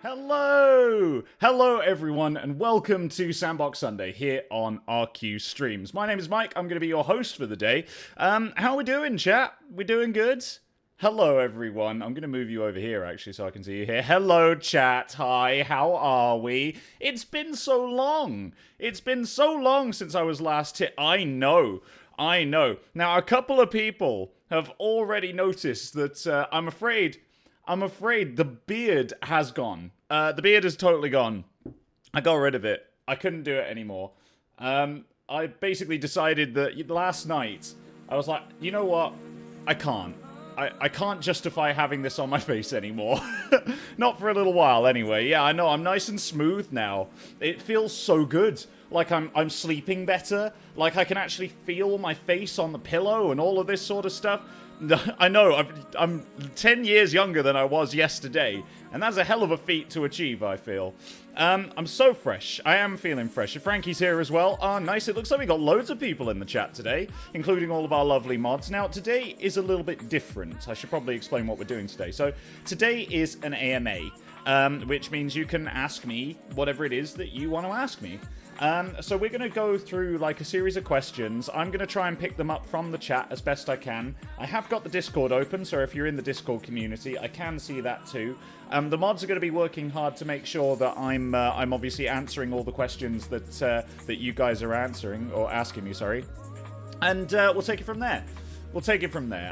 Hello! Hello everyone and welcome to Sandbox Sunday here on RQ Streams. My name is Mike, I'm going to be your host for the day. How are we doing, chat? We doing good? Hello everyone, I'm going to move you over here actually so I can see you here. Hello chat, hi, how are we? It's been so long. It's been so long since I was last here. I know. Now a couple of people have already noticed that I'm afraid the beard has gone. The beard is totally gone. I got rid of it. I couldn't do it anymore. I basically decided that last night, I was like, you know what? I can't. I can't justify having this on my face anymore. Not for a little while anyway. Yeah, I know, I'm nice and smooth now. It feels so good. Like I'm sleeping better. Like I can actually feel my face on the pillow and all of this sort of stuff. I know, I'm 10 years younger than I was yesterday, and that's a hell of a feat to achieve, I feel. I'm so fresh. I am feeling fresh. Frankie's here as well. Oh, nice. It looks like we got loads of people in the chat today, including all of our lovely mods. Now, today is a little bit different. I should probably explain what we're doing today. So, today is an AMA, which means you can ask me whatever it is that you want to ask me. So we're going to go through like a series of questions. I'm going to try and pick them up from the chat as best I can. I have got the Discord open, so if you're in the Discord community, I can see that too. The mods are going to be working hard to make sure that I'm obviously answering all the questions that you guys are answering, or asking me, sorry. And we'll take it from there.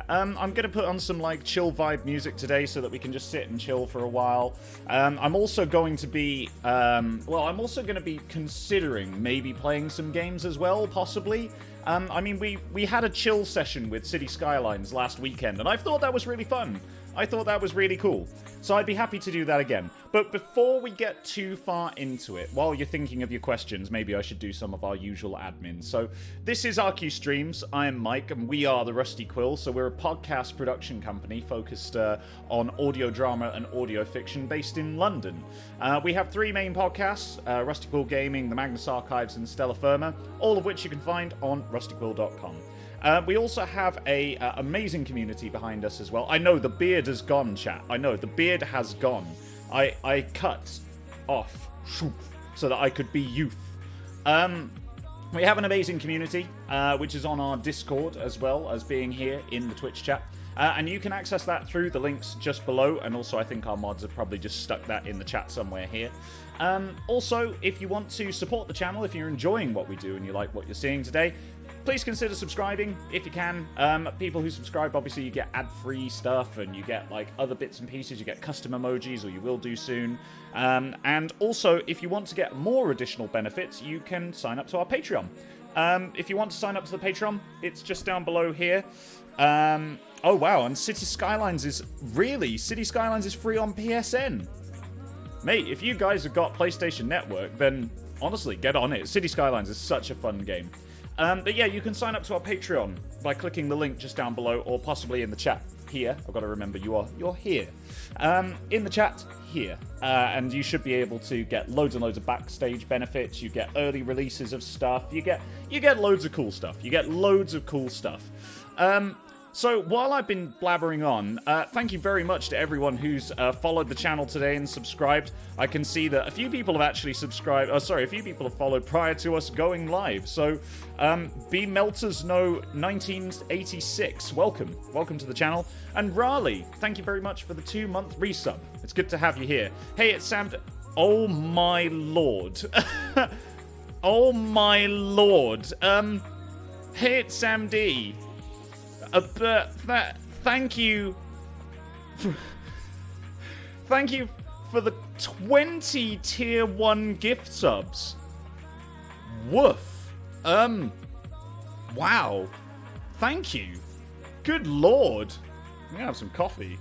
I'm going to put on some like chill vibe music today so that we can just sit and chill for a while. I'm also going to be, considering maybe playing some games as well, possibly. I mean, we had a chill session with City Skylines last weekend, and I thought that was really fun. I thought that was really cool. So I'd be happy to do that again. But before we get too far into it, while you're thinking of your questions, maybe I should do some of our usual admin. So this is RQ Streams. I am Mike, and we are the Rusty Quill. So we're a podcast production company focused on audio drama and audio fiction based in London. We have three main podcasts, Rusty Quill Gaming, The Magnus Archives, and Stella Firma, all of which you can find on rustyquill.com. We also have a amazing community behind us as well. I know the beard has gone, chat. I know the beard has gone. I cut off so that I could be youth. We have an amazing community, which is on our Discord as well as being here in the Twitch chat. And you can access that through the links just below. And also, I think our mods have probably just stuck that in the chat somewhere here. Also, if you want to support the channel, if you're enjoying what we do and you like what you're seeing today, please consider subscribing if you can. People who subscribe, obviously, you get ad-free stuff and you get like other bits and pieces. You get custom emojis, or you will do soon. And also, if you want to get more additional benefits, you can sign up to our Patreon. If you want to sign up to the Patreon, it's just down below here. Oh wow, and City Skylines is free on PSN. Mate, if you guys have got PlayStation Network, then honestly, get on it. City Skylines is such a fun game. But yeah, you can sign up to our Patreon by clicking the link just down below, or possibly in the chat here. I've got to remember you're here. In the chat here. And you should be able to get loads and loads of backstage benefits. You get early releases of stuff. You get loads of cool stuff. So while I've been blabbering on, thank you very much to everyone who's followed the channel today and subscribed. I can see that a few people have actually subscribed. A few people have followed prior to us going live. So, B Melters No 1986, welcome to the channel. And Raleigh, thank you very much for the 2-month resub. It's good to have you here. Hey, it's Sam. Oh my lord. Oh my lord. Hey, it's Sam D. Thank you. Thank you for the 20 tier 1 gift subs. Woof. Wow. Thank you. Good lord. I'm gonna have some coffee.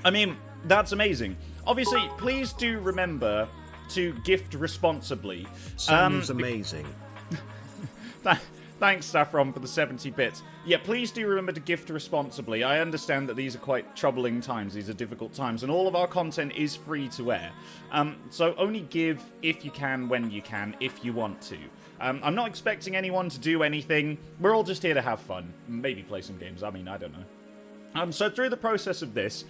I mean, that's amazing. Obviously, please do remember to gift responsibly. Sounds amazing. Thanks, Saffron, for the 70 bits. Yeah, please do remember to gift responsibly. I understand that these are quite troubling times. These are difficult times, and all of our content is free to air. So only give if you can, when you can, if you want to. I'm not expecting anyone to do anything. We're all just here to have fun. Maybe play some games. I mean, I don't know. So through the process of this,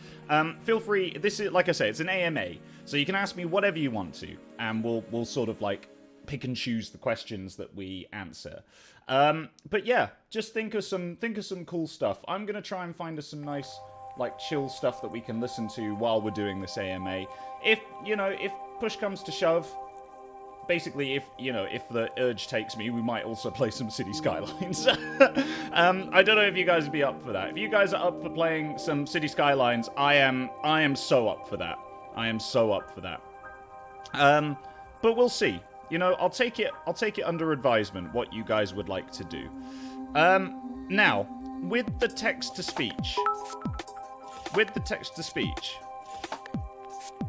feel free. This is, like I say, it's an AMA, so you can ask me whatever you want to, and we'll sort of like pick and choose the questions that we answer. But yeah, just think of some cool stuff. I'm gonna try and find us some nice, like, chill stuff that we can listen to while we're doing this AMA. If push comes to shove, basically, if the urge takes me, we might also play some City Skylines. I don't know if you guys would be up for that. If you guys are up for playing some City Skylines, I am so up for that. I am so up for that. But we'll see. I'll take it under advisement what you guys would like to do. Now, with the text-to-speech.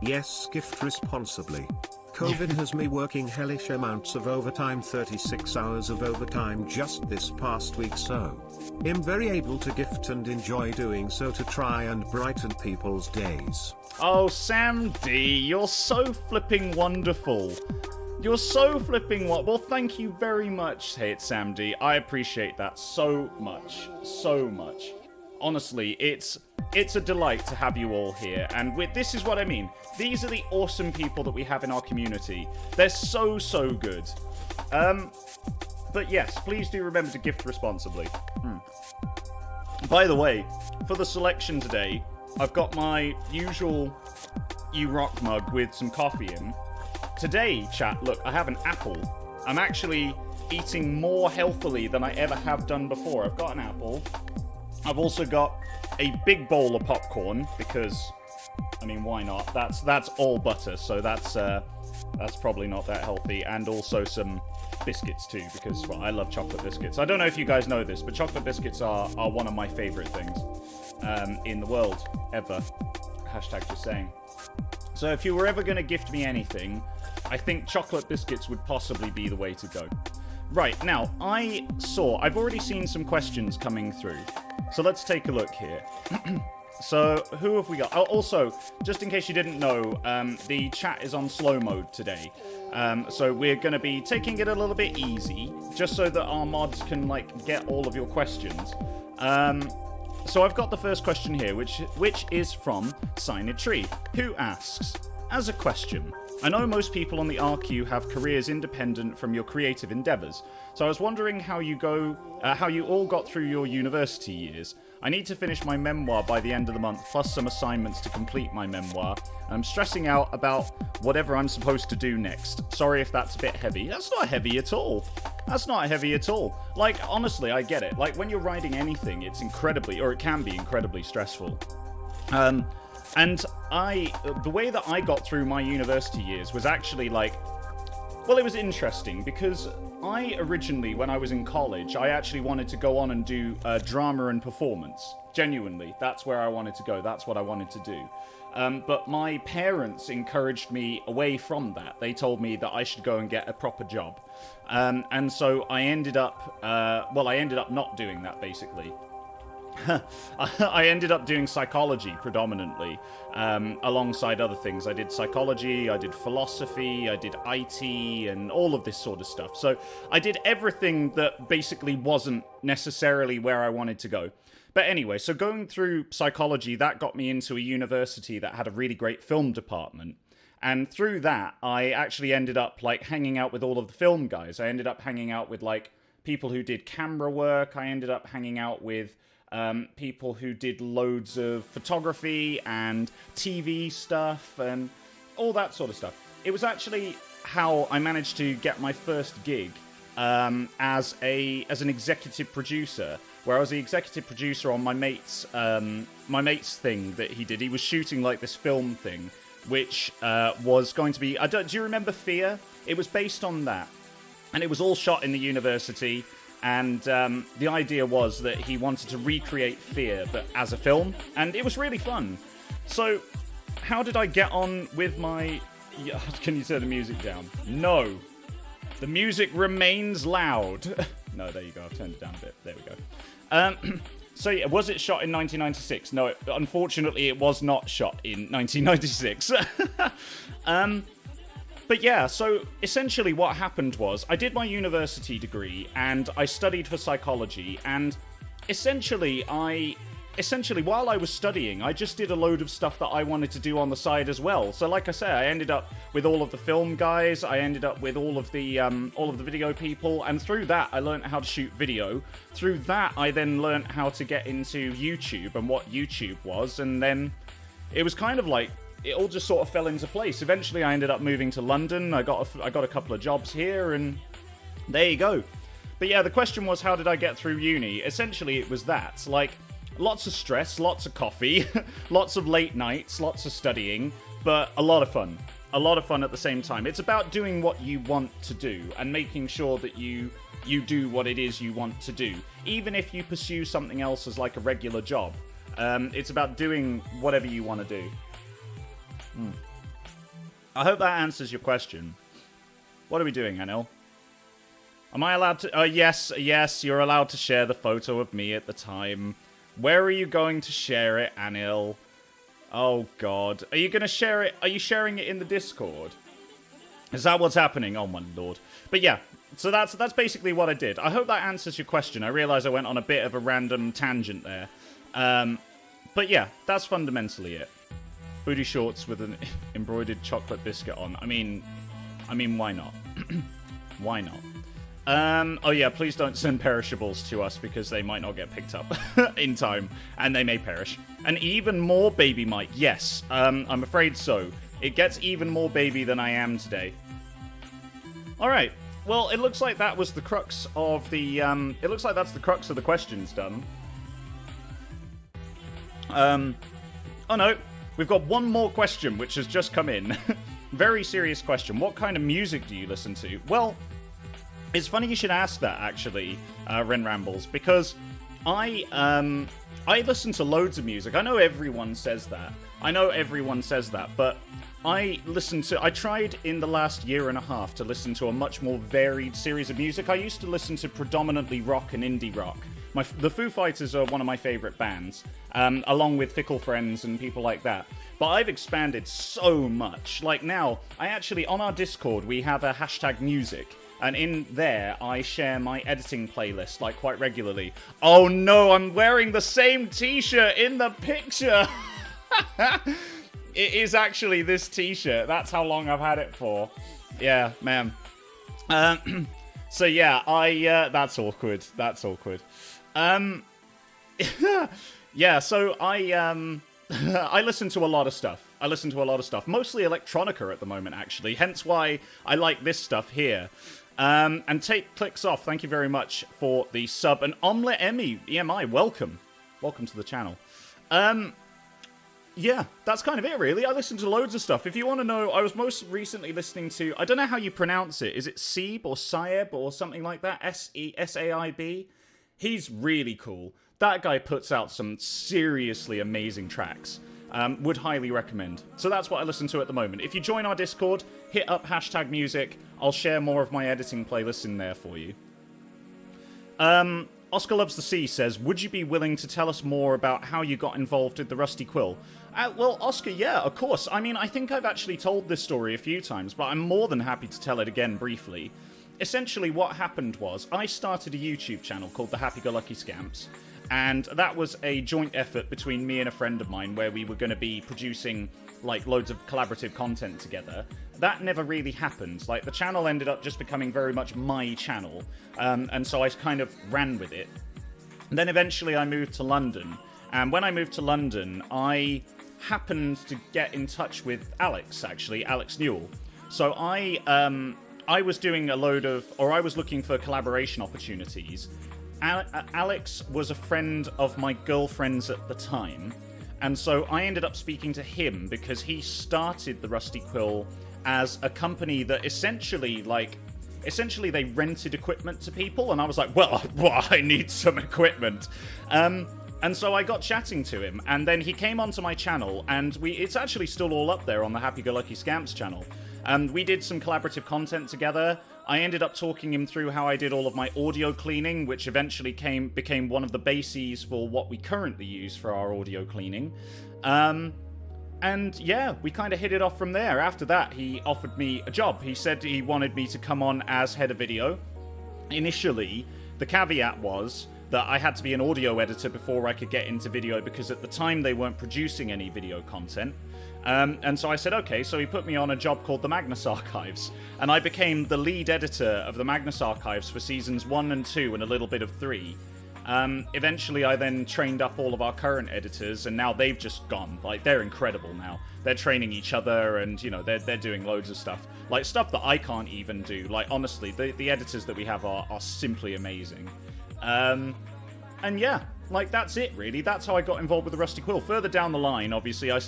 Yes, gift responsibly. COVID has me working hellish amounts of overtime, 36 hours of overtime just this past week, so I'm very able to gift and enjoy doing so to try and brighten people's days. Oh, Sam D, you're so flipping wonderful. You're so flipping what? Well, thank you very much, Hey It's Sam D. I appreciate that so much. So much. Honestly, it's a delight to have you all here, and this is what I mean. These are the awesome people that we have in our community. They're so good. But yes, please do remember to gift responsibly. By the way, for the selection today, I've got my usual You Rock mug with some coffee in. Today, chat, look, I have an apple. I'm actually eating more healthily than I ever have done before. I've got an apple. I've also got a big bowl of popcorn because, I mean, why not? That's all butter, so that's probably not that healthy. And also some biscuits too, because, well, I love chocolate biscuits. I don't know if you guys know this, but chocolate biscuits are one of my favorite things in the world ever. Hashtag just saying. So if you were ever going to gift me anything, I think chocolate biscuits would possibly be the way to go. Right, now, I've already seen some questions coming through. So let's take a look here. So, who have we got? Oh, also, just in case you didn't know, the chat is on slow mode today. So we're going to be taking it a little bit easy, just so that our mods can, like, get all of your questions. So I've got the first question here, which is from Signetry, who asks, as a question, I know most people on the RQ have careers independent from your creative endeavors, so I was wondering how you all got through your university years. I need to finish my memoir by the end of the month, plus some assignments to complete my memoir. I'm stressing out about whatever I'm supposed to do next. Sorry if that's a bit heavy. That's not heavy at all. That's not heavy at all. Like, honestly, I get it. Like, when you're writing anything, it can be incredibly stressful. And the way that I got through my university years was actually like, well, it was interesting because I originally, when I was in college, I actually wanted to go on and do drama and performance. Genuinely, that's where I wanted to go. That's what I wanted to do. But my parents encouraged me away from that. They told me that I should go and get a proper job. And so I ended up not doing that, basically. I ended up doing psychology predominantly, alongside other things. I did psychology, I did philosophy, I did IT, and all of this sort of stuff. So I did everything that basically wasn't necessarily where I wanted to go. But anyway, so going through psychology, that got me into a university that had a really great film department. And through that, I actually ended up, like, hanging out with all of the film guys. I ended up hanging out with, like, people who did camera work. I ended up hanging out with people who did loads of photography and TV stuff and all that sort of stuff. It was actually how I managed to get my first gig as an executive producer, where I was the executive producer on my mate's thing that he did. He was shooting like this film thing, which was going to be. Do you remember Fear? It was based on that, and it was all shot in the university. And the idea was that he wanted to recreate Fear, but as a film, and it was really fun. So, how did I get on with my... Can you turn the music down? No. The music remains loud. No, there you go, I've turned it down a bit. There we go. So, yeah, was it shot in 1996? No, unfortunately, it was not shot in 1996. But yeah, so essentially what happened was I did my university degree and I studied for psychology, and essentially I essentially, while I was studying, I just did a load of stuff that I wanted to do on the side as well. So like I say, I ended up with all of the film guys, I ended up with all of the video people, and through that, I learned how to shoot video. Through that, I then learned how to get into YouTube and what YouTube was, and then it was kind of like, it all just sort of fell into place. Eventually, I ended up moving to London, I got a couple of jobs here, and there you go. But yeah, the question was, how did I get through uni? Essentially, it was that. Like, lots of stress, lots of coffee, lots of late nights, lots of studying, but a lot of fun. A lot of fun at the same time. It's about doing what you want to do and making sure that you do what it is you want to do. Even if you pursue something else as like a regular job. It's about doing whatever you want to do. I hope that answers your question. What are we doing, Anil? Am I allowed to... yes, you're allowed to share the photo of me at the time. Where are you going to share it, Anil? Oh, God. Are you going to share it? Are you sharing it in the Discord? Is that what's happening? Oh, my lord. But yeah, so that's basically what I did. I hope that answers your question. I realise I went on a bit of a random tangent there. But yeah, that's fundamentally it. Booty shorts with an embroidered chocolate biscuit on. I mean, why not? Why not? Oh yeah, please don't send perishables to us because they might not get picked up in time, and they may perish. And even more baby might, yes, I'm afraid so. It gets even more baby than I am today. Alright, well, it looks like that was the crux of the, it looks like that's the crux of the questions done. Oh no, we've got one more question which has just come in. Very serious question. What kind of music do you listen to? Well, it's funny you should ask that, actually, Ren Rambles, because I listen to loads of music. I know everyone says that. But I tried in the last year and a half to listen to a much more varied series of music. I used to listen to predominantly rock and indie rock. The Foo Fighters are one of my favorite bands, along with Fickle Friends and people like that. But I've expanded so much. Like now, on our Discord, we have a hashtag music. And in there, I share my editing playlist, like, quite regularly. Oh no, I'm wearing the same t-shirt in the picture! It is actually this t-shirt. That's how long I've had it for. Yeah, man. So yeah, that's awkward. That's awkward. Yeah, so I listen to a lot of stuff. Mostly electronica at the moment, actually. Hence why I like this stuff here. And Take Clicks Off, thank you very much for the sub. And Omelette EMI, welcome. Welcome to the channel. Yeah, that's kind of it, really. I listen to loads of stuff. If you want to know, I was most recently listening to, I don't know how you pronounce it. Is it Seeb or Saib or something like that? S-E-S-A-I-B? He's really cool. That guy puts out some seriously amazing tracks. Would highly recommend. So that's what I listen to at the moment. If you join our Discord, hit up hashtag music. I'll share more of my editing playlists in there for you. Oscar Loves the Sea says, would you be willing to tell us more about how you got involved with the Rusty Quill? Well, Oscar, yeah, of course. I mean, I think I've actually told this story a few times, but I'm more than happy to tell it again briefly. Essentially, what happened was, I started a YouTube channel called The Happy-Go-Lucky Scamps. And that was a joint effort between me and a friend of mine where we were going to be producing, like, loads of collaborative content together. That never really happened. Like, the channel ended up just becoming very much my channel. And so I kind of ran with it. And then eventually I moved to London. And when I moved to London, I happened to get in touch with Alex, actually, Alex Newell. So I was doing I was looking for collaboration opportunities. Alex was a friend of my girlfriend's at the time, and so I ended up speaking to him because he started the Rusty Quill as a company that essentially they rented equipment to people, and I was like, well, I need some equipment. And so I got chatting to him, and then he came onto my channel, and it's actually still all up there on the Happy-Go-Lucky Scamps channel. We did some collaborative content together. I ended up talking him through how I did all of my audio cleaning, which eventually became one of the bases for what we currently use for our audio cleaning. And yeah, we kind of hit it off from there. After that, he offered me a job. He said he wanted me to come on as head of video. Initially, the caveat was, that I had to be an audio editor before I could get into video, because at the time they weren't producing any video content. And so I said, okay, so he put me on a job called the Magnus Archives, and I became the lead editor of the Magnus Archives for seasons 1 and 2 and a little bit of 3. Eventually I then trained up all of our current editors, and now they've just gone. Like, they're incredible now. They're training each other, and, you know, they're doing loads of stuff. Like, stuff that I can't even do. Like, honestly, the editors that we have are simply amazing. And yeah, like, that's it, really. That's how I got involved with the Rusty Quill. Further down the line, obviously, I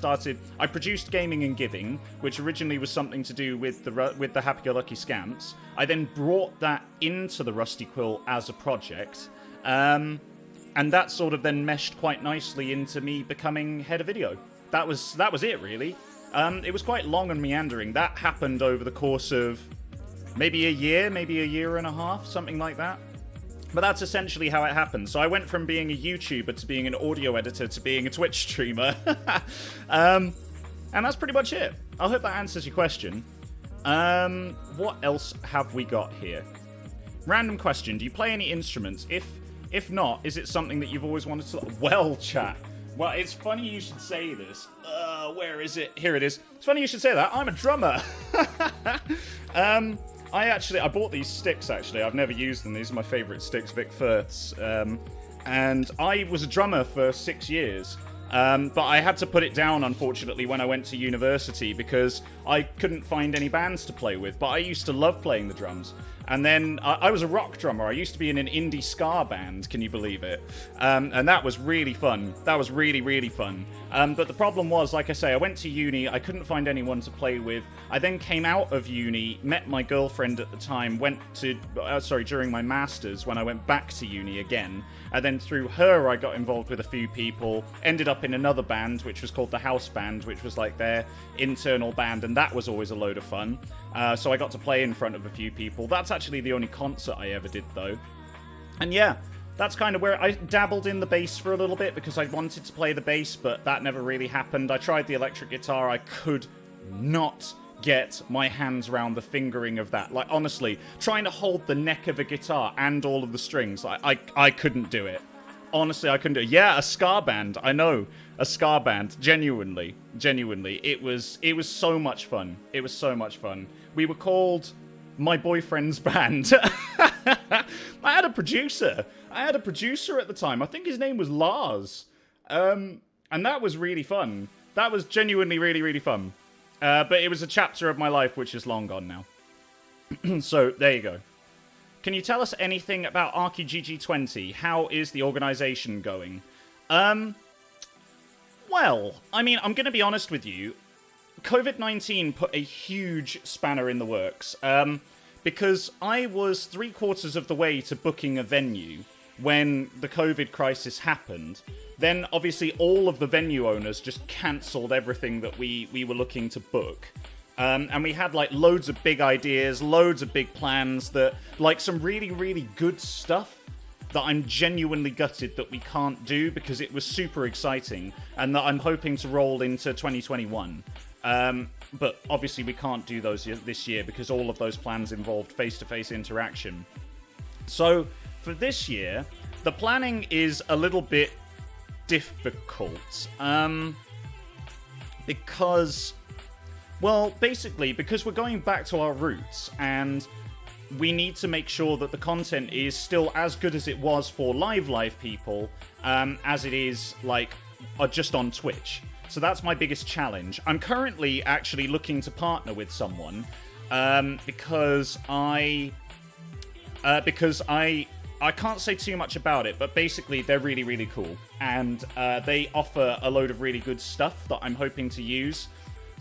produced Gaming and Giving, which originally was something to do with the Happy-Go-Lucky Scamps. I then brought that into the Rusty Quill as a project, and that sort of then meshed quite nicely into me becoming head of video. That was it, really. It was quite long and meandering. That happened over the course of maybe a year and a half, something like that. But that's essentially how it happened. So I went from being a YouTuber to being an audio editor to being a Twitch streamer. And that's pretty much it. I hope that answers your question. What else have we got here? Random question. Do you play any instruments? If not, is it something that you've always wanted to... Well, chat. Well, it's funny you should say this. Where is it? Here it is. It's funny you should say that. I'm a drummer. I bought these sticks, actually. I've never used them. These are my favourite sticks, Vic Firth's. And I was a drummer for 6 years. But I had to put it down, unfortunately, when I went to university, because I couldn't find any bands to play with. But I used to love playing the drums. And then I was a rock drummer. I used to be in an indie ska band, can you believe it? And that was really fun. That was really, really fun. But the problem was, like I say, I went to uni. I couldn't find anyone to play with. I then came out of uni, met my girlfriend at the time, during my masters, when I went back to uni again. And then through her, I got involved with a few people, ended up in another band, which was called the House Band, which was like their internal band, and that was always a load of fun. So I got to play in front of a few people. That's actually the only concert I ever did, though. And yeah, that's kind of where I dabbled in the bass for a little bit, because I wanted to play the bass, but that never really happened. I tried the electric guitar. I could not get my hands around the fingering of that. Like, honestly, trying to hold the neck of a guitar and all of the strings, I couldn't do it. Honestly, I couldn't do it. Yeah, a ska band. I know. A ska band. Genuinely. It was so much fun. It was so much fun. We were called My Boyfriend's Band. I had a producer. at the time. I think his name was Lars. And that was really fun. That was genuinely really, really fun. But it was a chapter of my life which is long gone now. So, there you go. Can you tell us anything about ArkyGG20? How is the organization going? Well, I mean, I'm going to be honest with you. COVID-19 put a huge spanner in the works. Because I was 3/4 of the way to booking a venue when the COVID crisis happened. Then, obviously, all of the venue owners just cancelled everything that we were looking to book. And we had, like, loads of big ideas, loads of big plans that, like, some really, really good stuff that I'm genuinely gutted that we can't do because it was super exciting and that I'm hoping to roll into 2021. But obviously we can't do those this year because all of those plans involved face-to-face interaction. So for this year, the planning is a little bit difficult. Because... Well, basically, because we're going back to our roots, and we need to make sure that the content is still as good as it was for live people, as it is, like, just on Twitch. So that's my biggest challenge. I'm currently actually looking to partner with someone, because I can't say too much about it, but basically they're really, really cool. And they offer a load of really good stuff that I'm hoping to use.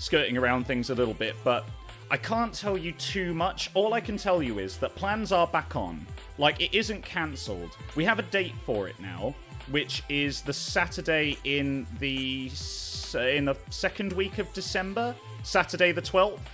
Skirting around things a little bit, but I can't tell you too much. All I can tell you is that plans are back on. Like, it isn't cancelled. We have a date for it now, which is the Saturday in the second week of December, Saturday the 12th.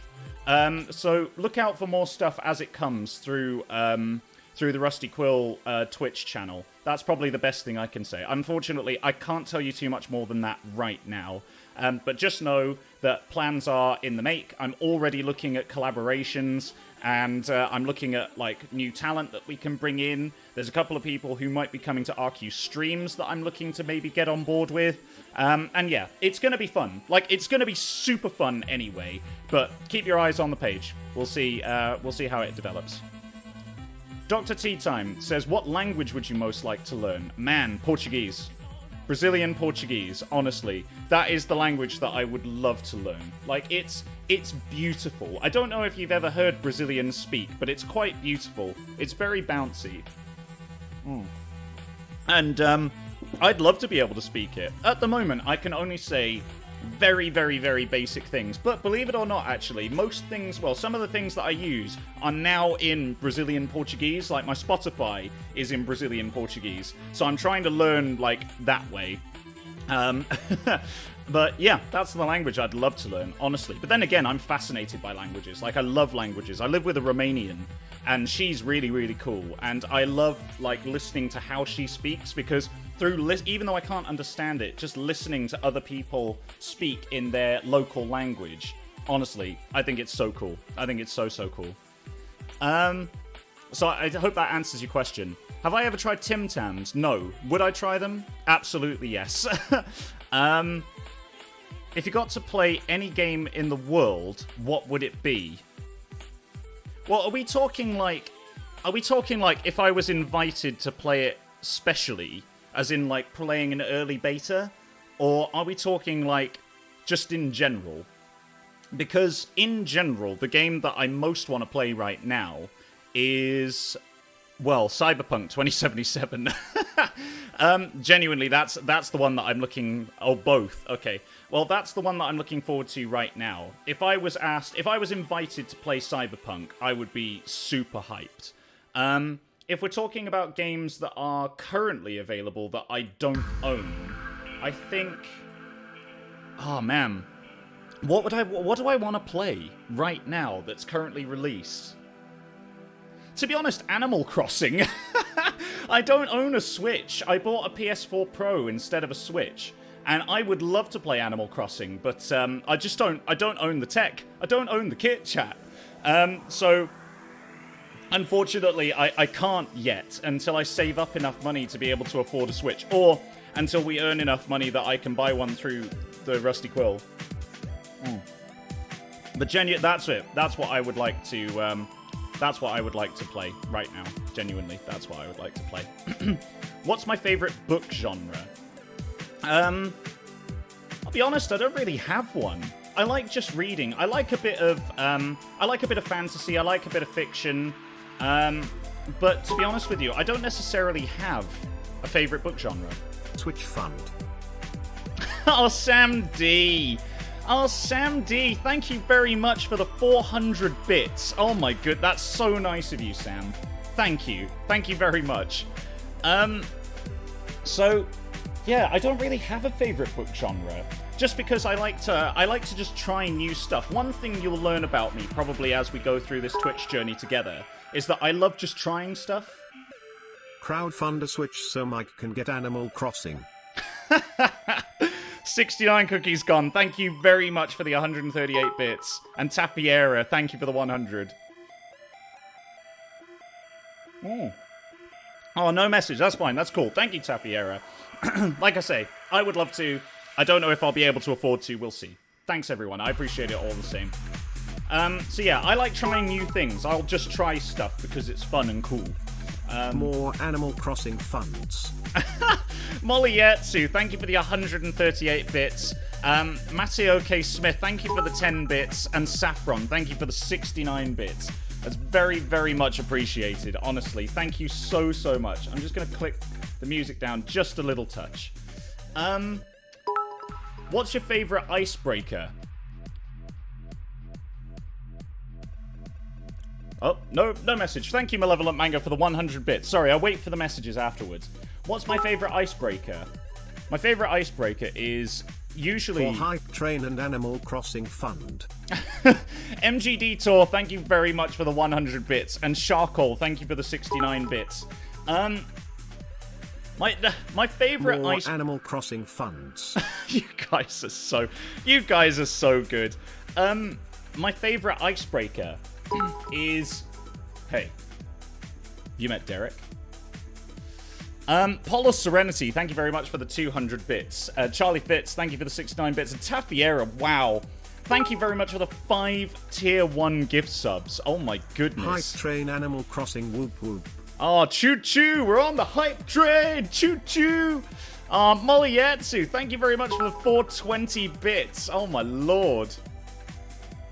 So look out for more stuff as it comes through the Rusty Quill Twitch channel. That's probably the best thing I can say. Unfortunately, I can't tell you too much more than that right now. But just know that plans are in the make. I'm already looking at collaborations, and I'm looking at like new talent that we can bring in. There's a couple of people who might be coming to RQ streams that I'm looking to maybe get on board with. And yeah, it's going to be fun. Like, it's going to be super fun anyway. But keep your eyes on the page. We'll see how it develops. Dr. Tea Time says, what language would you most like to learn? Man, Portuguese. Brazilian Portuguese, honestly. That is the language that I would love to learn. Like, it's beautiful. I don't know if you've ever heard Brazilians speak, but it's quite beautiful. It's very bouncy. And I'd love to be able to speak it. At the moment, I can only say very, very, very basic things. But believe it or not, actually, most things, well, some of the things that I use are now in Brazilian Portuguese. Like, my Spotify is in Brazilian Portuguese. So I'm trying to learn, like, that way. But yeah, that's the language I'd love to learn, honestly. But then again, I'm fascinated by languages. Like, I love languages. I live with a Romanian, and she's really, really cool. And I love, like, listening to how she speaks, because even though I can't understand it, just listening to other people speak in their local language, honestly, I think it's so cool. I think it's so, so cool. So I hope that answers your question. Have I ever tried Tim Tams? No. Would I try them? Absolutely, yes. If you got to play any game in the world, what would it be? Well, are we talking like if I was invited to play it specially, as in like playing an early beta? Or are we talking like just in general? Because in general, the game that I most want to play right now is, well, Cyberpunk 2077. Genuinely, that's the one that I'm looking... Oh, both. Okay. Well, that's the one that I'm looking forward to right now. If I was invited to play Cyberpunk, I would be super hyped. If we're talking about games that are currently available that I don't own, I think... Oh, man. What do I want to play right now that's currently released? To be honest, Animal Crossing. I don't own a Switch. I bought a PS4 Pro instead of a Switch. And I would love to play Animal Crossing, but I don't own the tech. I don't own the kit, chat. So, unfortunately, I can't yet until I save up enough money to be able to afford a Switch. Or until we earn enough money that I can buy one through the Rusty Quill. But that's it. That's what I would like to... That's what I would like to play right now. Genuinely, that's what I would like to play. What's my favorite book genre? I'll be honest, I don't really have one. I like just reading. I like a bit of fantasy. I like a bit of fiction. But to be honest with you, I don't necessarily have a favorite book genre. Switch Fund. Oh, Sam D. Oh, Sam D, thank you very much for the 400 bits. Oh my good, that's so nice of you, Sam. Thank you. Thank you very much. So, yeah, I don't really have a favorite book genre. Just because I like to just try new stuff. One thing you'll learn about me, probably as we go through this Twitch journey together, is that I love just trying stuff. Crowdfund a Switch so Mike can get Animal Crossing. 69 cookies gone. Thank you very much for the 138 bits. And Tapiera, thank you for the 100. Oh, no message. That's fine. That's cool. Thank you, Tapiera. Like I say, I would love to. I don't know if I'll be able to afford to. We'll see. Thanks, everyone. I appreciate it all the same. So yeah, I like trying new things. I'll just try stuff because it's fun and cool. More Animal Crossing funds. Molly Yetsu, thank you for the 138 bits. Matteo K. Smith, thank you for the 10 bits. And Saffron, thank you for the 69 bits. That's very, very much appreciated, honestly. Thank you so, so much. I'm just going to click the music down just a little touch. What's your favorite icebreaker? Oh, no message. Thank you, Malevolent Mango, for the 100 bits. Sorry, I'll wait for the messages afterwards. What's my favorite icebreaker? My favorite icebreaker is usually... For Hype Train and Animal Crossing Fund. MGD Tour, thank you very much for the 100 bits. And Sharkle, thank you for the 69 bits. My favorite More Animal Crossing funds. You guys are so good. My favorite icebreaker is, hey, you met Derek? Polo Serenity, thank you very much for the 200 bits. Charlie Fitz, thank you for the 69 bits. And Tafiera, wow. Thank you very much for the 5 tier 1 gift subs. Oh my goodness. Hype train Animal Crossing whoop whoop. Oh, choo choo, we're on the hype train. Choo choo. Molly Yatsu, thank you very much for the 420 bits. Oh my lord.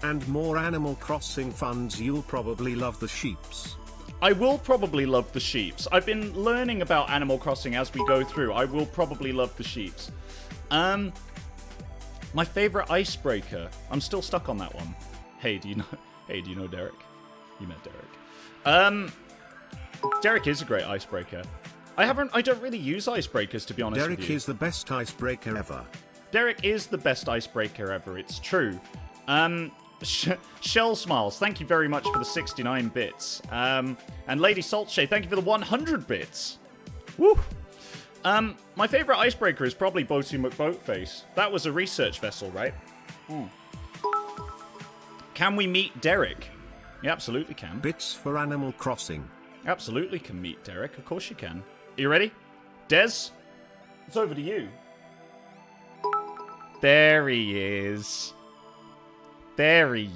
And more Animal Crossing funds. You'll probably love the sheeps. I will probably love the sheeps. I've been learning about Animal Crossing as we go through. I will probably love the sheeps. My favorite icebreaker. I'm still stuck on that one. Hey, do you know Derek? You met Derek. Derek is a great icebreaker. I don't really use icebreakers, to be honest with you. Derek is the best icebreaker ever. Derek is the best icebreaker ever. It's true. Shell Smiles, thank you very much for the 69 bits. And Lady Saltshay, thank you for the 100 bits. Woo! My favorite icebreaker is probably Boaty McBoatface. That was a research vessel, right? Can we meet Derek? You absolutely can. Bits for Animal Crossing. Absolutely can meet Derek. Of course you can. Are you ready? Des? It's over to you. There he is. There he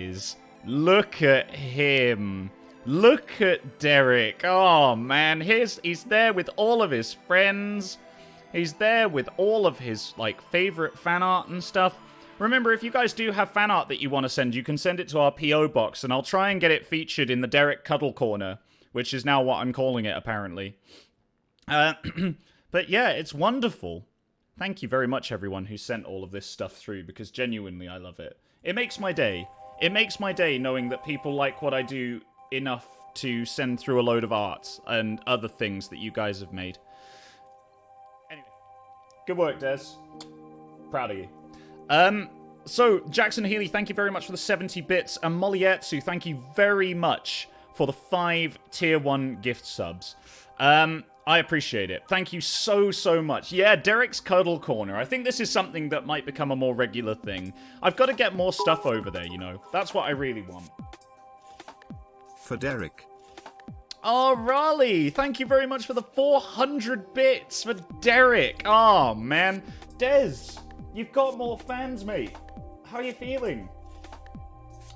is. Look at him. Look at Derek. Oh, man. He's there with all of his friends. He's there with all of his, favorite fan art and stuff. Remember, if you guys do have fan art that you want to send, you can send it to our P.O. box, and I'll try and get it featured in the Derek Cuddle Corner, which is now what I'm calling it, apparently. But yeah, it's wonderful. Thank you very much, everyone who sent all of this stuff through, because genuinely I love it. It makes my day. It makes my day knowing that people like what I do enough to send through a load of art and other things that you guys have made. Anyway, good work, Des. Proud of you. So, Jackson Healy, thank you very much for the 70 bits, and Mollyetsu, thank you very much for the 5 tier 1 gift subs. I appreciate it. Thank you so, so much. Yeah, Derek's Cuddle Corner. I think this is something that might become a more regular thing. I've got to get more stuff over there, you know. That's what I really want. For Derek. Oh, Raleigh, thank you very much for the 400 bits for Derek. Oh, man. Des, you've got more fans, mate. How are you feeling?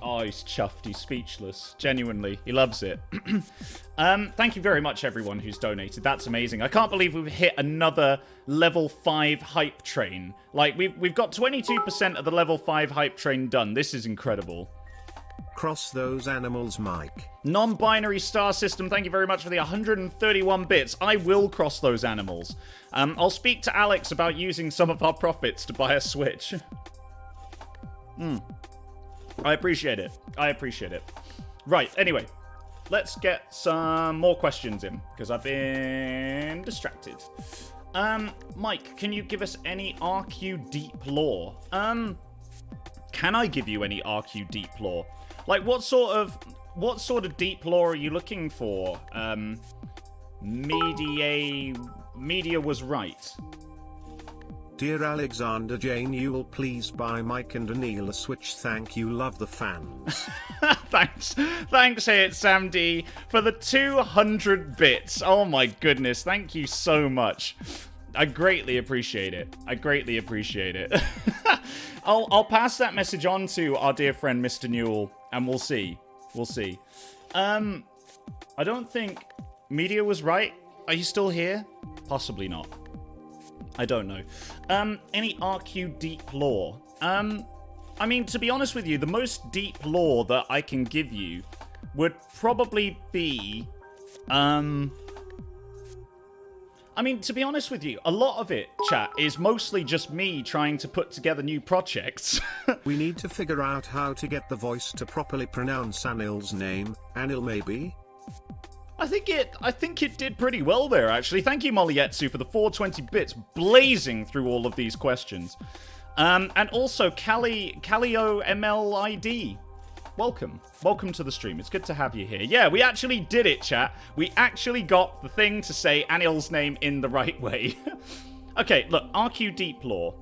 Oh, he's chuffed. He's speechless. Genuinely. He loves it. Thank you very much, everyone who's donated. That's amazing. I can't believe we've hit another level 5 hype train. We've got 22% of the level 5 hype train done. This is incredible. Cross those animals, Mike. Non-binary star system, thank you very much for the 131 bits. I will cross those animals. I'll speak to Alex about using some of our profits to buy a Switch. I appreciate it. I appreciate it. Right, anyway. Let's get some more questions in, because I've been distracted. Mike, can you give us any RQ deep lore? Can I give you any RQ deep lore? What sort of deep lore are you looking for? Media was right. Dear Alexander Jane, you will please buy Mike and Anil a Switch. Thank you, love the fans. Thanks, Hey It's Sam D, for the 200 bits. Oh my goodness, thank you so much. I greatly appreciate it. I greatly appreciate it. I'll pass that message on to our dear friend Mr. Newell, and we'll see. We'll see. I don't think Media was right. Are you still here? Possibly not. I don't know. Any RQ deep lore? I mean, to be honest with you, the most deep lore that I can give you would probably be, I mean, to be honest with you, a lot of it, chat, is mostly just me trying to put together new projects. We need to figure out how to get the voice to properly pronounce Anil's name. Anil, maybe? I think it did pretty well there, actually. Thank you, Mollyetsu, for the 420 bits, blazing through all of these questions. And also, Calio MLID. welcome. Welcome to the stream. It's good to have you here. Yeah, we actually did it, chat. We actually got the thing to say Annuls' name in the right way. Okay, look, RQ Deep Lore.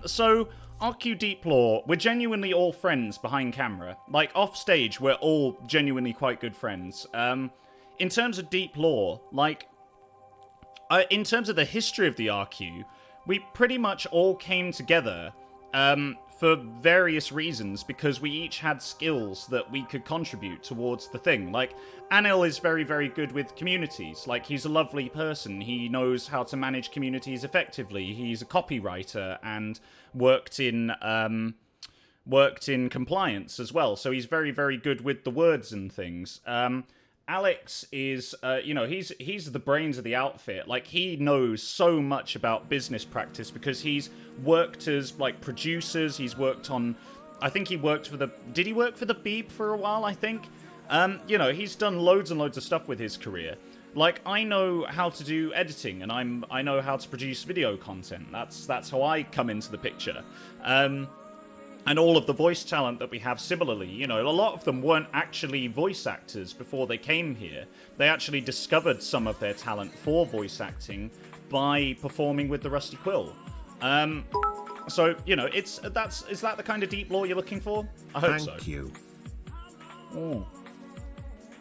So, RQ Deep Lore, we're genuinely all friends behind camera. Like, off stage, we're all genuinely quite good friends. In terms of Deep Lore, like, in terms of the history of the RQ, we pretty much all came together, for various reasons, because we each had skills that we could contribute towards the thing. Like, Anil is very, very good with communities. Like, he's a lovely person. He knows how to manage communities effectively. He's a copywriter and worked in compliance as well. So he's very, very good with the words and things. Alex is, he's the brains of the outfit. Like, he knows so much about business practice because he's worked as, like, producers. He's worked on, I think he worked for did he work for the Beep for a while, I think? He's done loads and loads of stuff with his career. Like, I know how to do editing, and I know how to produce video content. That's how I come into the picture. And all of the voice talent that we have similarly, a lot of them weren't actually voice actors before they came here. They actually discovered some of their talent for voice acting by performing with the Rusty Quill. So, is that the kind of deep lore you're looking for? I hope so. Thank you. Oh.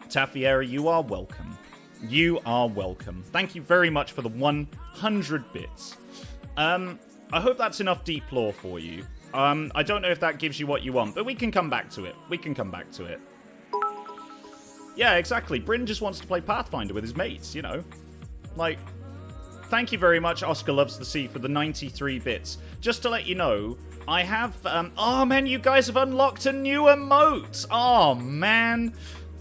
Taffiera, you are welcome. You are welcome. Thank you very much for the 100 bits. I hope that's enough deep lore for you. I don't know if that gives you what you want, but we can come back to it. Yeah, exactly. Bryn just wants to play Pathfinder with his mates, Like, thank you very much, Oscar Loves the Sea, for the 93 bits. Just to let you know, I have... oh, man, you guys have unlocked a new emote! Oh, man.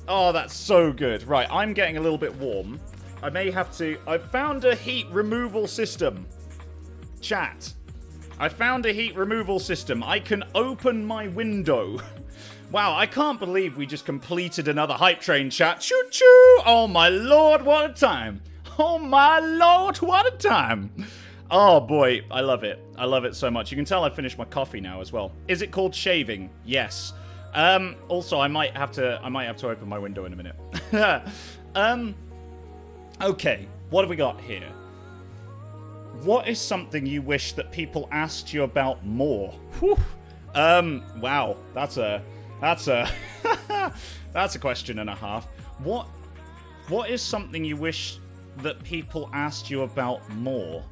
Oh, that's so good. Right, I'm getting a little bit warm. I may have to... I've found a heat removal system. Chat. I found a heat removal system. I can open my window. Wow, I can't believe we just completed another hype train, chat. Choo-choo! Oh my lord, what a time. Oh my lord, what a time. Oh boy, I love it. I love it so much. You can tell I finished my coffee now as well. Is it called shaving? Yes. Also, I might have to open my window in a minute. Okay, what have we got here? What is something you wish that people asked you about more? Whew. Wow, that's a that's a question and a half. What is something you wish that people asked you about more?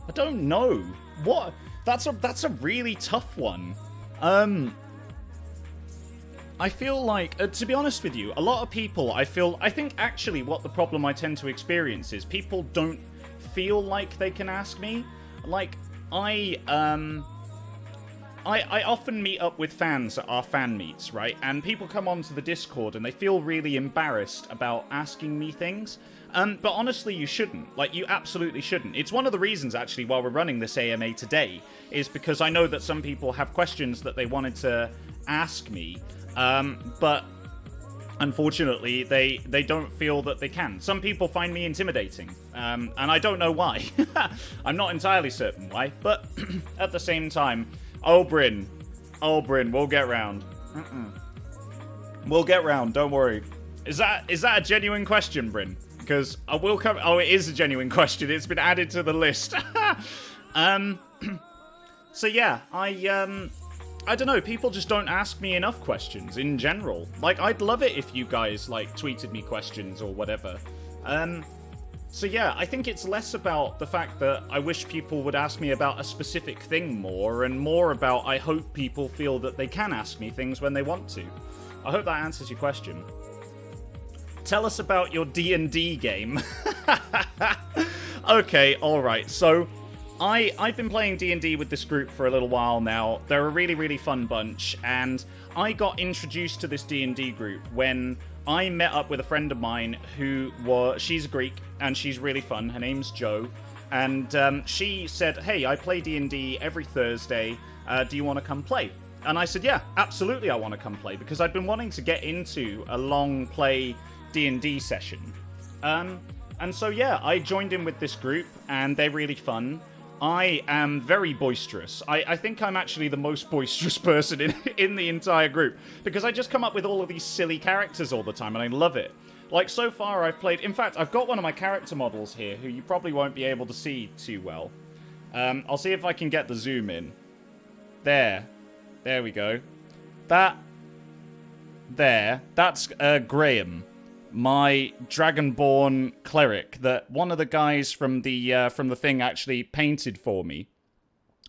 I don't know. What? That's a really tough one. I feel like, to be honest with you, a lot of people, I think actually what the problem I tend to experience is people don't feel like they can ask me. Like, I often meet up with fans at our fan meets, right? And people come onto the Discord and they feel really embarrassed about asking me things. But honestly, you shouldn't. Like, you absolutely shouldn't. It's one of the reasons, actually, why we're running this AMA today, is because I know that some people have questions that they wanted to ask me, but unfortunately, they don't feel that they can. Some people find me intimidating, and I don't know why. I'm not entirely certain why, but at the same time, Bryn, we'll get round. We'll get round, don't worry. Is that a genuine question, Bryn? Because I will come... Oh, it is a genuine question. It's been added to the list. So yeah, I don't know, people just don't ask me enough questions in general. Like, I'd love it if you guys, like, tweeted me questions or whatever. So yeah, I think it's less about the fact that I wish people would ask me about a specific thing more, and more about I hope people feel that they can ask me things when they want to. I hope that answers your question. Tell us about your D&D game. Okay, alright, so... I've been playing D&D with this group for a little while now. They're a really, really fun bunch, and I got introduced to this D&D group when I met up with a friend of mine she's Greek, and she's really fun. Her name's Jo, and she said, hey, I play D&D every Thursday. Do you want to come play? And I said, yeah, absolutely I want to come play, because I'd been wanting to get into a long play D&D session. And so, yeah, I joined in with this group, and they're really fun. I am very boisterous. I think I'm actually the most boisterous person in the entire group, because I just come up with all of these silly characters all the time, and I love it. Like, so far I've played... In fact, I've got one of my character models here, who you probably won't be able to see too well. I'll see if I can get the zoom in. There. There we go. That's Graham, my Dragonborn cleric that one of the guys from the thing actually painted for me.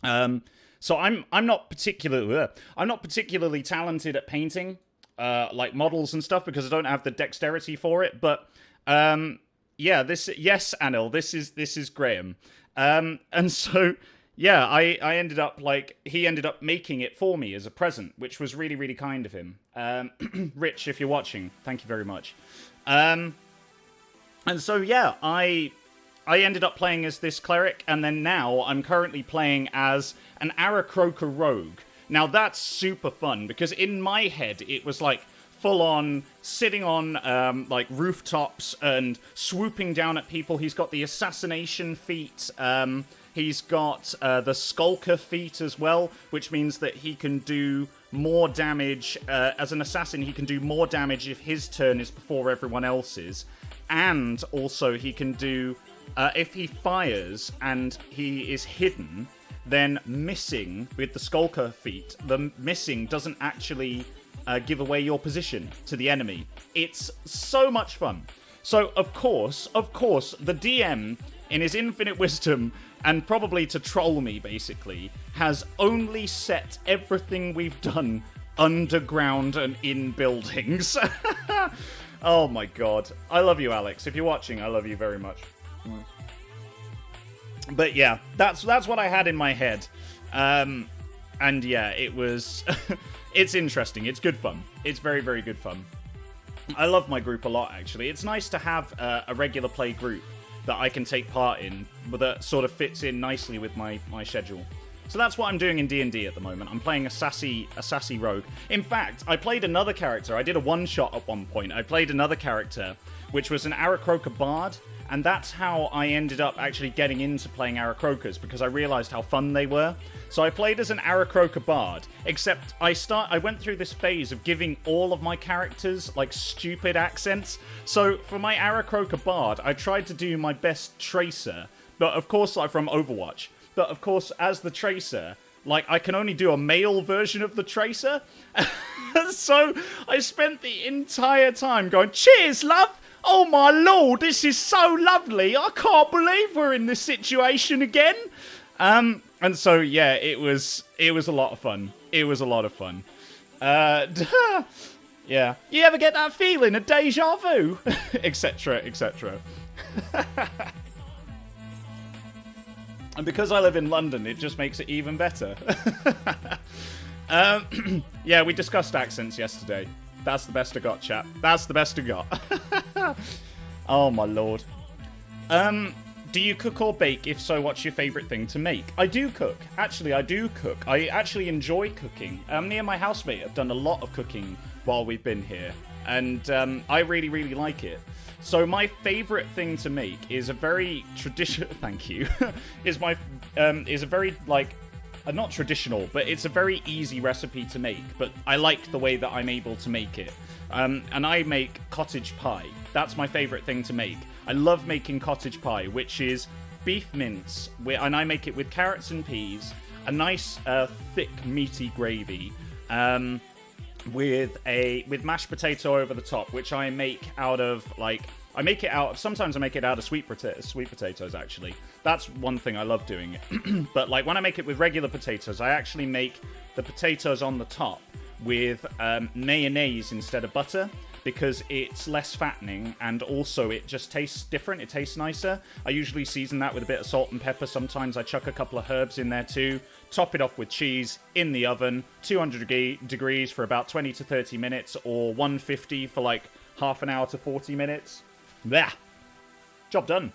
So I'm not particularly talented at painting like models and stuff, because I don't have the dexterity for it. But yeah, Anil, this is Graham, and so. Yeah, I ended up, he ended up making it for me as a present, which was really, really kind of him. Rich, if you're watching, thank you very much. And so, yeah, I ended up playing as this cleric, and then now I'm currently playing as an Aarakocra rogue. Now, that's super fun, because in my head, it was, full-on sitting on, rooftops and swooping down at people. He's got the assassination feat, he's got the Skulker feat as well, which means that he can do more damage. As an assassin, he can do more damage if his turn is before everyone else's. And also he can do, if he fires and he is hidden, then missing with the Skulker feat, the missing doesn't actually give away your position to the enemy. It's so much fun. So, of course, the DM, in his infinite wisdom, and probably to troll me, basically, has only set everything we've done underground and in buildings. Oh my god. I love you, Alex. If you're watching, I love you very much. But yeah, that's what I had in my head. And yeah, it was... it's interesting. It's good fun. It's very, very good fun. I love my group a lot, actually. It's nice to have a regular play group that I can take part in, but that sort of fits in nicely with my schedule. So that's what I'm doing in D&D at the moment. I'm playing a sassy rogue. In fact, I played another character. I did a one-shot at one point. I played another character, which was an Aarakocra bard, and that's how I ended up actually getting into playing Aarakocras, because I realized how fun they were. So I played as an Aarakocra bard, except I went through this phase of giving all of my characters, stupid accents. So for my Aarakocra bard, I tried to do my best Tracer, but of course, from Overwatch. But of course, as the Tracer, I can only do a male version of the Tracer. So I spent the entire time going, "Cheers, love! Oh my lord, this is so lovely! I can't believe we're in this situation again." And so yeah, it was a lot of fun. It was a lot of fun. Yeah. You ever get that feeling of deja vu? Etc. etc. And because I live in London, it just makes it even better. Yeah, we discussed accents yesterday. That's the best I got, chap. That's the best I got. Oh, my lord. Do you cook or bake? If so, what's your favourite thing to make? I do cook. Actually, I do cook. I actually enjoy cooking. Me and my housemate have done a lot of cooking while we've been here. And I really, really like it. So my favourite thing to make is a very traditional... Thank you. is a very, not traditional, but it's a very easy recipe to make. But I like the way that I'm able to make it. And I make cottage pie. That's my favourite thing to make. I love making cottage pie, which is beef mince, and I make it with carrots and peas, a nice, thick, meaty gravy, with mashed potato over the top, which I make out of, sometimes I make it out of sweet potatoes, actually. That's one thing I love doing. But, when I make it with regular potatoes, I actually make the potatoes on the top with mayonnaise instead of butter, because it's less fattening, and also it just tastes different. It tastes nicer. I usually season that with a bit of salt and pepper. Sometimes I chuck a couple of herbs in there too. Top it off with cheese in the oven, 200 degrees for about 20 to 30 minutes, or 150 for half an hour to 40 minutes. Blah. Job done.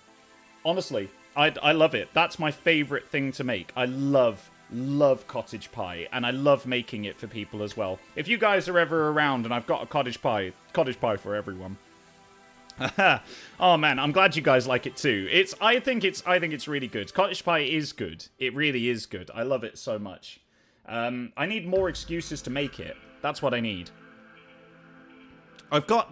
Honestly, I love it. That's my favorite thing to make. I love cottage pie, and I love making it for people as well. If you guys are ever around and I've got a cottage pie for everyone. Oh man, I'm glad you guys like it too. I think it's really good. Cottage pie is good. It really is good. I love it so much. I need more excuses to make it. That's what I need.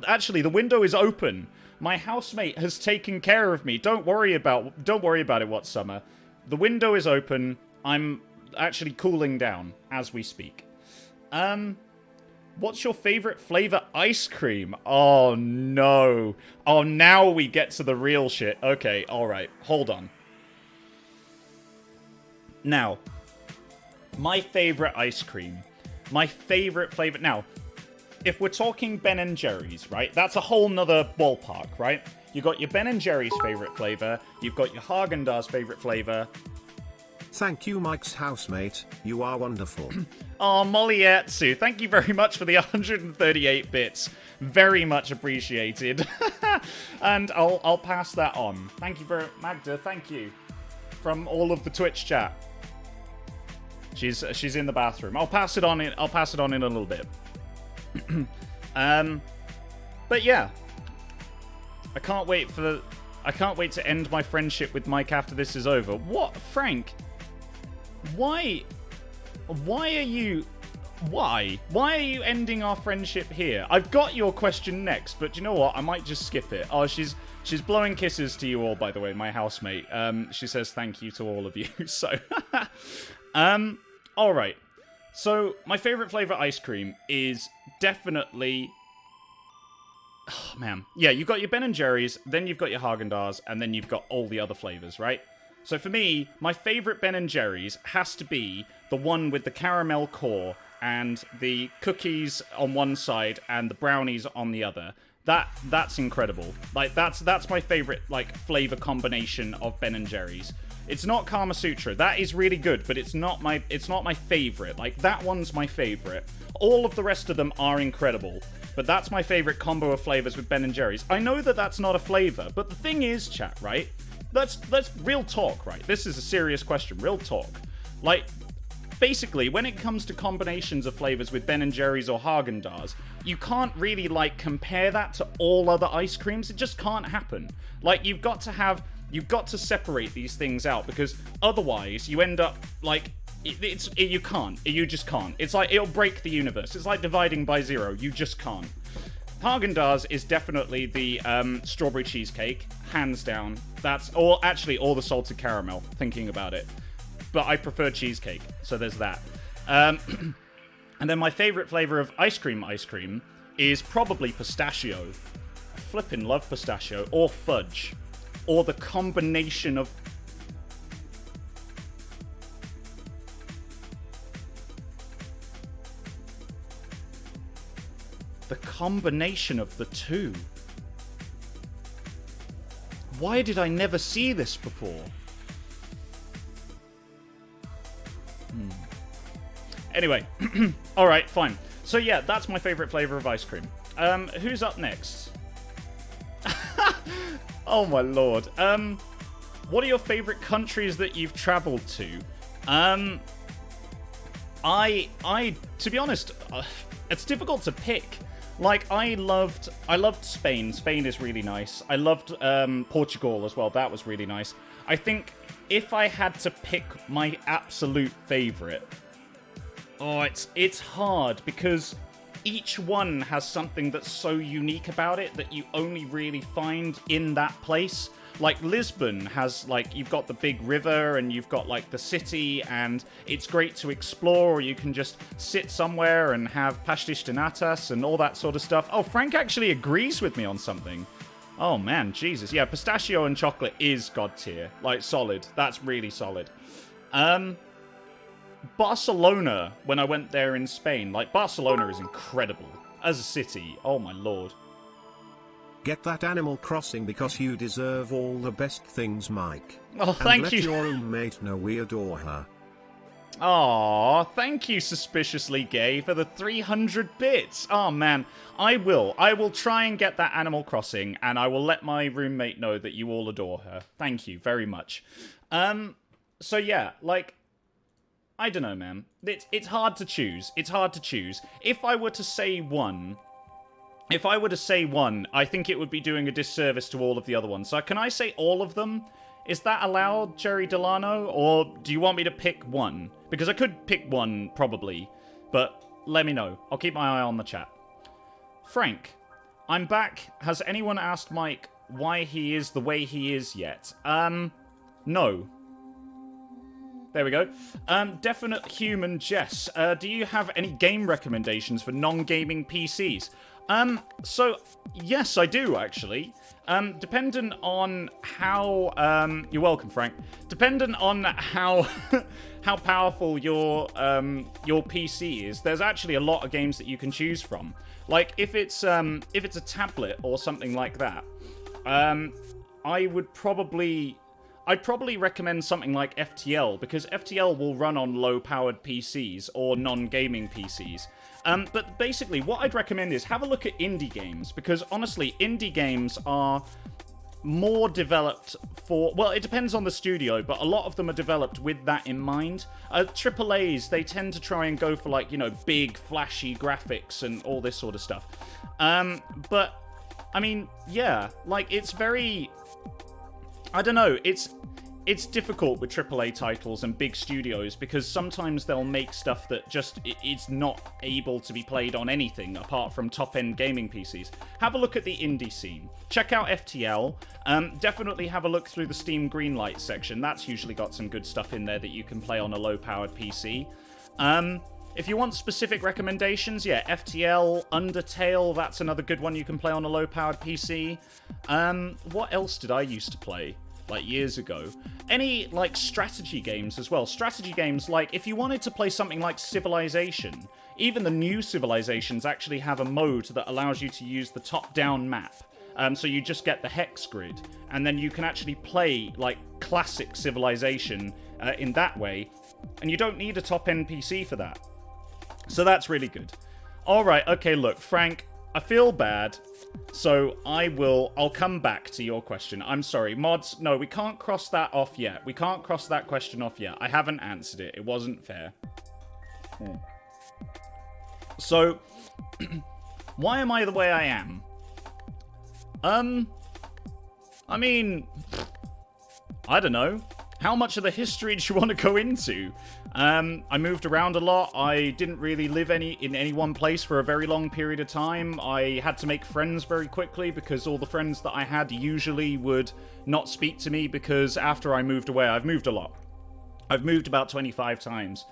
Actually, the window is open. My housemate has taken care of me. Don't worry about it, What Summer. The window is open. I'm actually cooling down as we speak. What's your favorite flavor ice cream? Oh, no. Oh, now we get to the real shit. Okay, alright. Hold on. Now, my favorite ice cream. My favorite flavor... Now, if we're talking Ben & Jerry's, right? That's a whole nother ballpark, right? You got your Ben & Jerry's favorite flavor. You've got your Haagen-Dazs favorite flavor. Thank you, Mike's housemate. You are wonderful. Oh, Mollyetsu, thank you very much for the 138 bits. Very much appreciated. And I'll pass that on. Thank you very Magda, thank you. From all of the Twitch chat. She's in the bathroom. I'll pass it on in a little bit. But yeah. I can't wait to end my friendship with Mike after this is over. What, Frank? Why are you ending our friendship here? I've got your question next, but you know what? I might just skip it. Oh, she's blowing kisses to you all, by the way, my housemate. She says thank you to all of you. So, all right. So my favorite flavor ice cream is definitely. Oh man, yeah. You've got your Ben & Jerry's, then you've got your Haagen-Dazs, and then you've got all the other flavors, right? So for me, my favorite Ben & Jerry's has to be the one with the caramel core and the cookies on one side and the brownies on the other. That's incredible. Like that's my favorite like flavor combination of Ben & Jerry's. It's not Kama Sutra. That is really good, but it's not my favorite. Like that one's my favorite. All of the rest of them are incredible, but that's my favorite combo of flavors with Ben & Jerry's. I know that that's not a flavor, but the thing is, chat, right? Let's real talk, right? This is a serious question. Real talk. Like, basically, when it comes to combinations of flavors with Ben & Jerry's or Haagen-Dazs, you can't really, like, compare that to all other ice creams. It just can't happen. Like, you've got to separate these things out, because otherwise you end up, like, you can't. You just can't. It's like, it'll break the universe. It's like dividing by zero. You just can't. Haagen-Dazs is definitely the strawberry cheesecake, hands down. Or the salted caramel, thinking about it. But I prefer cheesecake, so there's that. And then my favorite flavor of ice cream is probably pistachio. I flippin' love pistachio, or fudge, or the combination of... The combination of the two. Why did I never see this before? Anyway, alright, fine. So yeah, that's my favorite flavor of ice cream. Who's up next? Oh my lord. What are your favorite countries that you've traveled to? To be honest, it's difficult to pick. Like, I loved Spain. Spain is really nice. I loved Portugal as well. That was really nice. I think if I had to pick my absolute favorite, it's hard, because each one has something that's so unique about it that you only really find in that place. Like, Lisbon has, like, you've got the big river, and you've got, like, the city, and it's great to explore, or you can just sit somewhere and have pastéis de natas and all that sort of stuff. Oh, Frank actually agrees with me on something. Oh, man, Jesus. Yeah, pistachio and chocolate is god tier. Like, solid. That's really solid. Barcelona, when I went there in Spain, like, Barcelona is incredible. As a city, oh my lord. Get that Animal Crossing, because you deserve all the best things, Mike. Oh, thank you. And let your roommate know we adore her. Aw, thank you, Suspiciously Gay, for the 300 bits. Oh, man. I will try and get that Animal Crossing, and I will let my roommate know that you all adore her. Thank you very much. So yeah, like, I don't know, man. It's hard to choose. It's hard to choose. If I were to say one, if I were to say one, I think it would be doing a disservice to all of the other ones. So can I say all of them? Is that allowed, Jerry Delano? Or do you want me to pick one? Because I could pick one, probably. But let me know. I'll keep my eye on the chat. Frank, I'm back. Has anyone asked Mike why he is the way he is yet? No. There we go. Definite Human Jess. Do you have any game recommendations for non-gaming PCs? So, yes, I do, actually. Dependent on how, you're welcome, Frank. Dependent on how, how powerful your PC is, there's actually a lot of games that you can choose from. Like, if it's a tablet or something like that, I'd probably recommend something like FTL, because FTL will run on low-powered PCs or non-gaming PCs. But basically, what I'd recommend is have a look at indie games, because honestly, indie games are more developed for... Well, it depends on the studio, but a lot of them are developed with that in mind. AAAs, they tend to try and go for, like, you know, big, flashy graphics and all this sort of stuff. But, I mean, yeah, like, it's very... I don't know, it's difficult with AAA titles and big studios because sometimes they'll make stuff that just it's not able to be played on anything apart from top-end gaming PCs. Have a look at the indie scene. Check out FTL. Definitely have a look through the Steam Greenlight section. That's usually got some good stuff in there that you can play on a low-powered PC. If you want specific recommendations, yeah, FTL, Undertale, that's another good one you can play on a low-powered PC. What else did I used to play, like, years ago? Any, like, strategy games as well. Strategy games, like, if you wanted to play something like Civilization, even the new Civilizations actually have a mode that allows you to use the top-down map. So you just get the hex grid, and then you can actually play, like, classic Civilization in that way, and you don't need a top-end PC for that. So that's really good. Alright, okay, look, Frank, I feel bad, so I'll come back to your question. I'm sorry, mods, no, we can't cross that off yet. We can't cross that question off yet. I haven't answered it. It wasn't fair. So, why am I the way I am? I mean, I don't know. How much of the history do you want to go into? I moved around a lot. I didn't really live in any one place for a very long period of time. I had to make friends very quickly because all the friends that I had usually would not speak to me because after I moved away, I've moved a lot. I've moved about 25 times.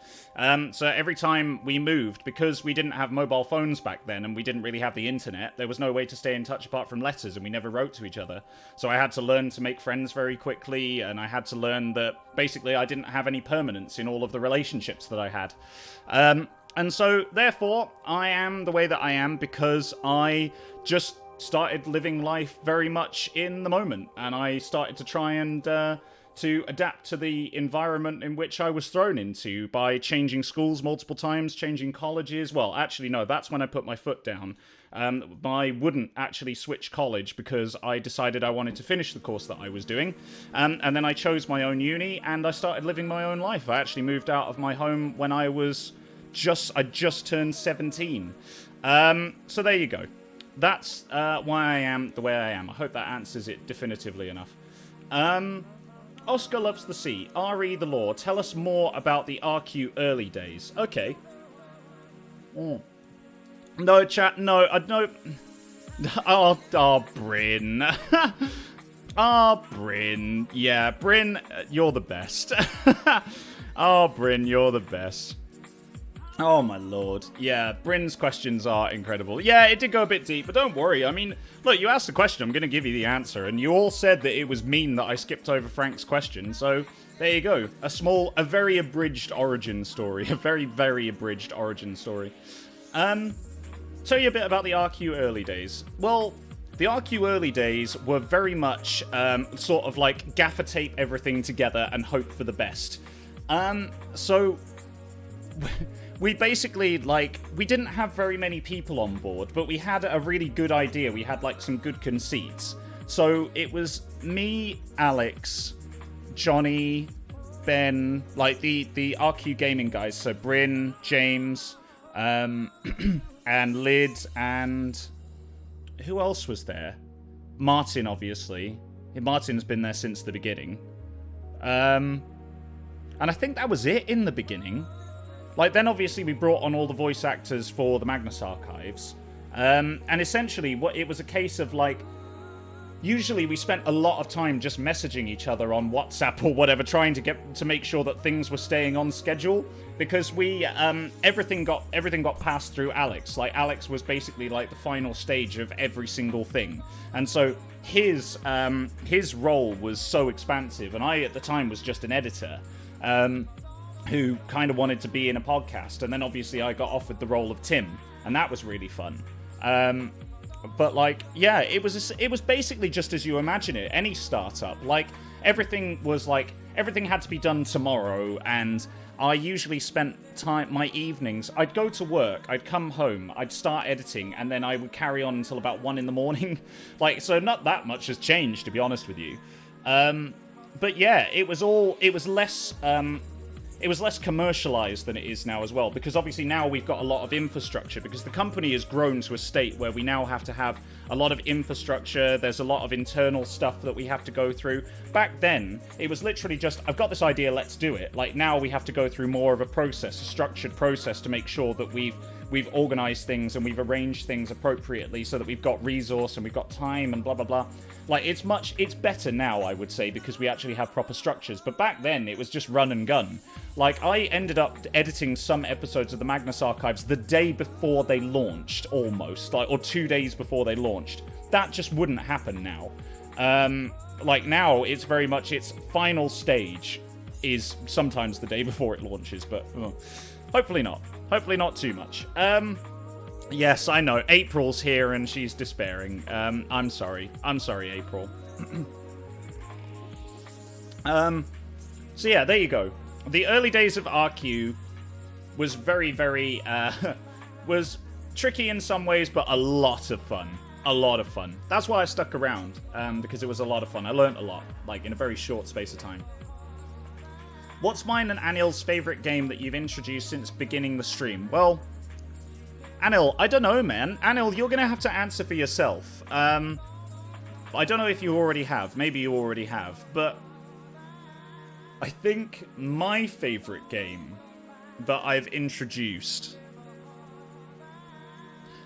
So every time we moved, because we didn't have mobile phones back then and we didn't really have the internet, there was no way to stay in touch apart from letters and we never wrote to each other. So I had to learn to make friends very quickly and I had to learn that basically I didn't have any permanence in all of the relationships that I had. And so therefore I am the way that I am because I just started living life very much in the moment and I started to try and... to adapt to the environment in which I was thrown into by changing schools multiple times, changing colleges. Well, actually, no, that's when I put my foot down. I wouldn't actually switch college because I decided I wanted to finish the course that I was doing. And then I chose my own uni and I started living my own life. I actually moved out of my home when I just turned 17. So there you go. That's why I am the way I am. I hope that answers it definitively enough. Oscar Loves the Sea. R.E. the Law. Tell us more about the RQ early days. Okay. No, chat. No. No. Oh, Bryn. Bryn. Yeah, Bryn, you're the best. Oh, Bryn, you're the best. Oh, my lord. Yeah, Bryn's questions are incredible. Yeah, it did go a bit deep, but don't worry. I mean, look, you asked the question, I'm going to give you the answer, and you all said that it was mean that I skipped over Frank's question, so there you go. A very abridged origin story. A very, very abridged origin story. Tell you a bit about the RQ early days. Well, the RQ early days were very much sort of like gaffer tape everything together and hope for the best. So... we basically, like, we didn't have very many people on board, but we had a really good idea. We had, like, some good conceits. So it was me, Alex, Johnny, Ben, like, the RQ gaming guys. So Bryn, James, and Lid, and Who else was there? Martin, obviously. Martin's been there since the beginning. And I think that was it in the beginning. Like, then obviously we brought on all the voice actors for the Magnus Archives. And essentially, it was a case of, like, usually we spent a lot of time just messaging each other on WhatsApp or whatever, trying to make sure that things were staying on schedule, because we everything got passed through Alex. Like, Alex was basically like the final stage of every single thing, and so his role was so expansive, and I at the time was just an editor who kind of wanted to be in a podcast, and then obviously I got offered the role of Tim, and that was really fun. But, like, yeah, it was basically just as you imagine it. Any startup, like, everything had to be done tomorrow, and I usually spent my evenings, I'd go to work, I'd come home, I'd start editing, and then I would carry on until about 1 a.m. Like, so not that much has changed, to be honest with you. But yeah, it was less commercialized than it is now as well, because obviously now we've got a lot of infrastructure, because the company has grown to a state where we now have to have a lot of infrastructure. There's a lot of internal stuff that we have to go through. Back then, it was literally just, I've got this idea, let's do it. Like, now we have to go through more of a process, a structured process, to make sure that we've organized things and we've arranged things appropriately so that we've got resource and we've got time and blah, blah, blah. Like, it's better now, I would say, because we actually have proper structures. But back then, it was just run and gun. Like, I ended up editing some episodes of the Magnus Archives the day before they launched, almost. Like, or 2 days before they launched. That just wouldn't happen now. Like, now, it's very much, its final stage is sometimes the day before it launches, but hopefully not. Hopefully not too much. Yes, I know. April's here and she's despairing. I'm sorry. I'm sorry, April. So yeah, there you go. The early days of RQ was very, very, was tricky in some ways, but a lot of fun. A lot of fun. That's why I stuck around, because it was a lot of fun. I learned a lot, like, in a very short space of time. What's mine and Anil's favourite game that you've introduced since beginning the stream? Well, Anil, I don't know, man. Anil, you're going to have to answer for yourself. I don't know if you already have. Maybe you already have. But I think my favourite game that I've introduced...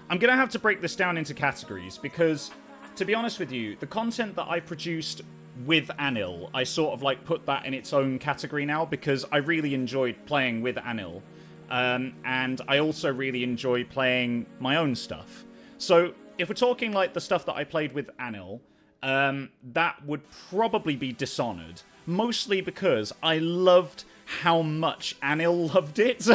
I'm going to have to break this down into categories, because, to be honest with you, the content that I produced with Anil, I sort of, like, put that in its own category now, because I really enjoyed playing with Anil. And I also really enjoy playing my own stuff. So, if we're talking, like, the stuff that I played with Anil, that would probably be Dishonored. Mostly because I loved how much Anil loved it.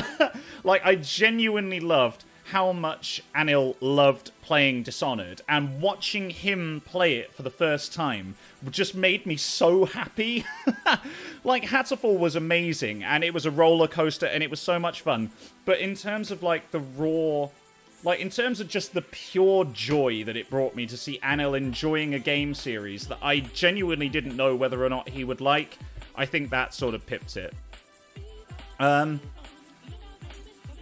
Like, I genuinely loved how much Anil loved playing Dishonored, and watching him play it for the first time just made me so happy. Like, Hatterfall was amazing, and it was a roller coaster, and it was so much fun. But in terms of, like, the raw... Like, in terms of just the pure joy that it brought me to see Anil enjoying a game series that I genuinely didn't know whether or not he would like, I think that sort of pipped it.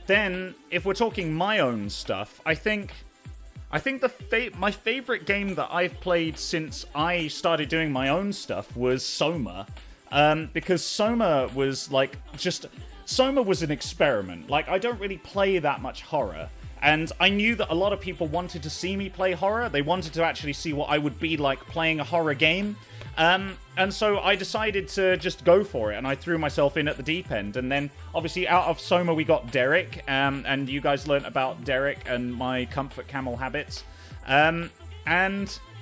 Then, if we're talking my own stuff, I think my favorite game that I've played since I started doing my own stuff was Soma. Because Soma was, like, Soma was an experiment. Like, I don't really play that much horror. And I knew that a lot of people wanted to see me play horror. They wanted to actually see what I would be like playing a horror game. And so I decided to just go for it, and I threw myself in at the deep end. And then, obviously, out of Soma, we got Derek, and you guys learnt about Derek and my comfort camel habits. And,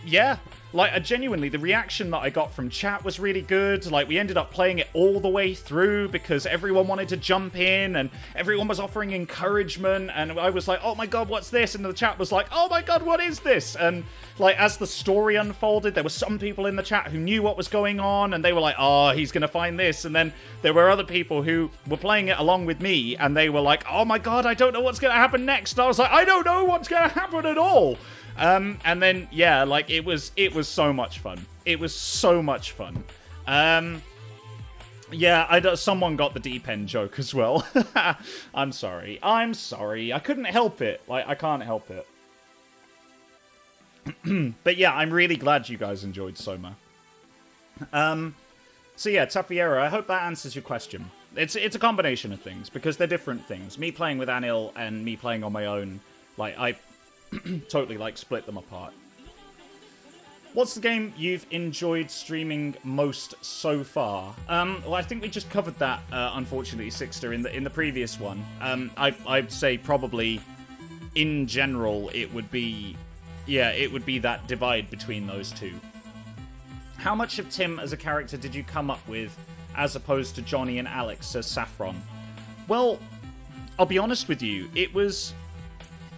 yeah, like, genuinely, the reaction that I got from chat was really good. Like, we ended up playing it all the way through because everyone wanted to jump in, and everyone was offering encouragement, and I was like, oh my god, what's this? And the chat was like, oh my god, what is this? And, like, as the story unfolded, there were some people in the chat who knew what was going on, and they were like, oh, he's gonna find this. And then there were other people who were playing it along with me, and they were like, oh my god, I don't know what's gonna happen next. And I was like, I don't know what's gonna happen at all. And then, yeah, like, it was so much fun. It was so much fun. Yeah, someone got the deep end joke as well. I'm sorry. I couldn't help it. Like, I can't help it. But yeah, I'm really glad you guys enjoyed Soma. So yeah, Tafiera, I hope that answers your question. It's a combination of things, because they're different things. Me playing with Anil and me playing on my own, like, I totally, like, split them apart. What's the game you've enjoyed streaming most so far? Well, I think we just covered that, unfortunately, Sixter, in the previous one. I'd say probably, in general, it would be that divide between those two. How much of Tim as a character did you come up with, as opposed to Johnny and Alex as Saffron? Well, I'll be honest with you, it was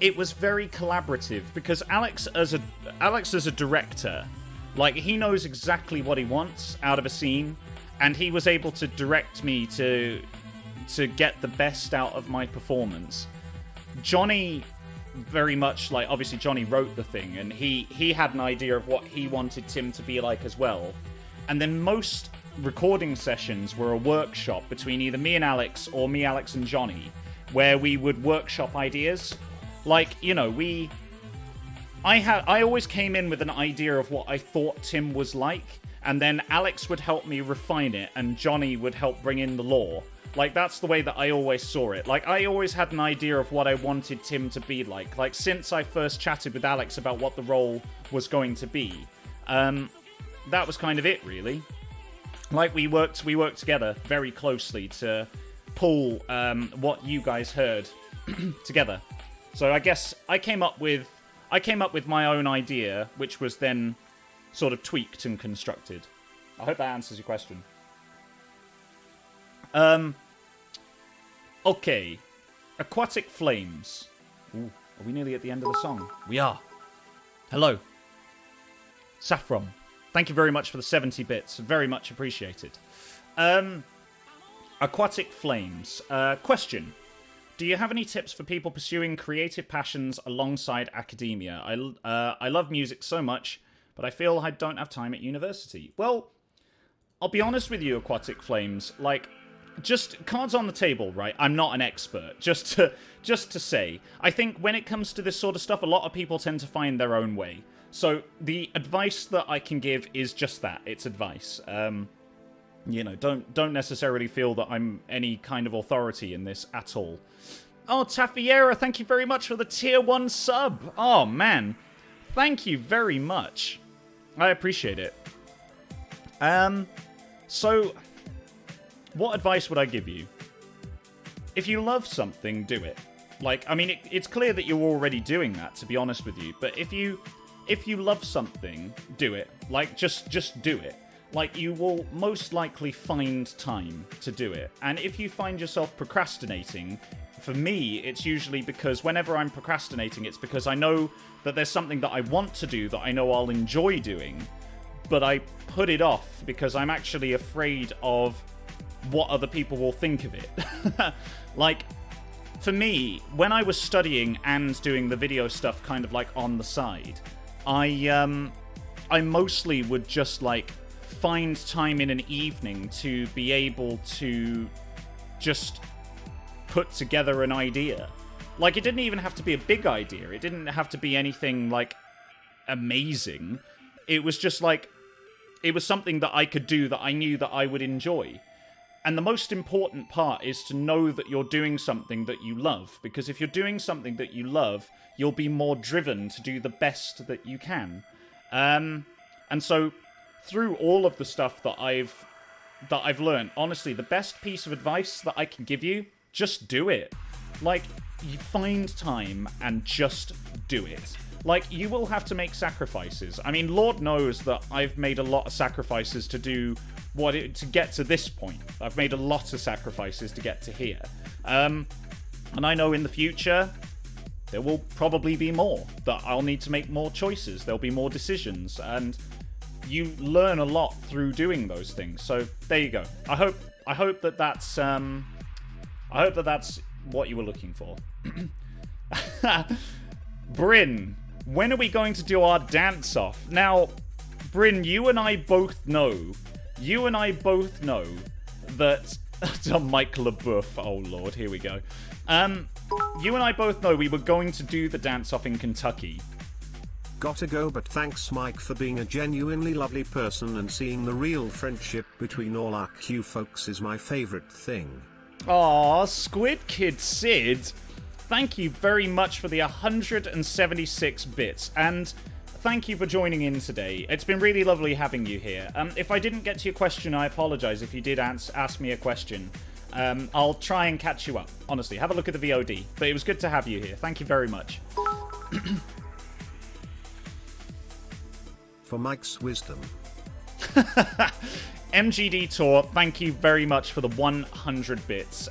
very collaborative, because Alex as a director, like, he knows exactly what he wants out of a scene, and he was able to direct me to get the best out of my performance. Johnny, very much, like, obviously Johnny wrote the thing, and he had an idea of what he wanted Tim to be like as well. And then most recording sessions were a workshop between either me and Alex, or me, Alex, and Johnny, where we would workshop ideas. Like, you know, I always came in with an idea of what I thought Tim was like, and then Alex would help me refine it, and Johnny would help bring in the lore. Like, that's the way that I always saw it. Like, I always had an idea of what I wanted Tim to be like. Like, since I first chatted with Alex about what the role was going to be, that was kind of it, really. Like, we worked together very closely to pull what you guys heard together. So I guess I came up with my own idea, which was then sort of tweaked and constructed. I hope that answers your question. Okay. Aquatic Flames. Ooh, are we nearly at the end of the song? We are. Hello. Saffron. Thank you very much for the 70 bits. Very much appreciated. Aquatic Flames. Question. Do you have any tips for people pursuing creative passions alongside academia? I love music so much, but I feel I don't have time at university. Well, I'll be honest with you, Aquatic Flames. Like, just cards on the table, right? I'm not an expert. Just to say, I think when it comes to this sort of stuff, a lot of people tend to find their own way. So the advice that I can give is just that. It's advice. You know, don't necessarily feel that I'm any kind of authority in this at all. Oh, Tafiera, thank you very much for the tier 1 sub. Oh, man. Thank you very much. I appreciate it. So, what advice would I give you? If you love something, do it. Like, I mean, it's clear that you're already doing that, to be honest with you. But if you love something, do it. Like, just do it. Like, you will most likely find time to do it. And if you find yourself procrastinating, for me, it's usually because whenever I'm procrastinating, it's because I know that there's something that I want to do that I know I'll enjoy doing, but I put it off because I'm actually afraid of what other people will think of it. Like, for me, when I was studying and doing the video stuff kind of like on the side, I mostly would just like find time in an evening to be able to just put together an idea. Like, it didn't even have to be a big idea. It didn't have to be anything like amazing. It was just like, it was something that I could do that I knew that I would enjoy. And the most important part is to know that you're doing something that you love. Because if you're doing something that you love, you'll be more driven to do the best that you can. And so, through all of the stuff that I've learned, honestly, the best piece of advice that I can give you, just do it. Like, you find time and just do it. Like, you will have to make sacrifices. I mean, Lord knows that I've made a lot of sacrifices to to get to this point. I've made a lot of sacrifices to get to here. And I know in the future, there will probably be more. That I'll need to make more choices. There'll be more decisions. And you learn a lot through doing those things. So, there you go. I hope that that's what you were looking for. Bryn, when are we going to do our dance-off? Now, Bryn, you and I both know that... Mike LaBeouf, oh lord, here we go. You and I both know we were going to do the dance-off in Kentucky. Gotta go, but thanks Mike for being a genuinely lovely person, and seeing the real friendship between all our Q folks is my favorite thing. Aw, Squid Kid Sid, thank you very much for the 176 bits, and thank you for joining in today. It's been really lovely having you here. If I didn't get to your question, I apologize. If you did ask me a question, I'll try and catch you up. Honestly, have a look at the VOD. But it was good to have you here. Thank you very much. For Mike's wisdom. MGD Tour, thank you very much for the 100 bits.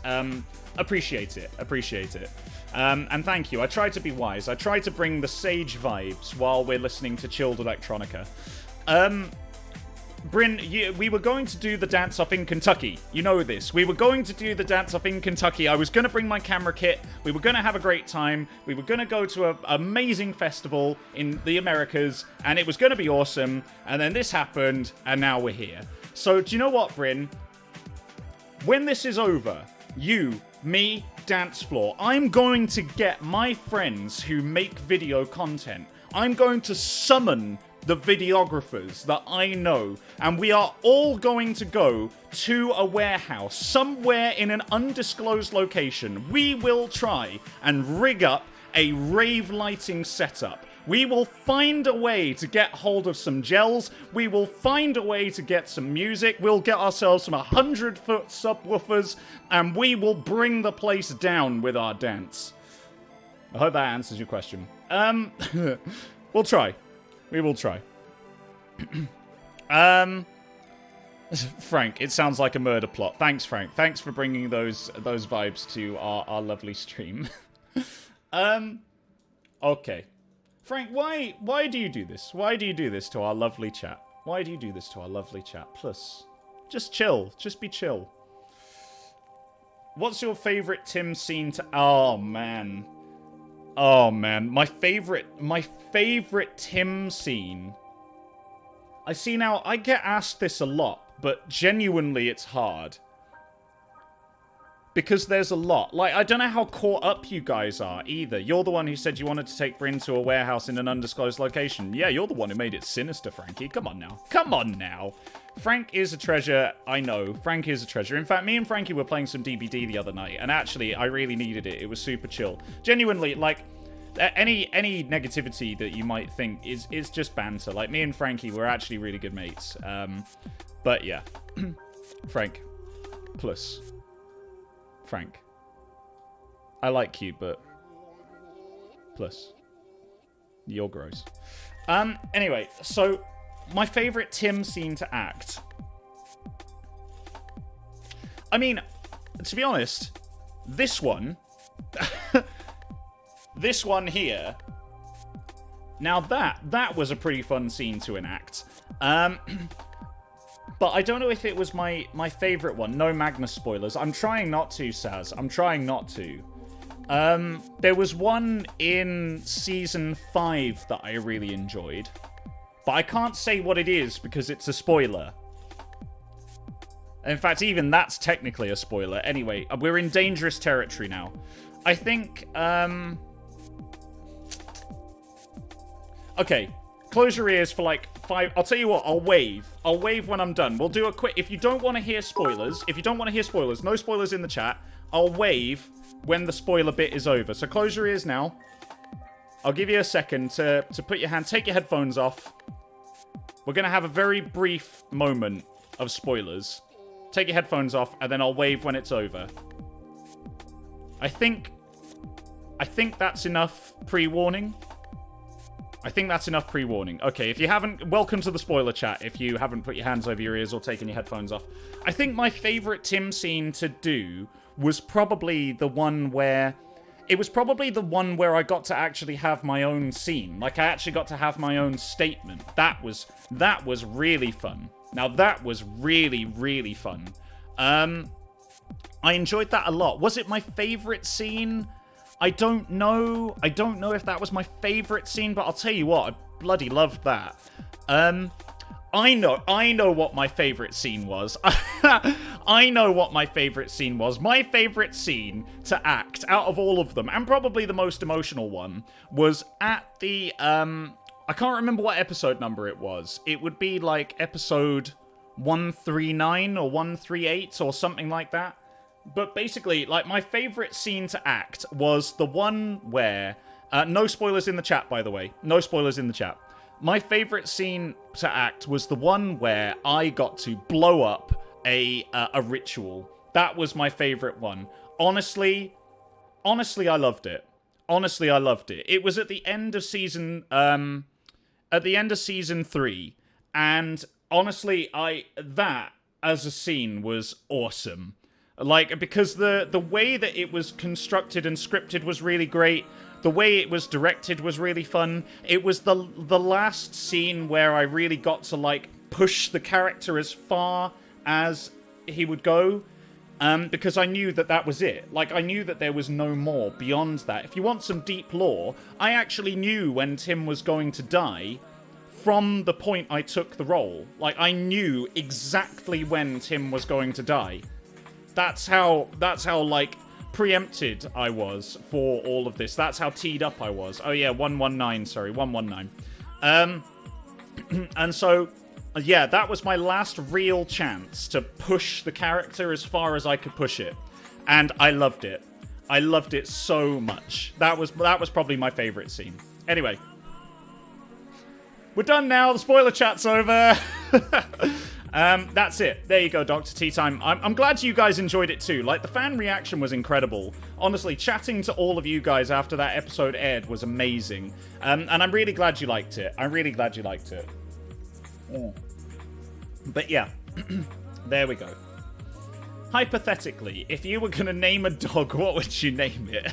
Appreciate it. And thank you. I tried to be wise. I tried to bring the sage vibes while we're listening to chilled electronica. Bryn, we were going to do the dance-off in Kentucky. You know this. We were going to do the dance-off in Kentucky. I was going to bring my camera kit. We were going to have a great time. We were going to go to an amazing festival in the Americas, and it was going to be awesome. And then this happened, and now we're here. So, do you know what, Bryn? When this is over, you, me, dance floor, I'm going to get my friends who make video content. I'm going to summon the videographers that I know, and we are all going to go to a warehouse somewhere in an undisclosed location. We will try and rig up a rave lighting setup. We will find a way to get hold of some gels. We will find a way to get some music. We'll get ourselves some 100-foot subwoofers, and we will bring the place down with our dance. I hope that answers your question. We'll try. We will try. Frank, it sounds like a murder plot. Thanks, Frank. Thanks for bringing those vibes to our lovely stream. Okay. Frank, why do you do this? Why do you do this to our lovely chat? Why do you do this to our lovely chat? Plus, just chill. Just be chill. What's your favorite Tim scene to... Oh, man. Oh, man. My favorite Tim scene... I see now, I get asked this a lot, but genuinely it's hard. Because there's a lot. Like, I don't know how caught up you guys are, either. You're the one who said you wanted to take Bryn to a warehouse in an undisclosed location. Yeah, you're the one who made it sinister, Frankie. Come on now. Come on now. Frank is a treasure, I know. Frank is a treasure. In fact, me and Frankie were playing some DBD the other night, and actually, I really needed it. It was super chill. Genuinely, like... Any negativity that you might think is just banter. Like, me and Frankie were actually really good mates. But yeah. Frank. Plus. Frank. I like you, but... Plus. You're gross. Anyway, so... My favorite Tim scene to act. I mean, to be honest, this one... This one here, now that was a pretty fun scene to enact. But I don't know if it was my favorite one. No Magnus spoilers. I'm trying not to, Saz. I'm trying not to. There was one in Season 5 that I really enjoyed. But I can't say what it is because it's a spoiler. In fact, even that's technically a spoiler. Anyway, we're in dangerous territory now. I think, Okay, close your ears for like 5... I'll tell you what, I'll wave. I'll wave when I'm done. We'll do a quick... If you don't want to hear spoilers, no spoilers in the chat, I'll wave when the spoiler bit is over. So close your ears now. I'll give you a second to put your hand... Take your headphones off. We're going to have a very brief moment of spoilers. Take your headphones off, and then I'll wave when it's over. I think that's enough pre-warning. Okay, if you haven't... Welcome to the spoiler chat if you haven't put your hands over your ears or taken your headphones off. I think my favorite Tim scene to do was probably the one where... It was probably the one where I got to actually have my own scene. Like, I actually got to have my own statement. That was really fun. Now, that was really, really fun. I enjoyed that a lot. Was it my favorite scene? I don't know. I don't know if that was my favorite scene, but I'll tell you what, I bloody loved that. I know what my favorite scene was. I know what my favorite scene was. My favorite scene to act out of all of them, and probably the most emotional one, was at the I can't remember what episode number it was. It would be like episode 139 or 138 or something like that. But basically, like, my favorite scene to act was the one where... no spoilers in the chat, by the way. No spoilers in the chat. My favorite scene to act was the one where I got to blow up a ritual. That was my favorite one. Honestly, I loved it. Honestly, I loved it. It was at the end of season 3, and honestly, that as a scene was awesome. Like, because the way that it was constructed and scripted was really great. The way it was directed was really fun. It was the last scene where I really got to, like, push the character as far as he would go. Because I knew that was it. Like, I knew that there was no more beyond that. If you want some deep lore, I actually knew when Tim was going to die from the point I took the role. Like, I knew exactly when Tim was going to die. That's how, like, preempted I was for all of this. That's how teed up I was. Oh, yeah, 119, sorry, 119. And so... yeah, that was my last real chance to push the character as far as I could push it. And I loved it. I loved it so much. That was probably my favorite scene. Anyway. We're done now. The spoiler chat's over. That's it. There you go, Dr. Tea Time. I'm glad you guys enjoyed it too. Like, the fan reaction was incredible. Honestly, chatting to all of you guys after that episode aired was amazing. And I'm really glad you liked it. I'm really glad you liked it. But yeah, there we go. Hypothetically, if you were going to name a dog, what would you name it?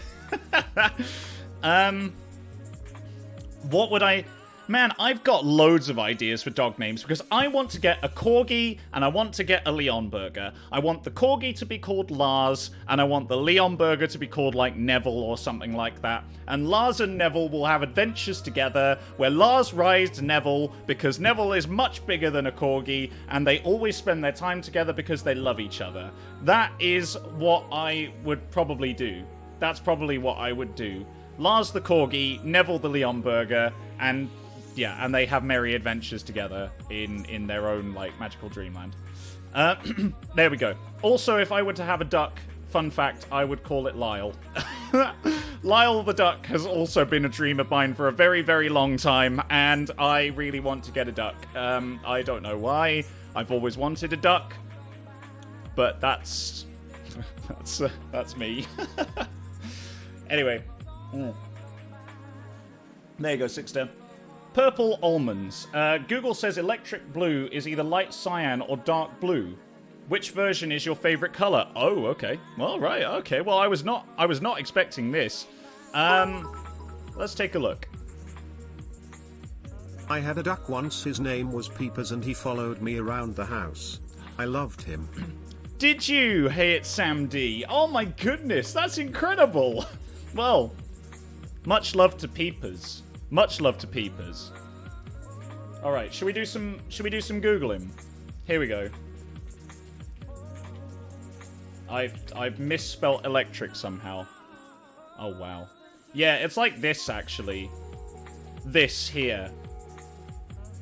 What would I... Man, I've got loads of ideas for dog names because I want to get a Corgi and I want to get a Leonberger. I want the Corgi to be called Lars and I want the Leonberger to be called like Neville or something like that. And Lars and Neville will have adventures together where Lars rides Neville because Neville is much bigger than a Corgi and they always spend their time together because they love each other. That is what I would probably do. That's probably what I would do. Lars the Corgi, Neville the Leonberger, and... yeah, and they have merry adventures together in their own, like, magical dreamland. There we go. Also, if I were to have a duck, fun fact, I would call it Lyle. Lyle the duck has also been a dream of mine for a very, very long time, and I really want to get a duck. I don't know why. I've always wanted a duck, but that's me. Anyway. There you go, 6-10. Purple almonds. Google says electric blue is either light cyan or dark blue. Which version is your favorite color? Oh, okay. Well, right. Okay. Well, I was not expecting this. Let's take a look. I had a duck once. His name was Peepers, and he followed me around the house. I loved him. Did you? Hey, it's Sam D. Oh my goodness, that's incredible. Well, much love to Peepers. Much love to Peepers. All right, should we do some Googling? Here we go. I've misspelt electric somehow. Oh wow. Yeah, it's like this actually. This here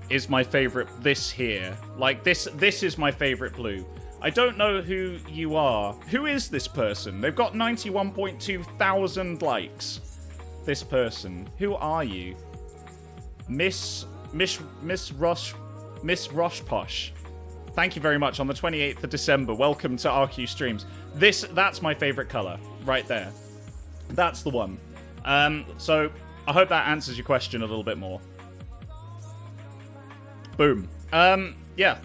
is my favorite. This here, like this is my favorite blue. I don't know who you are. Who is this person? They've got 91.2 thousand likes. This person. Who are you? Miss Roshposh. Thank you very much on the 28th of December. Welcome to RQ Streams. That's my favorite color right there. That's the one. So I hope that answers your question a little bit more. Boom. Yeah.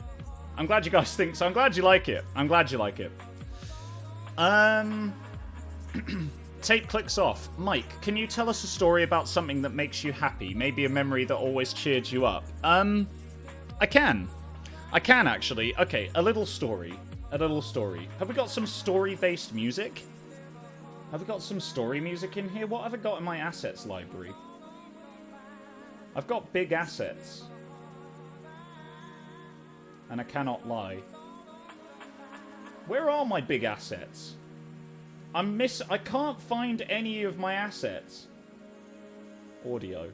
I'm glad you guys think so. I'm glad you like it. I'm glad you like it. Tape clicks off. Mike, can you tell us a story about something that makes you happy? Maybe a memory that always cheered you up. I can. I can, actually. Okay, a little story. A little story. Have we got some story-based music? Have we got some story music in here? What have I got in my assets library? I've got big assets. And I cannot lie. Where are my big assets? I can't find any of my assets. Audio.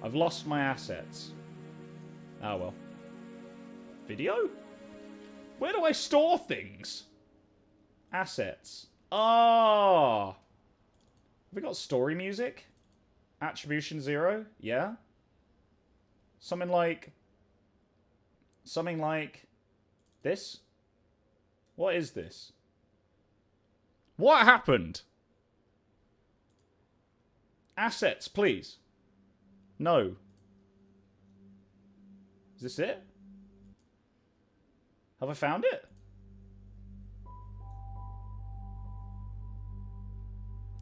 I've lost my assets. Oh, well. Video? Where do I store things? Assets. Oh! Have we got story music? Attribution 0? Yeah? Something like this? What is this? What happened? Assets, please. No. Is this it? Have I found it?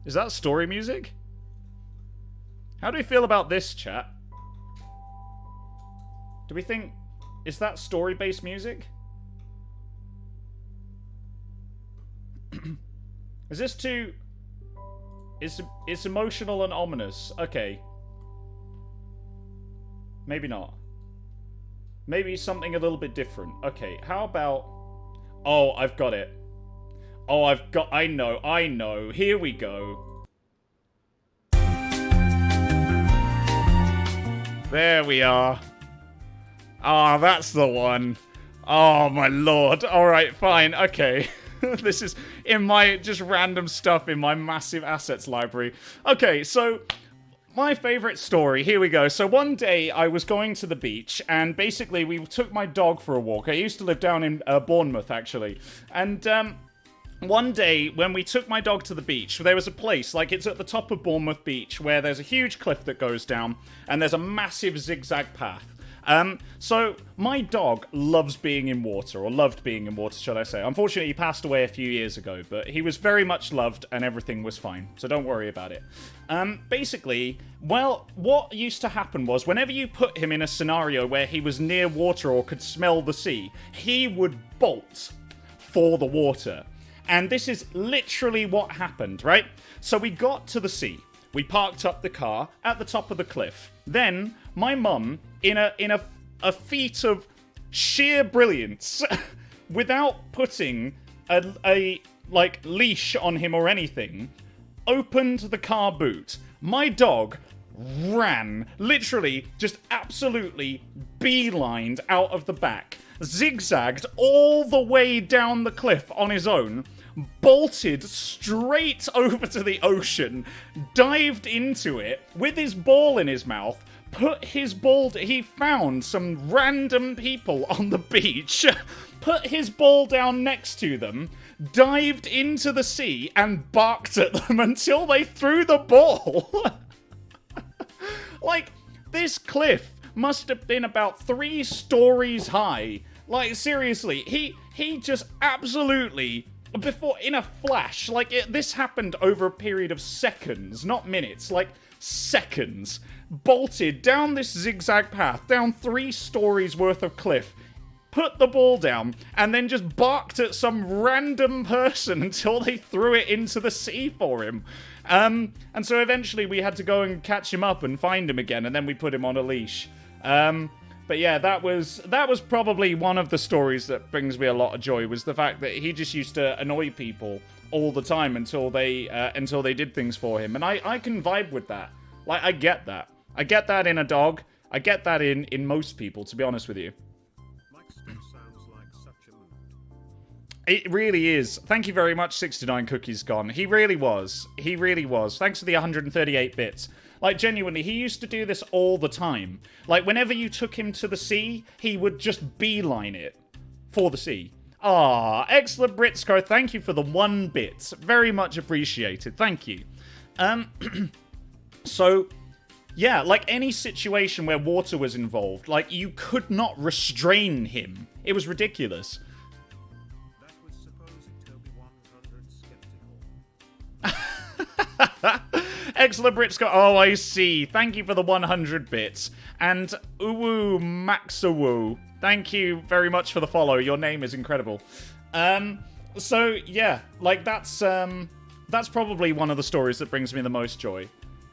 Is that story music? How do we feel about this, chat? Do we think... Is that story-based music? Is this too... It's emotional and ominous. Okay. Maybe not. Maybe something a little bit different. Okay, how about... Oh, I've got it. Oh, I know. Here we go. There we are. Ah, that's the one. Oh, my lord. Alright, fine. Okay. This is in my just random stuff in my massive assets library. Okay, so... My favourite story, here we go. So one day I was going to the beach and basically we took my dog for a walk. I used to live down in Bournemouth actually. And one day when we took my dog to the beach, there was a place, like it's at the top of Bournemouth Beach, where there's a huge cliff that goes down and there's a massive zigzag path. So my dog loves being in water, or loved being in water, shall I say. Unfortunately, he passed away a few years ago, but he was very much loved and everything was fine, so don't worry about it. Basically, well, what used to happen was whenever you put him in a scenario where he was near water or could smell the sea, he would bolt for the water. And this is literally what happened, right? So we got to the sea. We parked up the car at the top of the cliff. Then my mum, in a feat of sheer brilliance, without putting a leash on him or anything, opened the car boot. My dog ran, literally just absolutely beelined out of the back, zigzagged all the way down the cliff on his own, bolted straight over to the ocean, dived into it with his ball in his mouth, put his ball... He found some random people on the beach, put his ball down next to them, dived into the sea, and barked at them until they threw the ball. Like, this cliff must have been about 3 stories high. Like, seriously, he just absolutely... Before, in a flash, like, this happened over a period of seconds, not minutes, like, seconds. Bolted down this zigzag path, down 3 stories worth of cliff, put the ball down, and then just barked at some random person until they threw it into the sea for him. And so eventually we had to go and catch him up and find him again, and then we put him on a leash. But yeah, that was probably one of the stories that brings me a lot of joy, was the fact that he just used to annoy people all the time until they did things for him. And I can vibe with that. Like, I get that. I get that in a dog. I get that in most people, to be honest with you. Sounds like such a mood. It really is. Thank you very much, 69 Cookies Gone. He really was. He really was. Thanks for the 138 bits. Like, genuinely, he used to do this all the time. Like, whenever you took him to the sea, he would just beeline it for the sea. Ah, excellent, Britsco. Thank you for the 1 bit. Very much appreciated. Thank you. So, yeah, like any situation where water was involved, like, you could not restrain him. It was ridiculous. That was supposed to be 100 skeptical. Excellent, Britsco. Oh, I see. Thank you for the 100 bits. And Uwu Maxawu, thank you very much for the follow. Your name is incredible. So, yeah, like, that's probably one of the stories that brings me the most joy.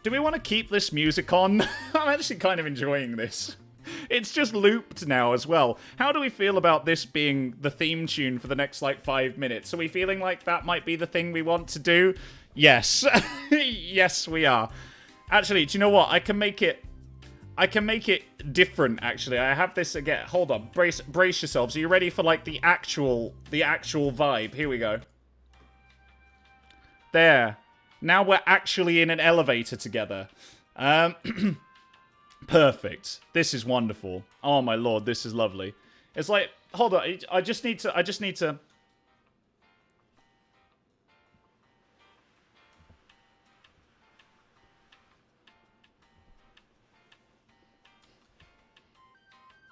Do we want to keep this music on? I'm actually kind of enjoying this. It's just looped now as well. How do we feel about this being the theme tune for the next, like, 5 minutes? Are we feeling like that might be the thing we want to do? Yes. Yes, we are. Actually, do you know what? I can make it I can make it different, actually. I have this again. Hold on. Brace yourselves. Are you ready for, like, the actual vibe? Here we go. There. Now we're actually in an elevator together. Perfect. This is wonderful. Oh, my lord. This is lovely. It's like, hold on. I just need to...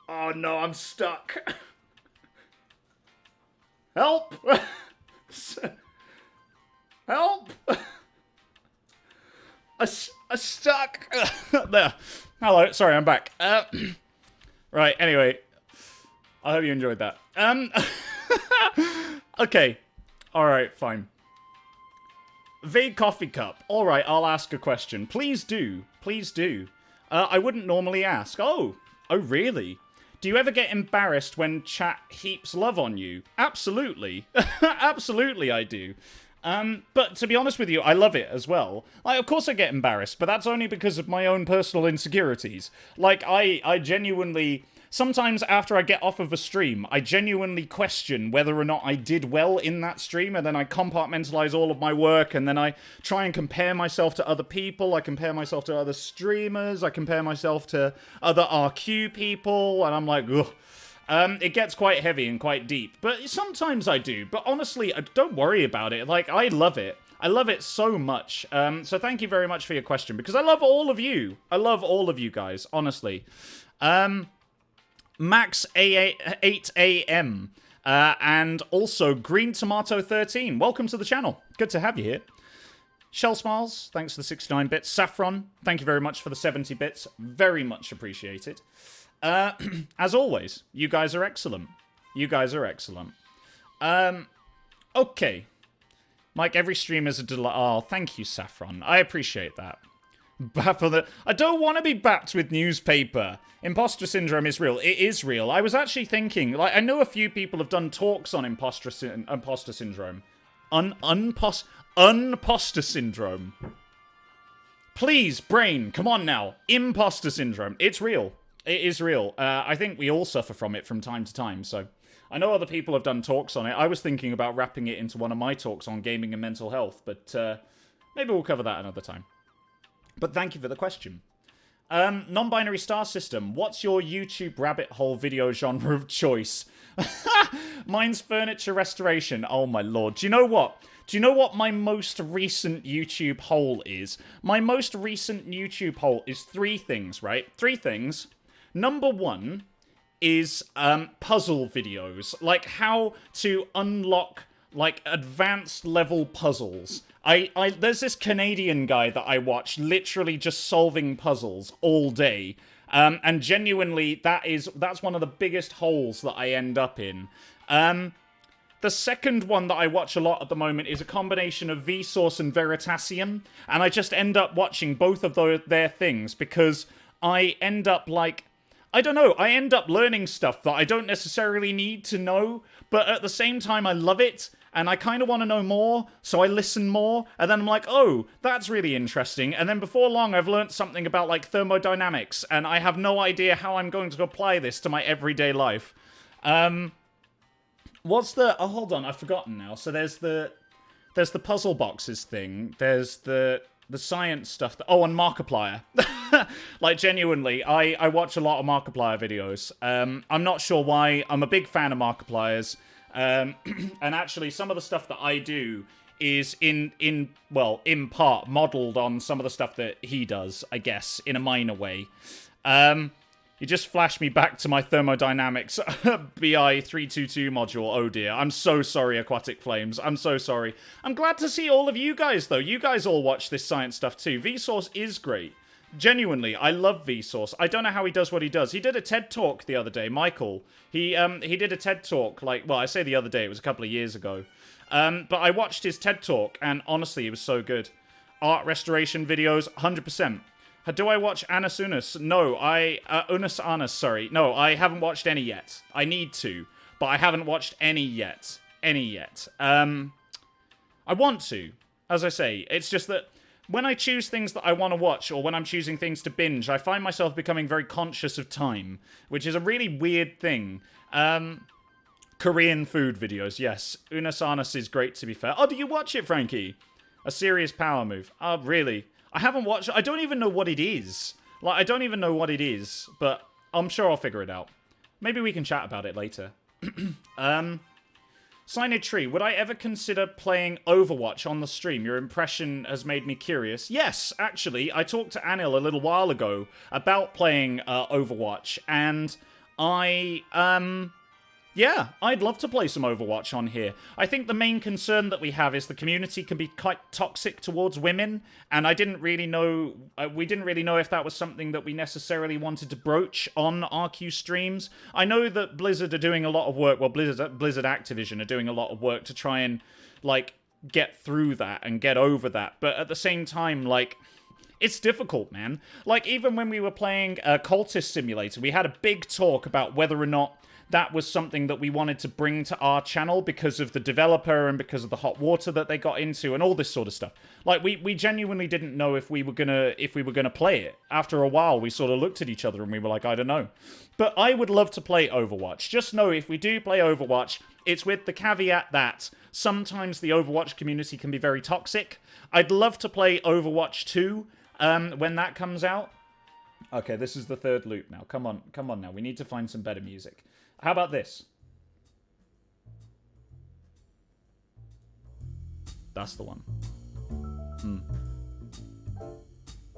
Oh no, I'm stuck. Help! Help! I'm stuck. There. Hello, sorry, I'm back. Right, anyway. I hope you enjoyed that. Okay. Alright, fine. V Coffee Cup. Alright, I'll ask a question. Please do. Please do. I wouldn't normally ask. Oh, really? Do you ever get embarrassed when chat heaps love on you? Absolutely. Absolutely I do. But to be honest with you, I love it as well. Like, of course I get embarrassed, but that's only because of my own personal insecurities. Like, I genuinely... Sometimes after I get off of a stream, I genuinely question whether or not I did well in that stream, and then I compartmentalize all of my work, and then I try and compare myself to other people, I compare myself to other streamers, I compare myself to other RQ people, and I'm like, ugh. It gets quite heavy and quite deep, but sometimes I do, but honestly, don't worry about it. Like, I love it. I love it so much. So thank you very much for your question, because I love all of you. I love all of you guys, honestly. Max 8 AM, and also Green Tomato 13. Welcome to the channel. Good to have you here. Shell Smiles, thanks for the 69 bits. Saffron, thank you very much for the 70 bits. Very much appreciated. As always, you guys are excellent. You guys are excellent. Okay. Mike, every stream is a delight. Oh, thank you, Saffron. I appreciate that. I don't want to be bapped with newspaper. Imposter syndrome is real. It is real. I was actually thinking, like, I know a few people have done talks on imposter syndrome. Unposter syndrome. Please, brain, come on now. Imposter syndrome. It's real. It is real. I think we all suffer from it from time to time, so... I know other people have done talks on it. I was thinking about wrapping it into one of my talks on gaming and mental health, but maybe we'll cover that another time. But thank you for the question. Non-binary star system. What's your YouTube rabbit hole video genre of choice? Mine's furniture restoration. Oh my lord. Do you know what? Do you know what my most recent YouTube hole is? My most recent YouTube hole is 3 things, right? 3 things. Number 1 is puzzle videos. Like how to unlock like advanced level puzzles. There's this Canadian guy that I watch literally just solving puzzles all day. And genuinely, that's one of the biggest holes that I end up in. The second one that I watch a lot at the moment is a combination of Vsauce and Veritasium. And I just end up watching both of their things because I end up like... I don't know, I end up learning stuff that I don't necessarily need to know, but at the same time I love it, and I kind of want to know more, so I listen more, and then I'm like, oh, that's really interesting, and then before long I've learnt something about, like, thermodynamics, and I have no idea how I'm going to apply this to my everyday life. What's the... Oh, hold on, I've forgotten now. So there's the puzzle boxes thing, there's the science stuff... and Markiplier. Like, genuinely, I watch a lot of Markiplier videos. I'm not sure why. I'm a big fan of Markipliers. And actually, some of the stuff that I do is in part, modelled on some of the stuff that he does, I guess, in a minor way. You just flashed me back to my thermodynamics BI 322 module. Oh dear. I'm so sorry, Aquatic Flames. I'm so sorry. I'm glad to see all of you guys, though. You guys all watch this science stuff, too. Vsauce is great. Genuinely, I love Vsauce. I don't know how he does what he does. He did a TED Talk the other day, Michael. He did a TED Talk, I say the other day, it was a couple of years ago. But I watched his TED Talk, and honestly, it was so good. Art restoration videos, 100%. Do I watch Annus Unus? No, Unus Annus, sorry. No, I haven't watched any yet. I need to, but I haven't watched any yet. I want to, as I say. It's just that when I choose things that I want to watch, or when I'm choosing things to binge, I find myself becoming very conscious of time, which is a really weird thing. Korean food videos, yes. Unasanas is great, to be fair. Oh, do you watch it, Frankie? A serious power move. Oh, really? I haven't watched it. I don't even know what it is. Like, I don't even know what it is, but I'm sure I'll figure it out. Maybe we can chat about it later. Signage Tree, would I ever consider playing Overwatch on the stream? Your impression has made me curious. Yes, actually, I talked to Anil a little while ago about playing Overwatch, and yeah, I'd love to play some Overwatch on here. I think the main concern that we have is the community can be quite toxic towards women, and I didn't really know, we didn't really know if that was something that we necessarily wanted to broach on RQ streams. I know that Blizzard are doing a lot of work, well, Blizzard Activision are doing a lot of work to try and, like, get through that and get over that, but at the same time, like, it's difficult, man. Like, even when we were playing Cultist Simulator, we had a big talk about whether or not that was something that we wanted to bring to our channel because of the developer and because of the hot water that they got into and all this sort of stuff. Like, we genuinely didn't know if we were gonna play it. After a while, we sort of looked at each other and we were like, I don't know. But I would love to play Overwatch. Just know if we do play Overwatch, it's with the caveat that sometimes the Overwatch community can be very toxic. I'd love to play Overwatch 2 when that comes out. Okay, this is the third loop now. Come on now. We need to find some better music. How about this? That's the one.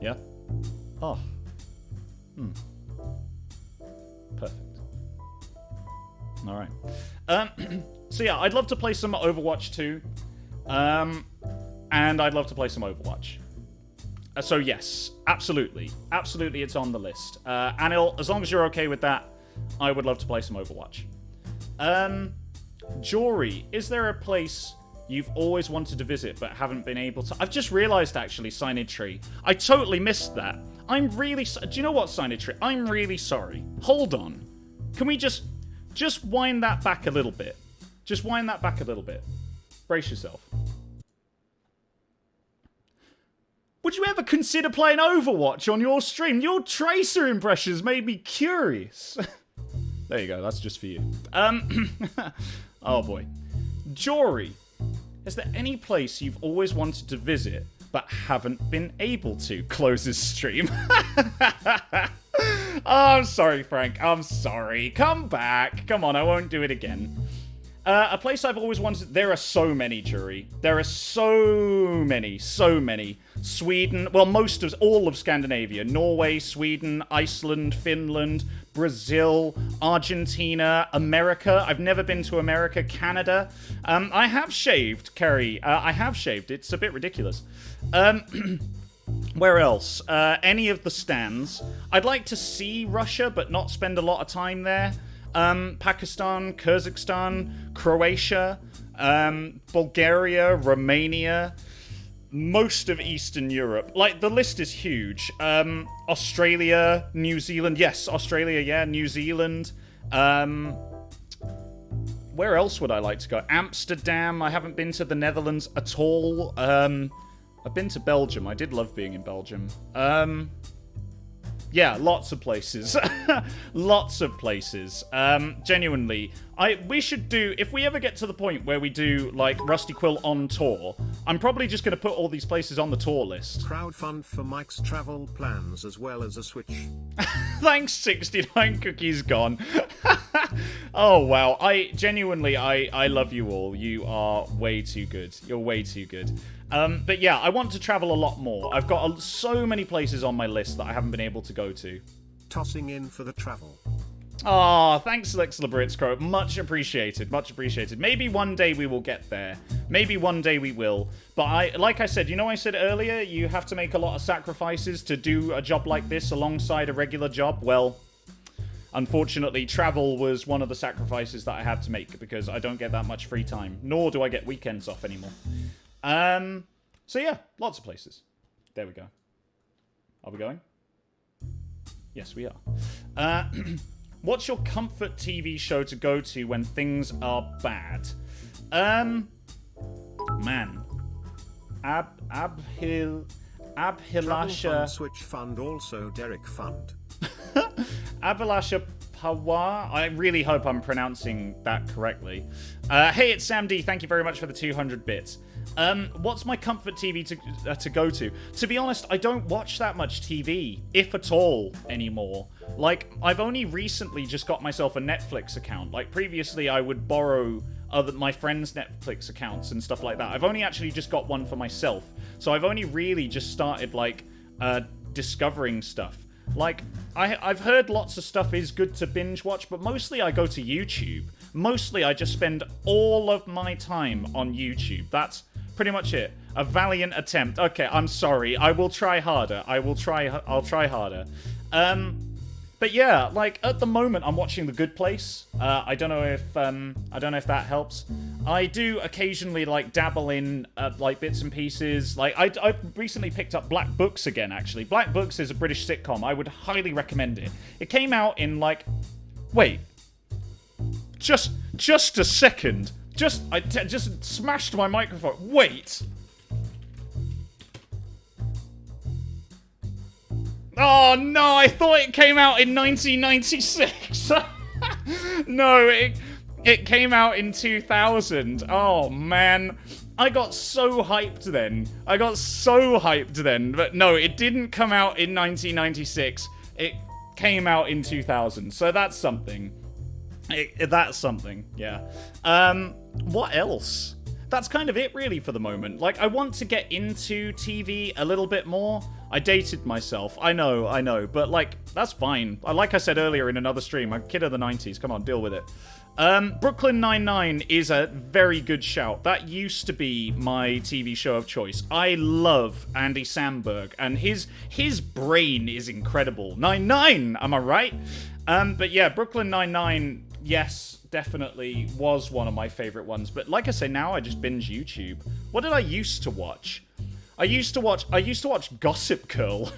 Yeah? Oh. Perfect. Alright. So yeah, I'd love to play some Overwatch 2. And I'd love to play some Overwatch. So yes, absolutely. Absolutely, it's on the list. Anil, as long as you're okay with that, I would love to play some Overwatch. Jory, is there a place you've always wanted to visit but haven't been able to? I've just realised, actually, Signage Tree. I totally missed that. I'm really... Do you know what, Signage Tree? I'm really sorry. Hold on. Can we just wind that back a little bit? Just wind that back a little bit. Brace yourself. Would you ever consider playing Overwatch on your stream? Your Tracer impressions made me curious. There you go, that's just for you. Oh boy. Jory, is there any place you've always wanted to visit but haven't been able to? Closes stream. Oh, I'm sorry, Frank. I'm sorry. Come back. Come on, I won't do it again. A place I've always wanted... There are so many, Jury. There are so many. Sweden... Well, all of Scandinavia. Norway, Sweden, Iceland, Finland, Brazil, Argentina, America. I've never been to America. Canada. I have shaved, Kerry. I have shaved. It's a bit ridiculous. Where else? Any of the stands. I'd like to see Russia, but not spend a lot of time there. Pakistan, Kazakhstan, Croatia, Bulgaria, Romania, most of Eastern Europe. Like, the list is huge. Australia, New Zealand. Yes, Australia, yeah, New Zealand. Where else would I like to go? Amsterdam. I haven't been to the Netherlands at all. I've been to Belgium. I did love being in Belgium. Yeah, lots of places. Lots of places. Genuinely. We should do... If we ever get to the point where we do, like, Rusty Quill on tour, I'm probably just going to put all these places on the tour list. Crowdfund for Mike's travel plans as well as a Switch. Thanks, 69 cookies gone. Oh, wow. I love you all. You are way too good. You're way too good. But yeah, I want to travel a lot more. I've got so many places on my list that I haven't been able to go to. Tossing in for the travel. Oh, thanks, Lex Labritscro. Much appreciated, much appreciated. Maybe one day we will get there. Maybe one day we will. But like I said, I said earlier, you have to make a lot of sacrifices to do a job like this alongside a regular job. Well, unfortunately, travel was one of the sacrifices that I had to make because I don't get that much free time, nor do I get weekends off anymore. So yeah, lots of places. There we go. Are we going? Yes, we are. What's your comfort TV show to go to when things are bad? Man. Travel Abhilasha... Fund, Switch Fund, also Derek Fund. Abhilasha Pawar. I really hope I'm pronouncing that correctly. Hey, it's Sam D. Thank you very much for the 200 bits. What's my comfort TV to go to? To be honest, I don't watch that much TV, if at all, anymore. Like, I've only recently just got myself a Netflix account. Like, previously I would borrow my friends' Netflix accounts and stuff like that. I've only actually just got one for myself. So I've only really just started, like, discovering stuff. Like, I've heard lots of stuff is good to binge watch, but mostly I go to YouTube. Mostly I just spend all of my time on YouTube. That's pretty much it. A valiant attempt. Okay, I'm sorry. I will try harder. I'll try harder. But yeah, like at the moment I'm watching The Good Place. I don't know if that helps. I do occasionally like dabble in like bits and pieces. Like I recently picked up Black Books again. Actually, Black Books is a British sitcom. I would highly recommend it. It came out in like, wait, just a second. I just smashed my microphone. Wait. Oh no, I thought it came out in 1996. No, it came out in 2000. Oh man. I got so hyped then. But no, it didn't come out in 1996. It came out in 2000. So that's something. That's something, yeah. What else? That's kind of it really for the moment. Like, I want to get into TV a little bit more. I dated myself. I know. But, like, that's fine. Like I said earlier in another stream, I'm a kid of the 90s. Come on, deal with it. Brooklyn Nine-Nine is a very good shout. That used to be my TV show of choice. I love Andy Samberg, and his brain is incredible. 9-9, am I right? But yeah, Brooklyn Nine-Nine, yes, definitely was one of my favorite ones. But like I say, now I just binge YouTube. What did I used to watch? I used to watch Gossip Girl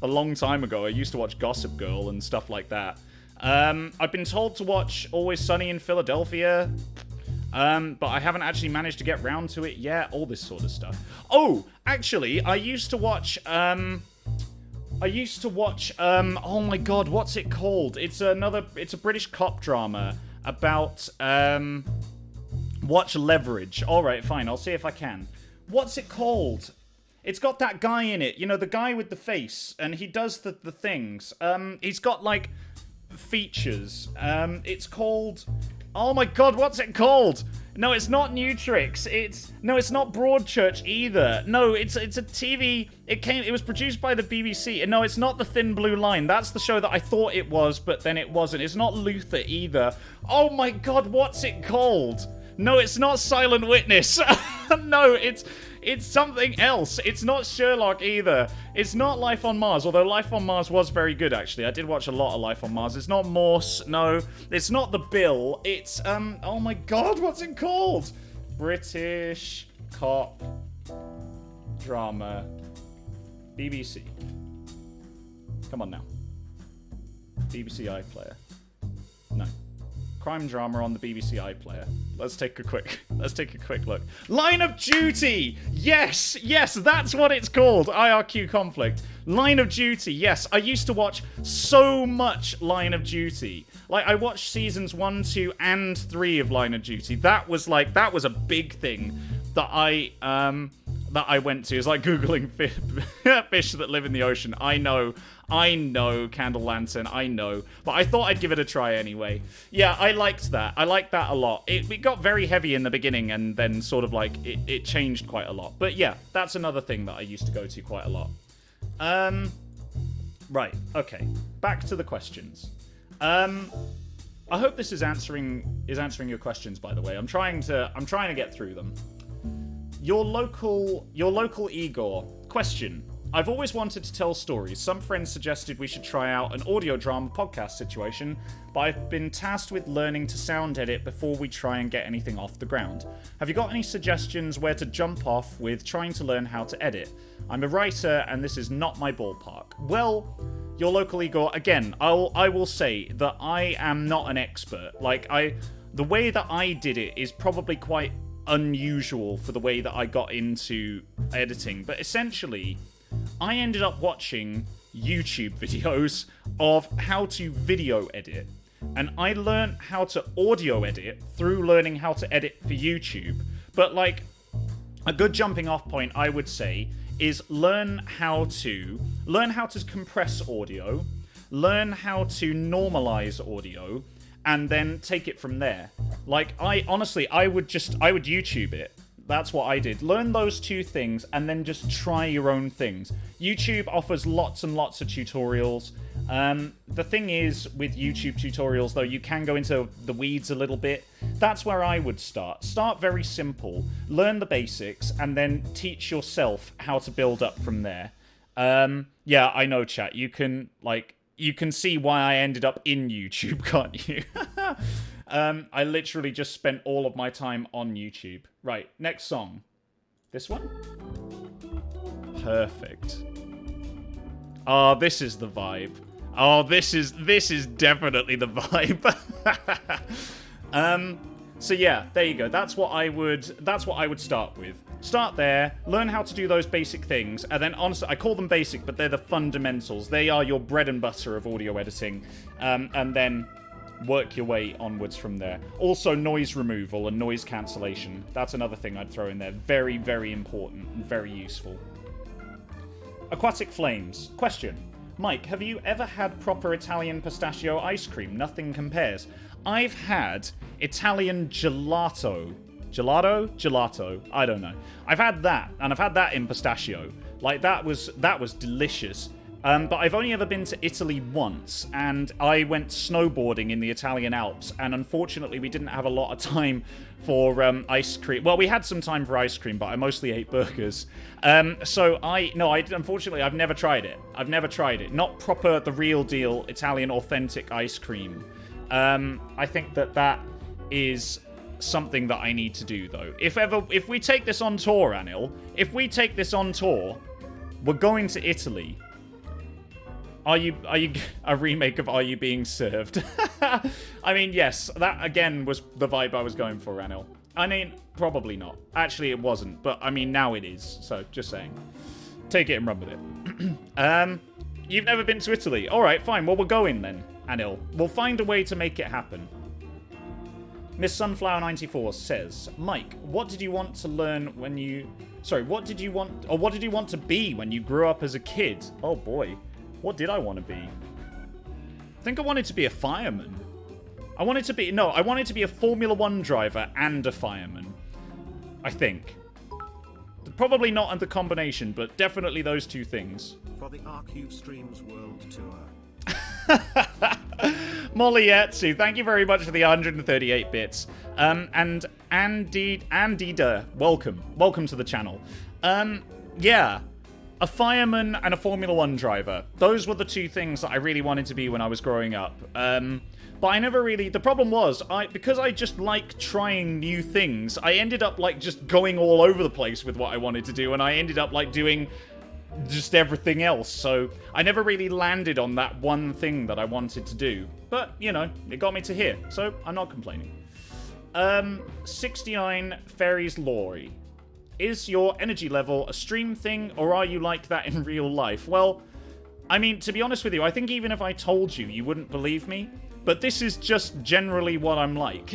a long time ago. I used to watch Gossip Girl and stuff like that. I've been told to watch Always Sunny in Philadelphia, but I haven't actually managed to get round to it yet. All this sort of stuff. Oh, actually, I used to watch, oh my god, what's it called? It's a British cop drama about, watch Leverage. Alright, fine, I'll see if I can. What's it called? It's got that guy in it, you know, the guy with the face, and he does the things. He's got, like, features. It's called... Oh my god, what's it called? No, it's not Nutrix. No, it's not Broadchurch either. No, it's a TV... It was produced by the BBC. And no, it's not The Thin Blue Line. That's the show that I thought it was, but then it wasn't. It's not Luther either. Oh my god, what's it called? No, it's not Silent Witness. No, it's something else. It's not Sherlock either. It's not Life on Mars, although Life on Mars was very good, actually. I did watch a lot of Life on Mars. It's not Morse, no. It's not The Bill. It's, oh my god, what's it called? British cop drama. BBC. Come on now. BBC iPlayer. No. Crime drama on the BBC iPlayer. Let's take a quick look. Line of Duty! Yes, that's what it's called. IRQ Conflict. Line of Duty, yes. I used to watch so much Line of Duty. Like, I watched seasons 1, 2, and 3 of Line of Duty. That was a big thing that I went to. It's like Googling fish that live in the ocean. I know, Candle Lantern, I know. But I thought I'd give it a try anyway. Yeah, I liked that. I liked that a lot. It got very heavy in the beginning, and then sort of like, it changed quite a lot. But yeah, that's another thing that I used to go to quite a lot. Right, okay. Back to the questions. I hope this is answering your questions, by the way. I'm trying to get through them. Your local Igor. Question. I've always wanted to tell stories. Some friends suggested we should try out an audio drama podcast situation, but I've been tasked with learning to sound edit before we try and get anything off the ground. Have you got any suggestions where to jump off with trying to learn how to edit? I'm a writer and this is not my ballpark. Well, your local Igor, again, I will say that I am not an expert. Like, the way that I did it is probably quite unusual for the way that I got into editing, but essentially I ended up watching YouTube videos of how to video edit. And I learned how to audio edit through learning how to edit for YouTube. But, like, a good jumping off point, I would say, is learn how to compress audio, learn how to normalize audio, and then take it from there. Like, I would YouTube it. That's what I did. Learn those two things, and then just try your own things. YouTube offers lots and lots of tutorials. The thing is, with YouTube tutorials, though, you can go into the weeds a little bit. That's where I would start. Start very simple. Learn the basics, and then teach yourself how to build up from there. Yeah, I know, chat. You can see why I ended up in YouTube, can't you? I literally just spent all of my time on YouTube. Right, next song. This one? Perfect. Oh, this is the vibe. Oh, this is definitely the vibe. So yeah, there you go. That's what I would start with. Start there, learn how to do those basic things, and then honestly, I call them basic, but they're the fundamentals. They are your bread and butter of audio editing, and then work your way onwards from there. Also, noise removal and noise cancellation. That's another thing I'd throw in there. Very, very important and very useful. Aquatic Flames. Question. Mike, have you ever had proper Italian pistachio ice cream? Nothing compares. I've had Italian gelato. Gelato? I don't know. I've had that, and I've had that in pistachio. Like, that was delicious. But I've only ever been to Italy once, and I went snowboarding in the Italian Alps, and unfortunately we didn't have a lot of time for ice cream. Well, we had some time for ice cream, but I mostly ate burgers. Unfortunately, I've never tried it. Not proper, the real deal, Italian authentic ice cream. I think that is something that I need to do, though. If we take this on tour, Anil, we're going to Italy. Are you a remake of Are You Being Served? I mean, yes, that again was the vibe I was going for, Anil. I mean, probably not. Actually, it wasn't, but I mean, now it is. So, just saying. Take it and run with it. You've never been to Italy. Alright, fine. Well, we're going then, Anil. We'll find a way to make it happen. Miss Sunflower94 says, Mike, what did you want to learn when you... Sorry, what did you want to be when you grew up as a kid? Oh, boy. What did I want to be? I think I wanted to be a fireman. I wanted to be a Formula 1 driver and a fireman. I think. Probably not in the combination, but definitely those two things. For the RQ Streams World Tour. Mollyetsu, thank you very much for the 138 bits. And Andida, welcome to the channel. Yeah. A fireman and a Formula 1 driver. Those were the two things that I really wanted to be when I was growing up. But I never really... The problem was, because I just like trying new things, I ended up, like, just going all over the place with what I wanted to do, and I ended up, like, doing just everything else. So I never really landed on that one thing that I wanted to do. But, you know, it got me to here, so I'm not complaining. 69 Fairies Lori. Is your energy level a stream thing, or are you like that in real life? Well, I mean, to be honest with you, I think even if I told you, you wouldn't believe me. But this is just generally what I'm like.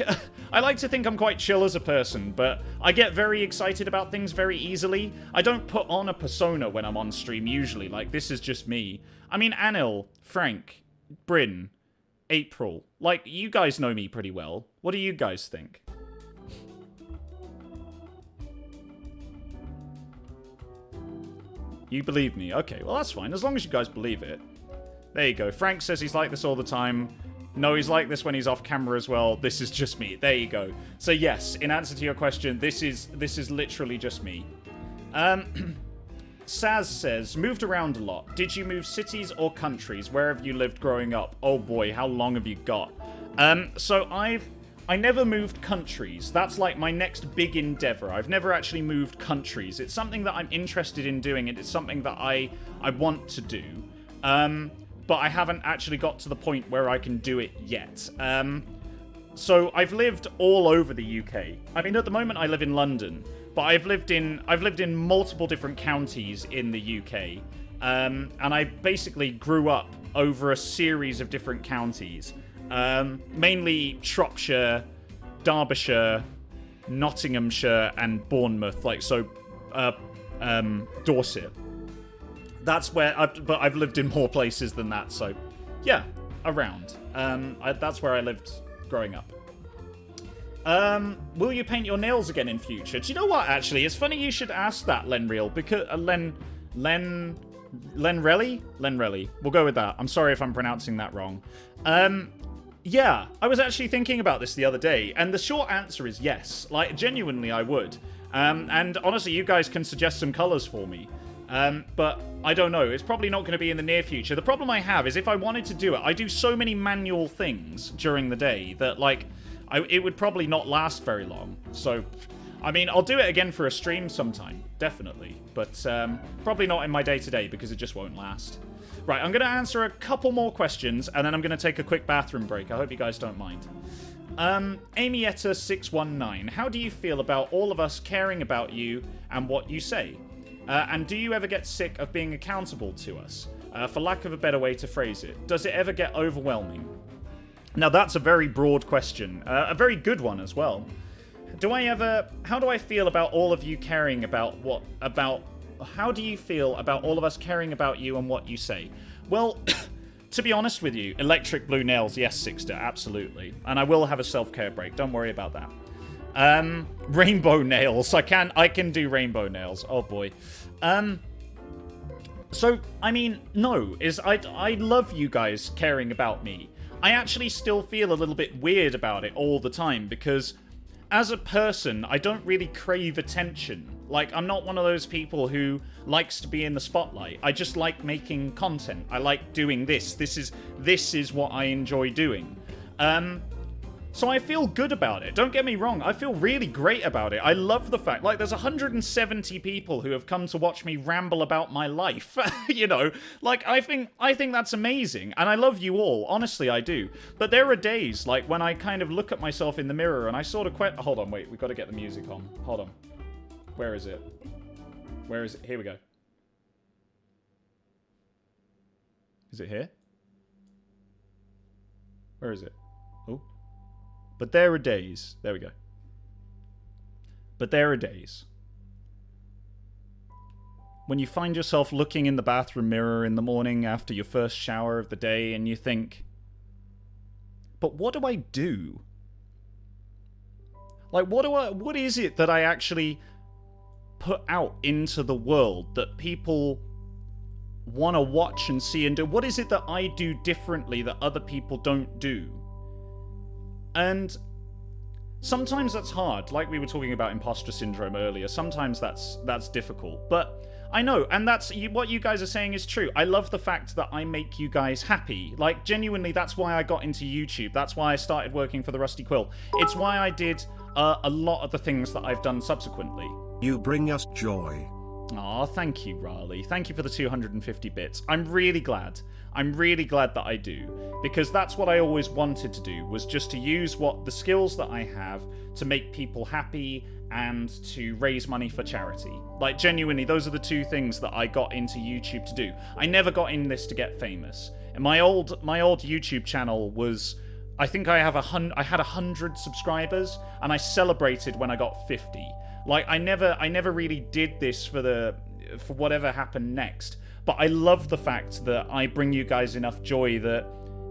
I like to think I'm quite chill as a person, but I get very excited about things very easily. I don't put on a persona when I'm on stream, usually. Like, this is just me. I mean, Anil, Frank, Bryn, April. Like, you guys know me pretty well. What do you guys think? You believe me? Okay, well, that's fine. As long as you guys believe it. There you go. Frank says he's like this all the time. No, he's like this when he's off camera as well. This is just me. There you go. So yes, in answer to your question, this is literally just me. Saz says, moved around a lot. Did you move cities or countries? Where have you lived growing up? Oh boy, how long have you got? So I never moved countries. That's like my next big endeavor. I've never actually moved countries. It's something that I'm interested in doing, and it's something that I want to do. But I haven't actually got to the point where I can do it yet. So I've lived all over the UK. I mean, at the moment I live in London, but I've lived in multiple different counties in the UK. and I basically grew up over a series of different counties, mainly Shropshire, Derbyshire, Nottinghamshire, and Bournemouth, Dorset. That's where, but I've lived in more places than that, so yeah, around. That's where I lived growing up. Will you paint your nails again in future? Do you know what, actually? It's funny you should ask that, Lenreal, because, Lenrelli? We'll go with that. I'm sorry if I'm pronouncing that wrong. Yeah, I was actually thinking about this the other day, and the short answer is yes. Like, genuinely, I would. And honestly, you guys can suggest some colours for me. But I don't know. It's probably not going to be in the near future. The problem I have is if I wanted to do it, I do so many manual things during the day that, like, it would probably not last very long. So, I mean, I'll do it again for a stream sometime, definitely. But probably not in my day-to-day because it just won't last. Right, I'm going to answer a couple more questions, and then I'm going to take a quick bathroom break. I hope you guys don't mind. Amietta619, how do you feel about all of us caring about you and what you say? And do you ever get sick of being accountable to us? For lack of a better way to phrase it, does it ever get overwhelming? Now, that's a very broad question. A very good one as well. How do I feel about all of you caring how do you feel about all of us caring about you and what you say? Well, to be honest with you, electric blue nails, yes, Sixter, absolutely. And I will have a self-care break, don't worry about that. Rainbow nails, I can do rainbow nails, oh boy. So, I mean, no, I love you guys caring about me. I actually still feel a little bit weird about it all the time because as a person, I don't really crave attention. Like, I'm not one of those people who likes to be in the spotlight. I just like making content. I like doing this. This is what I enjoy doing. So I feel good about it. Don't get me wrong. I feel really great about it. I love the fact, like, there's 170 people who have come to watch me ramble about my life. You know, like, I think that's amazing. And I love you all. Honestly, I do. But there are days, like, when I kind of look at myself in the mirror and I sort of hold on, wait. We've got to get the music on. Hold on. Where is it? Where is it? Here we go. Is it here? Where is it? Oh. But there are days. There we go. But there are days when you find yourself looking in the bathroom mirror in the morning after your first shower of the day and you think, but what do I do? Like, what is it that I actually put out into the world that people want to watch and see and do? What is it that I do differently that other people don't do? And sometimes that's hard, like we were talking about imposter syndrome earlier. Sometimes that's difficult, but I know, and what you guys are saying is true. I love the fact that I make you guys happy. Like, genuinely, that's why I got into YouTube. That's why I started working for the Rusty Quill. It's why I did a lot of the things that I've done subsequently. You bring us joy. Aw, thank you, Raleigh. Thank you for the 250 bits. I'm really glad. I'm really glad that I do, because that's what I always wanted to do, was just to use the skills that I have to make people happy and to raise money for charity. Like, genuinely, those are the two things that I got into YouTube to do. I never got in this to get famous. And my old YouTube channel was, I think I had 100 subscribers, and I celebrated when I got 50. Like, I never really did this for whatever happened next. But I love the fact that I bring you guys enough joy that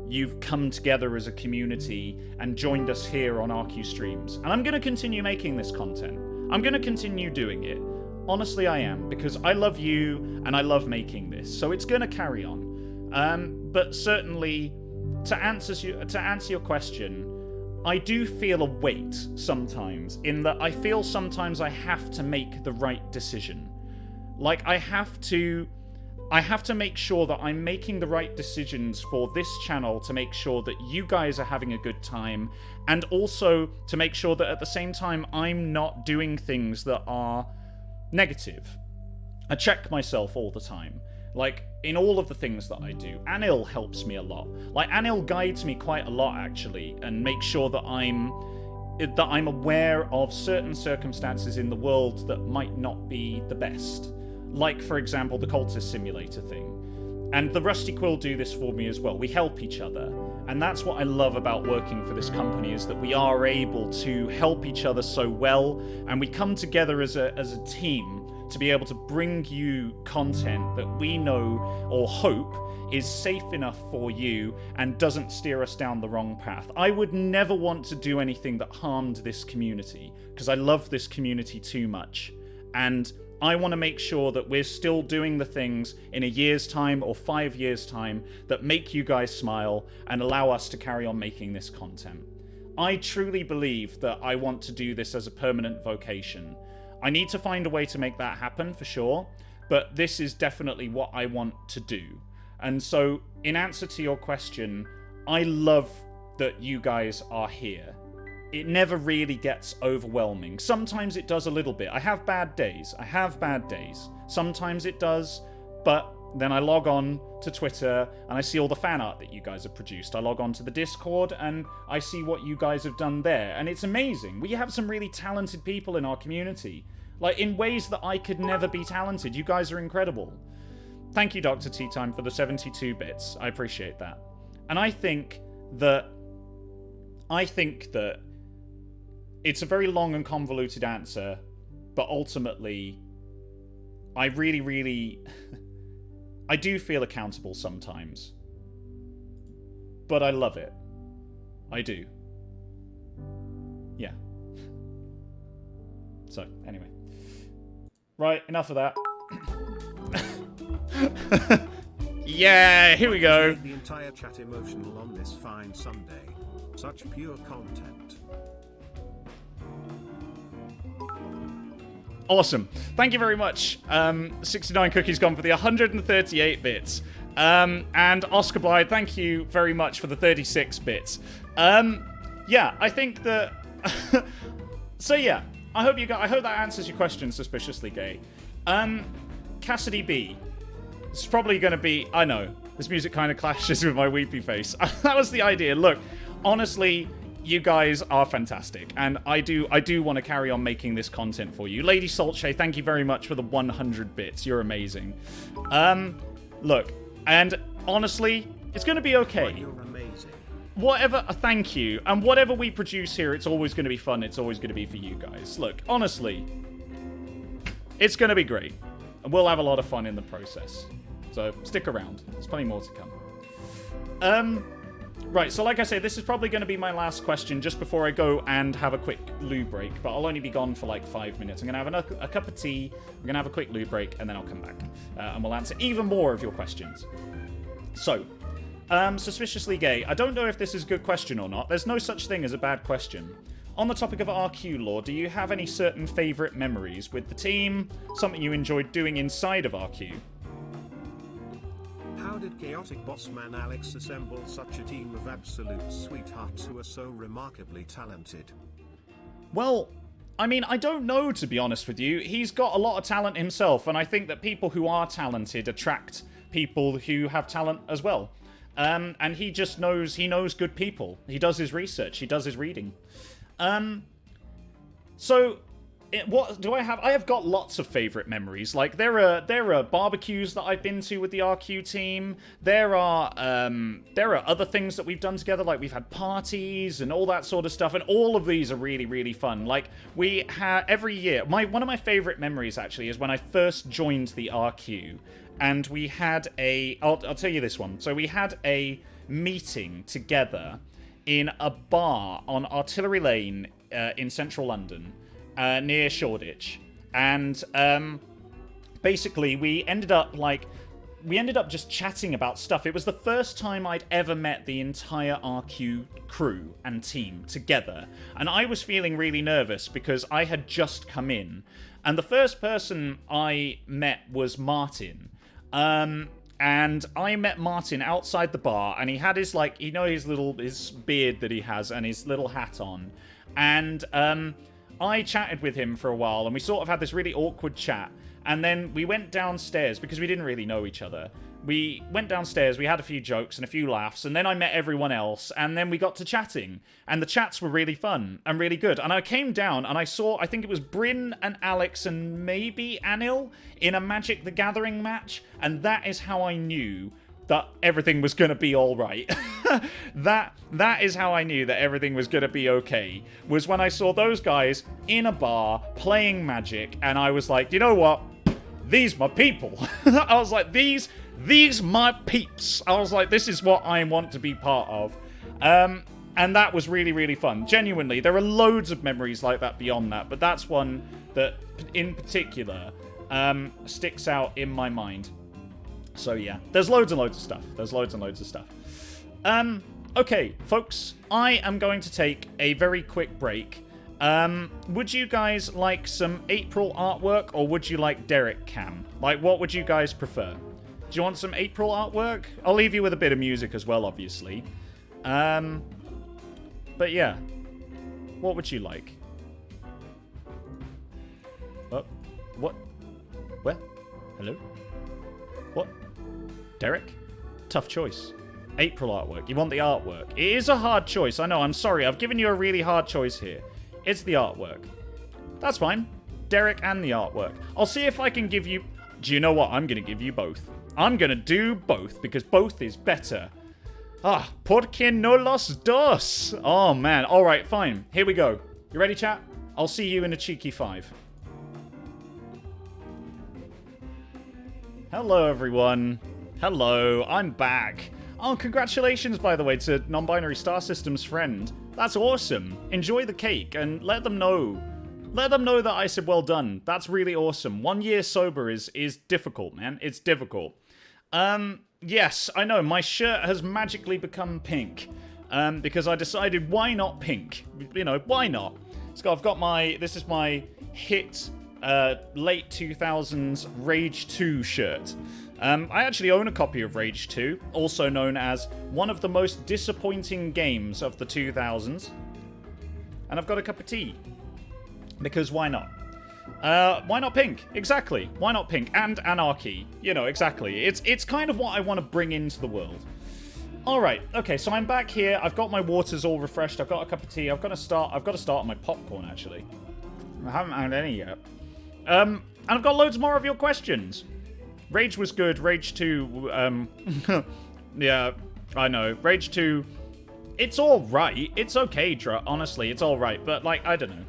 you've come together as a community and joined us here on RQ Streams. And I'm going to continue making this content. I'm going to continue doing it. Honestly, I am, because I love you and I love making this. So it's going to carry on. But certainly, to answer your question, I do feel a weight sometimes, in that I feel sometimes I have to make the right decision. Like, I have to make sure that I'm making the right decisions for this channel to make sure that you guys are having a good time, and also to make sure that at the same time I'm not doing things that are negative. I check myself all the time. Like, in all of the things that I do. Anil helps me a lot. Like, Anil guides me quite a lot, actually, and makes sure that I'm aware of certain circumstances in the world that might not be the best. like, for example, the Cultist Simulator thing. And the Rusty Quill do this for me as well. We help each other. And that's what I love about working for this company, is that we are able to help each other so well, and we come together as a team to be able to bring you content that we know or hope is safe enough for you and doesn't steer us down the wrong path. I would never want to do anything that harmed this community, because I love this community too much. And I want to make sure that we're still doing the things in a year's time or 5 years' time that make you guys smile and allow us to carry on making this content. I truly believe that I want to do this as a permanent vocation. I need to find a way to make that happen, for sure, but this is definitely what I want to do. And so, in answer to your question, I love that you guys are here. It never really gets overwhelming. Sometimes it does a little bit. I have bad days. Sometimes it does, but then I log on to Twitter and I see all the fan art that you guys have produced. I log on to the Discord and I see what you guys have done there. And it's amazing. We have some really talented people in our community. Like, in ways that I could never be talented. You guys are incredible. Thank you, Dr. Tea Time, for the 72 bits. I appreciate that. And I think that it's a very long and convoluted answer, but ultimately, I really I do feel accountable sometimes. But I love it. I do. Yeah. So, anyway. Right, enough of that. Yeah, here we go. The entire chat emotional on this fine Sunday. Such pure content. Awesome. Thank you very much. 69 Cookies gone for the 138 bits. And Oscar Blythe, thank you very much for the 36 bits. Yeah, I think that... So yeah, I hope that answers your question, Suspiciously Gay. Cassidy B. It's probably going to be... I know, this music kind of clashes with my weepy face. That was the idea. Look, honestly... You guys are fantastic, and I do want to carry on making this content for you. Lady Saltshay, thank you very much for the 100 bits. You're amazing. Look, and honestly, it's going to be okay. You're amazing. Whatever, thank you. And whatever we produce here, it's always going to be fun. It's always going to be for you guys. Look, honestly, it's going to be great. And we'll have a lot of fun in the process. So stick around. There's plenty more to come. Right, so like I say, this is probably going to be my last question just before I go and have a quick loo break, but I'll only be gone for like 5 minutes. I'm going to have a cup of tea, we're going to have a quick loo break, and then I'll come back. And we'll answer even more of your questions. So, Suspiciously Gay. I don't know if this is a good question or not. There's no such thing as a bad question. On the topic of RQ lore, do you have any certain favourite memories with the team? Something you enjoyed doing inside of RQ? How did chaotic bossman Alex assemble such a team of absolute sweethearts who are so remarkably talented? Well, I mean, I don't know, to be honest with you. He's got a lot of talent himself, and I think that people who are talented attract people who have talent as well. And he just knows, good people. He does his research, he does his reading. What do I have? I have got lots of favourite memories. Like, there are barbecues that I've been to with the RQ team. There are other things that we've done together, like we've had parties and all that sort of stuff, and all of these are really, really fun. Like, we have every year. One of my favourite memories, actually, is when I first joined the RQ, and we had I'll tell you this one. So we had a meeting together in a bar on Artillery Lane in central London. Near Shoreditch, and basically we ended up just chatting about stuff. It was the first time I'd ever met the entire RQ crew and team together, and I was feeling really nervous because I had just come in, and the first person I met was Martin. And I met Martin outside the bar, and he had his his beard that he has and his little hat on, and I chatted with him for a while, and we sort of had this really awkward chat. And then we went downstairs, because we didn't really know each other. we went downstairs, we had a few jokes and a few laughs, and then I met everyone else, and then we got to chatting. And the chats were really fun and really good. And I came down and I saw, I think it was Bryn and Alex and maybe Anil in a Magic the Gathering match, and that is how I knew that everything was going to be all right. that is how I knew that everything was going to be okay, was when I saw those guys in a bar playing Magic, and I was like, you know what? These my people. I was like, these my peeps. I was like, this is what I want to be part of. And that was really, really fun. Genuinely, there are loads of memories like that beyond that, but that's one that, in particular, sticks out in my mind. So yeah, there's loads and loads of stuff. There's loads and loads of stuff. Okay, folks, I am going to take a very quick break. Would you guys like some April artwork, or would you like Derek Cam? Like, what would you guys prefer? Do you want some April artwork? I'll leave you with a bit of music as well, obviously. But yeah, what would you like? Oh, what? Where? Hello? What? Derek? Tough choice. April artwork. You want the artwork. It is a hard choice. I know, I'm sorry. I've given you a really hard choice here. It's the artwork. That's fine. Derek and the artwork. I'll see if I can give you... Do you know what? I'm going to give you both. I'm going to do both, because both is better. Ah, porque no los dos? Oh, man. All right, fine. Here we go. You ready, chat? I'll see you in a cheeky 5. Hello, everyone. Hello, I'm back. Oh, congratulations, by the way, to Non-Binary Star System's friend. That's awesome. Enjoy the cake and let them know. Let them know that I said well done. That's really awesome. 1 year sober is difficult, man. It's difficult. Yes, I know. My shirt has magically become pink. Because I decided, why not pink? You know, why not? So I've got my... This is my hit late 2000s Rage 2 shirt. I actually own a copy of Rage 2, also known as one of the most disappointing games of the 2000s. And I've got a cup of tea. Because why not? Why not pink? Exactly. Why not pink? And anarchy. You know, exactly. It's kind of what I want to bring into the world. Alright, okay, so I'm back here. I've got my waters all refreshed. I've got a cup of tea. I've got to start on my popcorn, actually. I haven't had any yet. And I've got loads more of your questions. Rage was good. Rage 2, yeah, I know. Rage 2, it's alright. It's okay, honestly, it's alright. But, like, I don't know.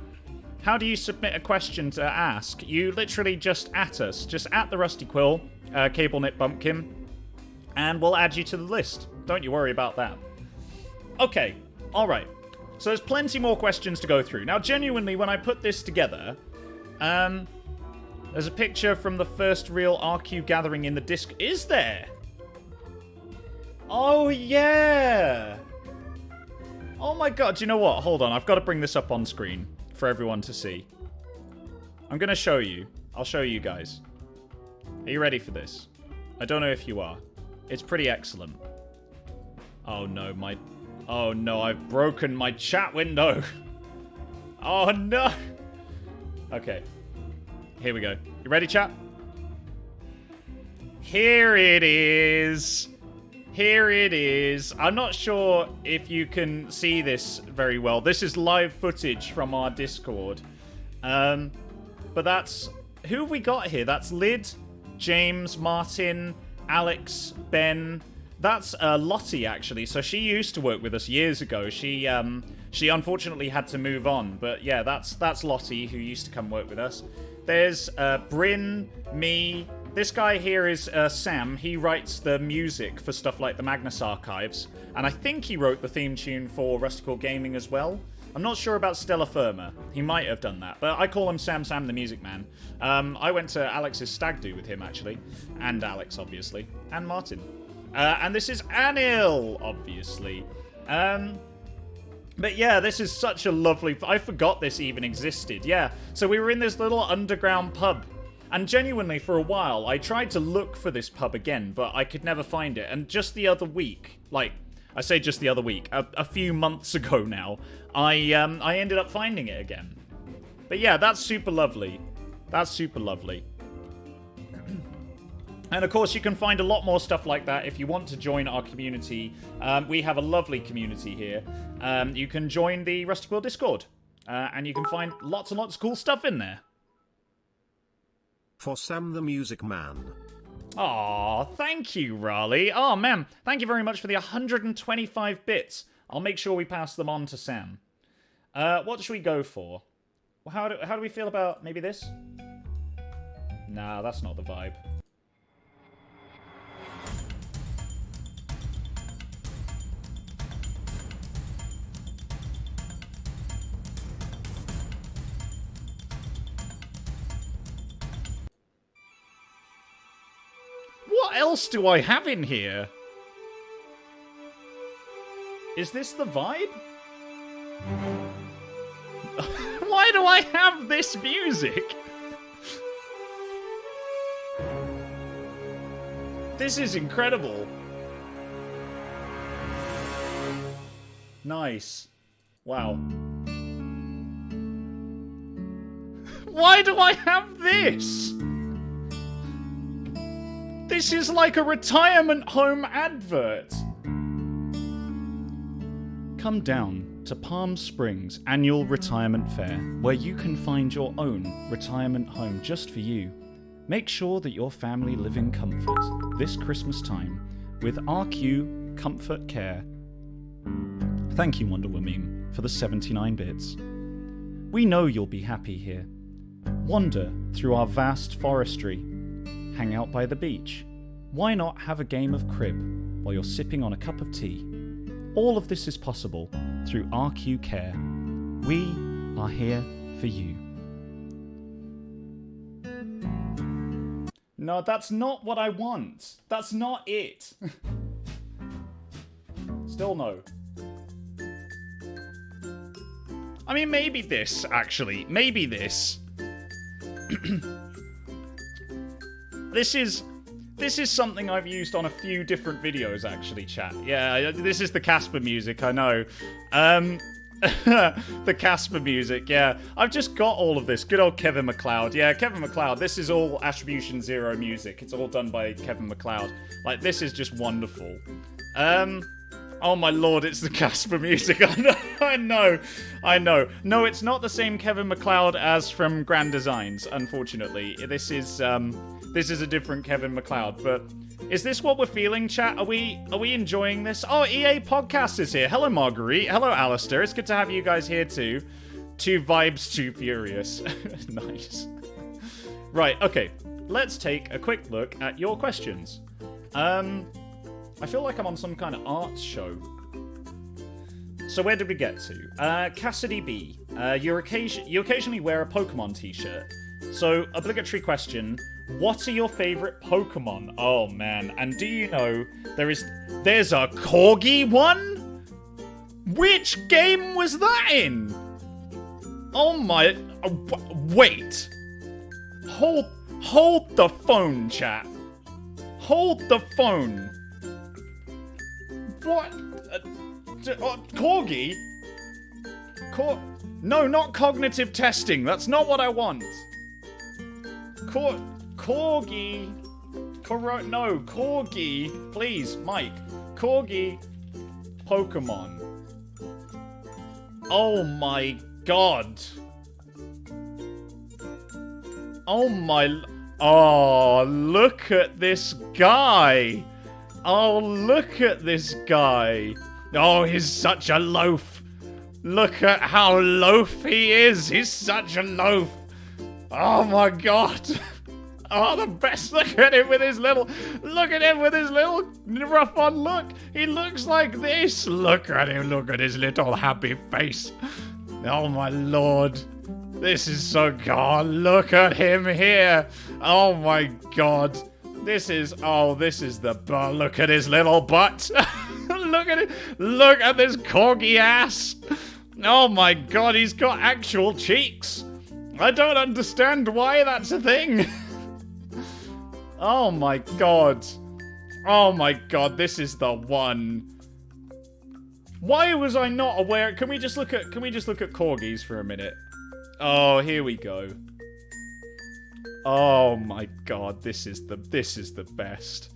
How do you submit a question to ask? You literally just at us. Just at the Rusty Quill, Cable Knit Bumpkin, and we'll add you to the list. Don't you worry about that. Okay, alright. So there's plenty more questions to go through. Now, genuinely, when I put this together, there's a picture from the first real RQ gathering in the disc. Is there? Oh, yeah. Oh, my God. Do you know what? Hold on. I've got to bring this up on screen for everyone to see. I'm going to show you. I'll show you guys. Are you ready for this? I don't know if you are. It's pretty excellent. Oh, no. Oh, no. I've broken my chat window. Oh, no. Okay. Here we go. You ready, chat? Here it is. Here it is. I'm not sure if you can see this very well. This is live footage from our Discord. But that's... Who have we got here? That's Lyd, James, Martin, Alex, Ben. That's Lottie, actually. So she used to work with us years ago. She unfortunately had to move on. But yeah, that's Lottie, who used to come work with us. There's Bryn, me. This guy here is Sam. He writes the music for stuff like the Magnus Archives. And I think he wrote the theme tune for Rusty Quill Gaming as well. I'm not sure about Stella Firma. He might have done that. But I call him Sam the Music Man. I went to Alex's stag do with him, actually. And Alex, obviously. And Martin. And this is Anil, obviously. But yeah, this is such a lovely... I forgot this even existed. Yeah, so we were in this little underground pub. And genuinely, for a while, I tried to look for this pub again, but I could never find it. And just the other week, like, I say just the other week, a few months ago now, I ended up finding it again. But yeah, that's super lovely. That's super lovely. And of course, you can find a lot more stuff like that if you want to join our community. We have a lovely community here. You can join the Rusty Quill Discord, and you can find lots and lots of cool stuff in there. For Sam the Music Man. Aw, thank you, Raleigh. Oh, man, thank you very much for the 125 bits. I'll make sure we pass them on to Sam. What should we go for? How do we feel about maybe this? Nah, that's not the vibe. What else do I have in here? Is this the vibe? Why do I have this music? This is incredible. Nice. Wow. Why do I have this? This is like a retirement home advert. Come down to Palm Springs Annual Retirement Fair, where you can find your own retirement home just for you. Make sure that your family live in comfort this Christmas time with RQ Comfort Care. Thank you, Wonder Woman, for the 79 bits. We know you'll be happy here. Wander through our vast forestry. Hang out by the beach. Why not have a game of crib while you're sipping on a cup of tea? All of this is possible through RQ Care. We are here for you. No, that's not what I want. That's not it. Still no. I mean, maybe this, actually. Maybe this. This is something I've used on a few different videos, actually, chat. Yeah, this is the Casper music, I know. The Casper music, yeah. I've just got all of this. Good old Kevin MacLeod. Yeah, Kevin MacLeod. This is all Attribution Zero music. It's all done by Kevin MacLeod. Like, this is just wonderful. Oh my lord, it's the Casper music. I know. No, it's not the same Kevin MacLeod as from Grand Designs, unfortunately. This is a different Kevin MacLeod, but is this what we're feeling, chat? Are we enjoying this? Oh, EA Podcast is here. Hello, Marguerite. Hello, Alistair. It's good to have you guys here too. Two vibes, too furious. Nice. Right, okay. Let's take a quick look at your questions. I feel like I'm on some kind of arts show. So where did we get to? Cassidy B. You occasionally wear a Pokemon t-shirt. So, obligatory question. What are your favorite Pokemon? Oh, man. And do you know there's a Corgi one? Which game was that in? Oh my... wait. Hold the phone, chat. Hold the phone. What? Corgi? No, not cognitive testing. That's not what I want. Corgi. No, Corgi. Please, Mike. Corgi. Pokemon. Oh my god. Oh, look at this guy. Oh, look at this guy. Oh, he's such a loaf. Look at how loaf he is. He's such a loaf. Oh my god. Oh, the best. Look at him with his little rough on look. He looks like this. Look at him. Look at his little happy face. Oh my lord. This is so god. Look at him here. Oh my god. This is the look at his little butt. Look at it. Look at this corgi ass. Oh my god, he's got actual cheeks. I don't understand why that's a thing. Oh my god. Oh my god, this is the one. Why was I not aware? Can we just look at corgis for a minute? Oh, here we go. Oh my god, this is the best.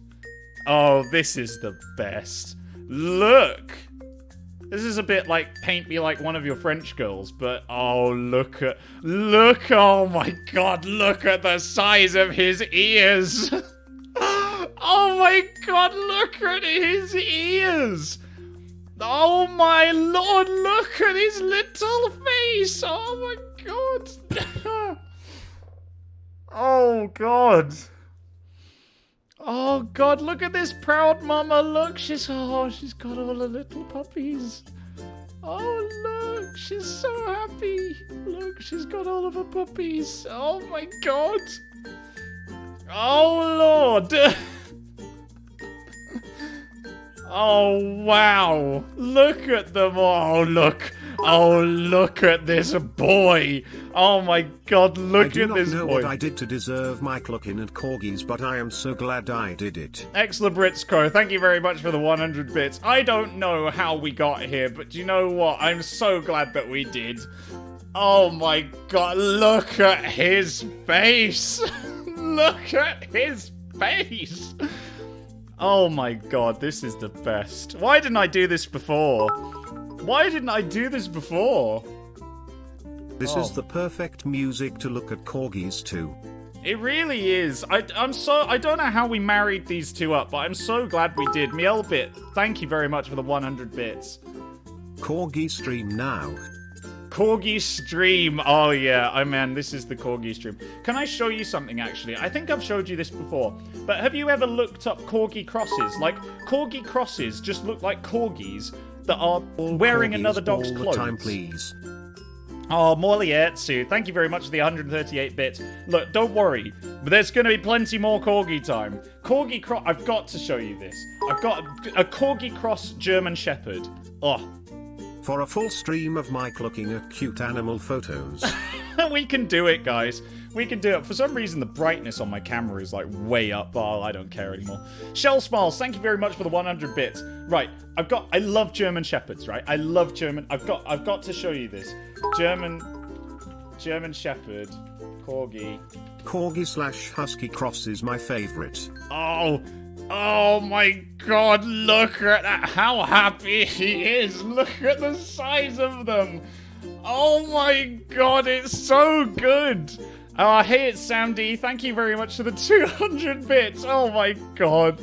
Oh, this is the best. Look! This is a bit like paint me like one of your French girls, but oh, look, oh my god, look at the size of his ears. Oh my god, look at his ears. Oh my lord, look at his little face. Oh my god. Oh god. Oh god, look at this proud mama. Look, she's got all the little puppies. Oh look, she's so happy. Look, she's got all of her puppies. Oh my god. Oh lord. Oh wow. Look at them all. Look. Oh, look at this boy. Oh my god, look at this boy. I do not know what I did to deserve Mike looking at corgis, but I am so glad I did it. Excellent thank you very much for the 100 bits. I don't know how we got here, but you know what? I'm so glad that we did. Oh my god, look at his face. Look at his face. Oh my god, this is the best. Why didn't I do this before? Why didn't I do this before? This is the perfect music to look at corgis to. It really is. I don't know how we married these two up, but I'm so glad we did. Mielbit, thank you very much for the 100 bits. Corgi stream now. Corgi stream. Oh yeah, oh man, this is the corgi stream. Can I show you something actually? I think I've showed you this before, but have you ever looked up corgi crosses? Like, corgi crosses just look like corgis that are wearing another dog's clothes. Time, please. Oh, Morlietsu, thank you very much for the 138 bits. Look, don't worry, but there's going to be plenty more corgi time. Corgi cross. I've got to show you this. I've got a corgi cross German Shepherd. Oh. For a full stream of Mike looking at cute animal photos. We can do it, guys. We can do it. For some reason, the brightness on my camera is like way up. Oh, I don't care anymore. Shell Smiles, thank you very much for the 100 bits. Right, I love German Shepherds, right? I love German. I've got to show you this. German Shepherd, Corgi. Corgi/Husky cross is my favorite. Oh my god, look at that, how happy he is. Look at the size of them. Oh my god, it's so good. Hey, it's Sam D. Thank you very much for the 200 bits. Oh my god.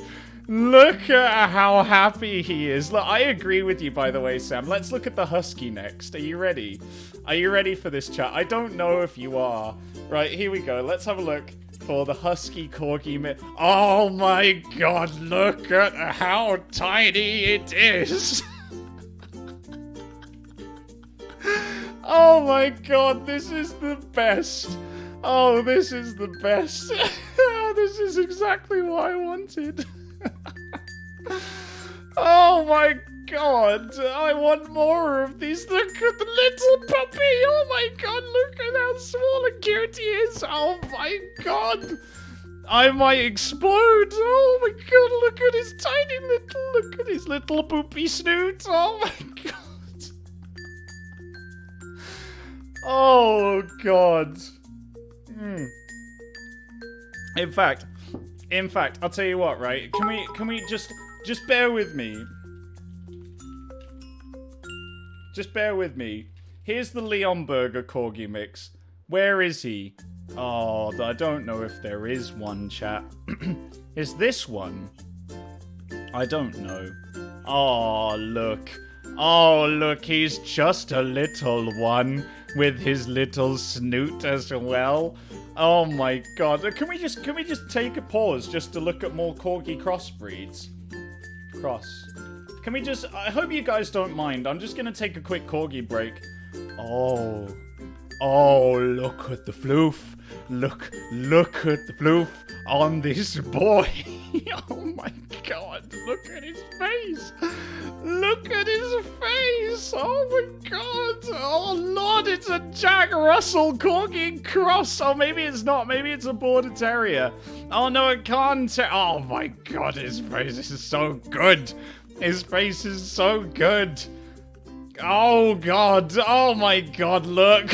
Look at how happy he is. Look, I agree with you, by the way, Sam. Let's look at the Husky next. Are you ready? Are you ready for this chat? I don't know if you are. Right, here we go. Let's have a look for the Husky Corgi. Oh my god, look at how tiny it is. Oh my god, this is the best. Oh, this is the best. This is exactly what I wanted. Oh my god, I want more of these. Look at the little puppy. Oh my god, look at how small and cute he is. Oh my god. I might explode. Oh my god, look at his tiny look at his little poopy snoot. Oh my god. Oh god. In fact, I'll tell you what, right? Can we just bear with me? Just bear with me. Here's the Leon Burger Corgi mix. Where is he? Oh, I don't know if there is one, chat. Is this one? I don't know. Oh, look. Oh, look, he's just a little one with his little snoot as well. Oh my god. Can we just take a pause just to look at more corgi crossbreeds? Can we just... I hope you guys don't mind. I'm just gonna take a quick corgi break. Oh, look at the floof. Look at the floof on this boy. Oh my god, look at his face. Look at his face. Oh my god. Oh lord, it's a Jack Russell Corgi cross. Oh, maybe it's not. Maybe it's a Border Terrier. Oh no, it can't. Oh my god, his face is so good. His face is so good. Oh god. Oh my god, look.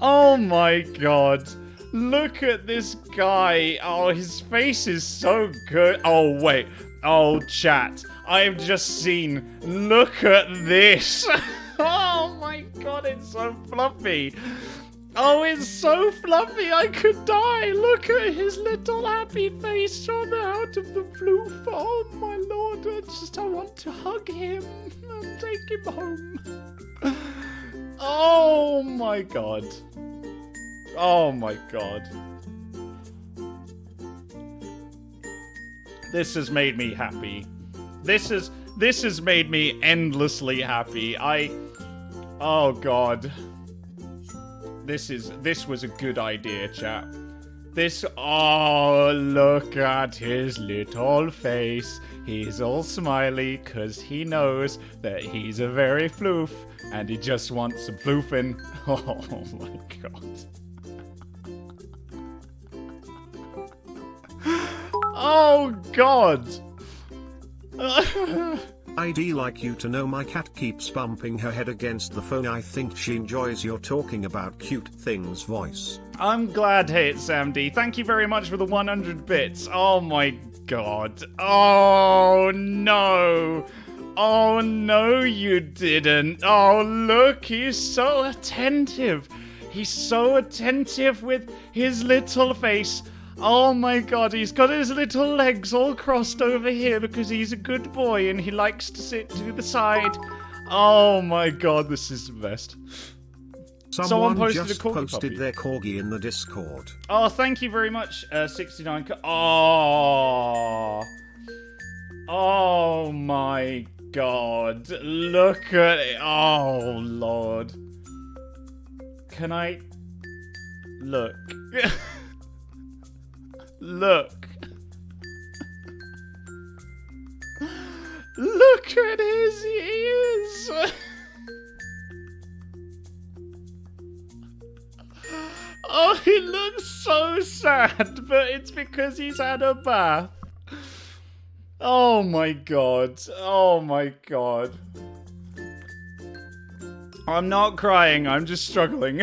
Oh my god. Look at this guy. Oh, his face is so good. Oh, wait. Oh, chat. I've just seen. Look at this. Oh my god, it's so fluffy. Oh, it's so fluffy, I could die. Look at his little happy face on out of the floof. Oh my lord, I want to hug him and take him home. Oh my god. Oh my god. This has made me happy. This has made me endlessly happy. Oh god. This was a good idea, chap. Oh, look at his little face. He's all smiley because he knows that he's a very floof and he just wants some floofing. Oh my god. Oh god. I'd like you to know my cat keeps bumping her head against the phone. I think she enjoys your talking about cute things voice. I'm glad, hey, it's Sam D. Thank you very much for the 100 bits. Oh my god. Oh no. Oh no, you didn't. Oh look, he's so attentive. He's so attentive with his little face. Oh my god, he's got his little legs all crossed over here because he's a good boy and he likes to sit to the side. Oh my god, this is the best. Someone just posted their corgi in the Discord. Oh, thank you very much, 69. Oh. Oh my god. Look at it. Oh, Lord. Can I... Look. Look. Look at his ears. Oh, he looks so sad, but it's because he's had a bath. Oh my god. Oh my god. I'm not crying, I'm just struggling.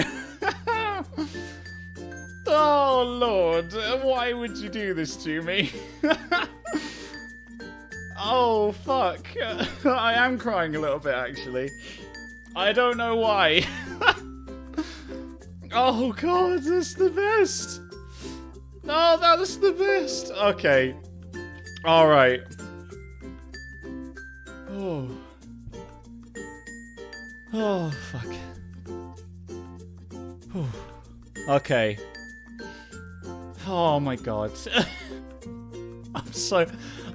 Oh, Lord, why would you do this to me? Oh, fuck. I am crying a little bit, actually. I don't know why. Oh, God, that's the best. No, that's the best. Okay. All right. Oh. Oh, fuck. Oh. Okay. Oh my god.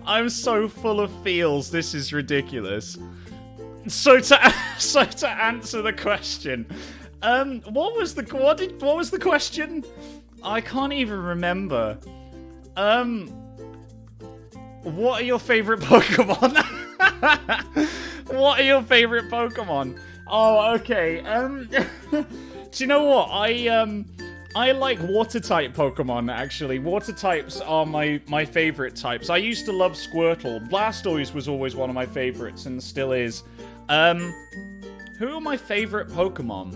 I'm so full of feels. This is ridiculous. So to answer the question, what was the question? I can't even remember. What are your favorite Pokemon? What are your favorite Pokemon? Oh, okay. Do you know what? I like water-type Pokemon, actually. Water types are my favorite types. I used to love Squirtle. Blastoise was always one of my favorites, and still is. Who are my favorite Pokemon?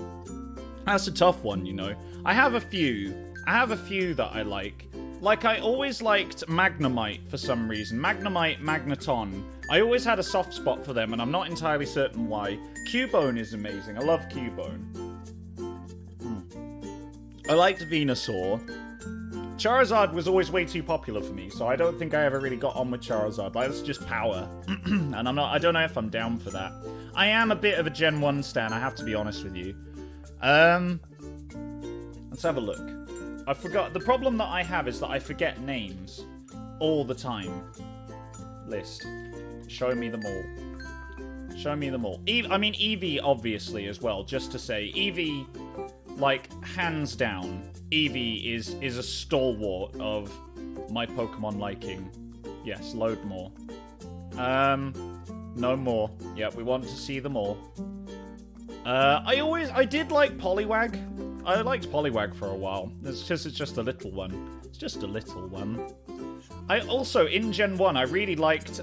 That's a tough one, you know. I have a few. That I like. Like, I always liked Magnemite for some reason. Magnemite, Magneton. I always had a soft spot for them, and I'm not entirely certain why. Cubone is amazing. I love Cubone. I liked Venusaur. Charizard was always way too popular for me, so I don't think I ever really got on with Charizard. Like, that's just power. And I don't know if I'm down for that. I am a bit of a Gen 1 stan, I have to be honest with you. Let's have a look. I forgot. The problem that I have is that I forget names all the time. List. Show me them all. Show me them all. I mean, Eevee, obviously, as well, just to say. Eevee... Like, hands down, Eevee is a stalwart of my Pokemon liking. Yes, load more. No more. Yeah, we want to see them all. I did like Poliwag. I liked Poliwag for a while. It's just a little one. It's just a little one. I also, in Gen 1, I really liked,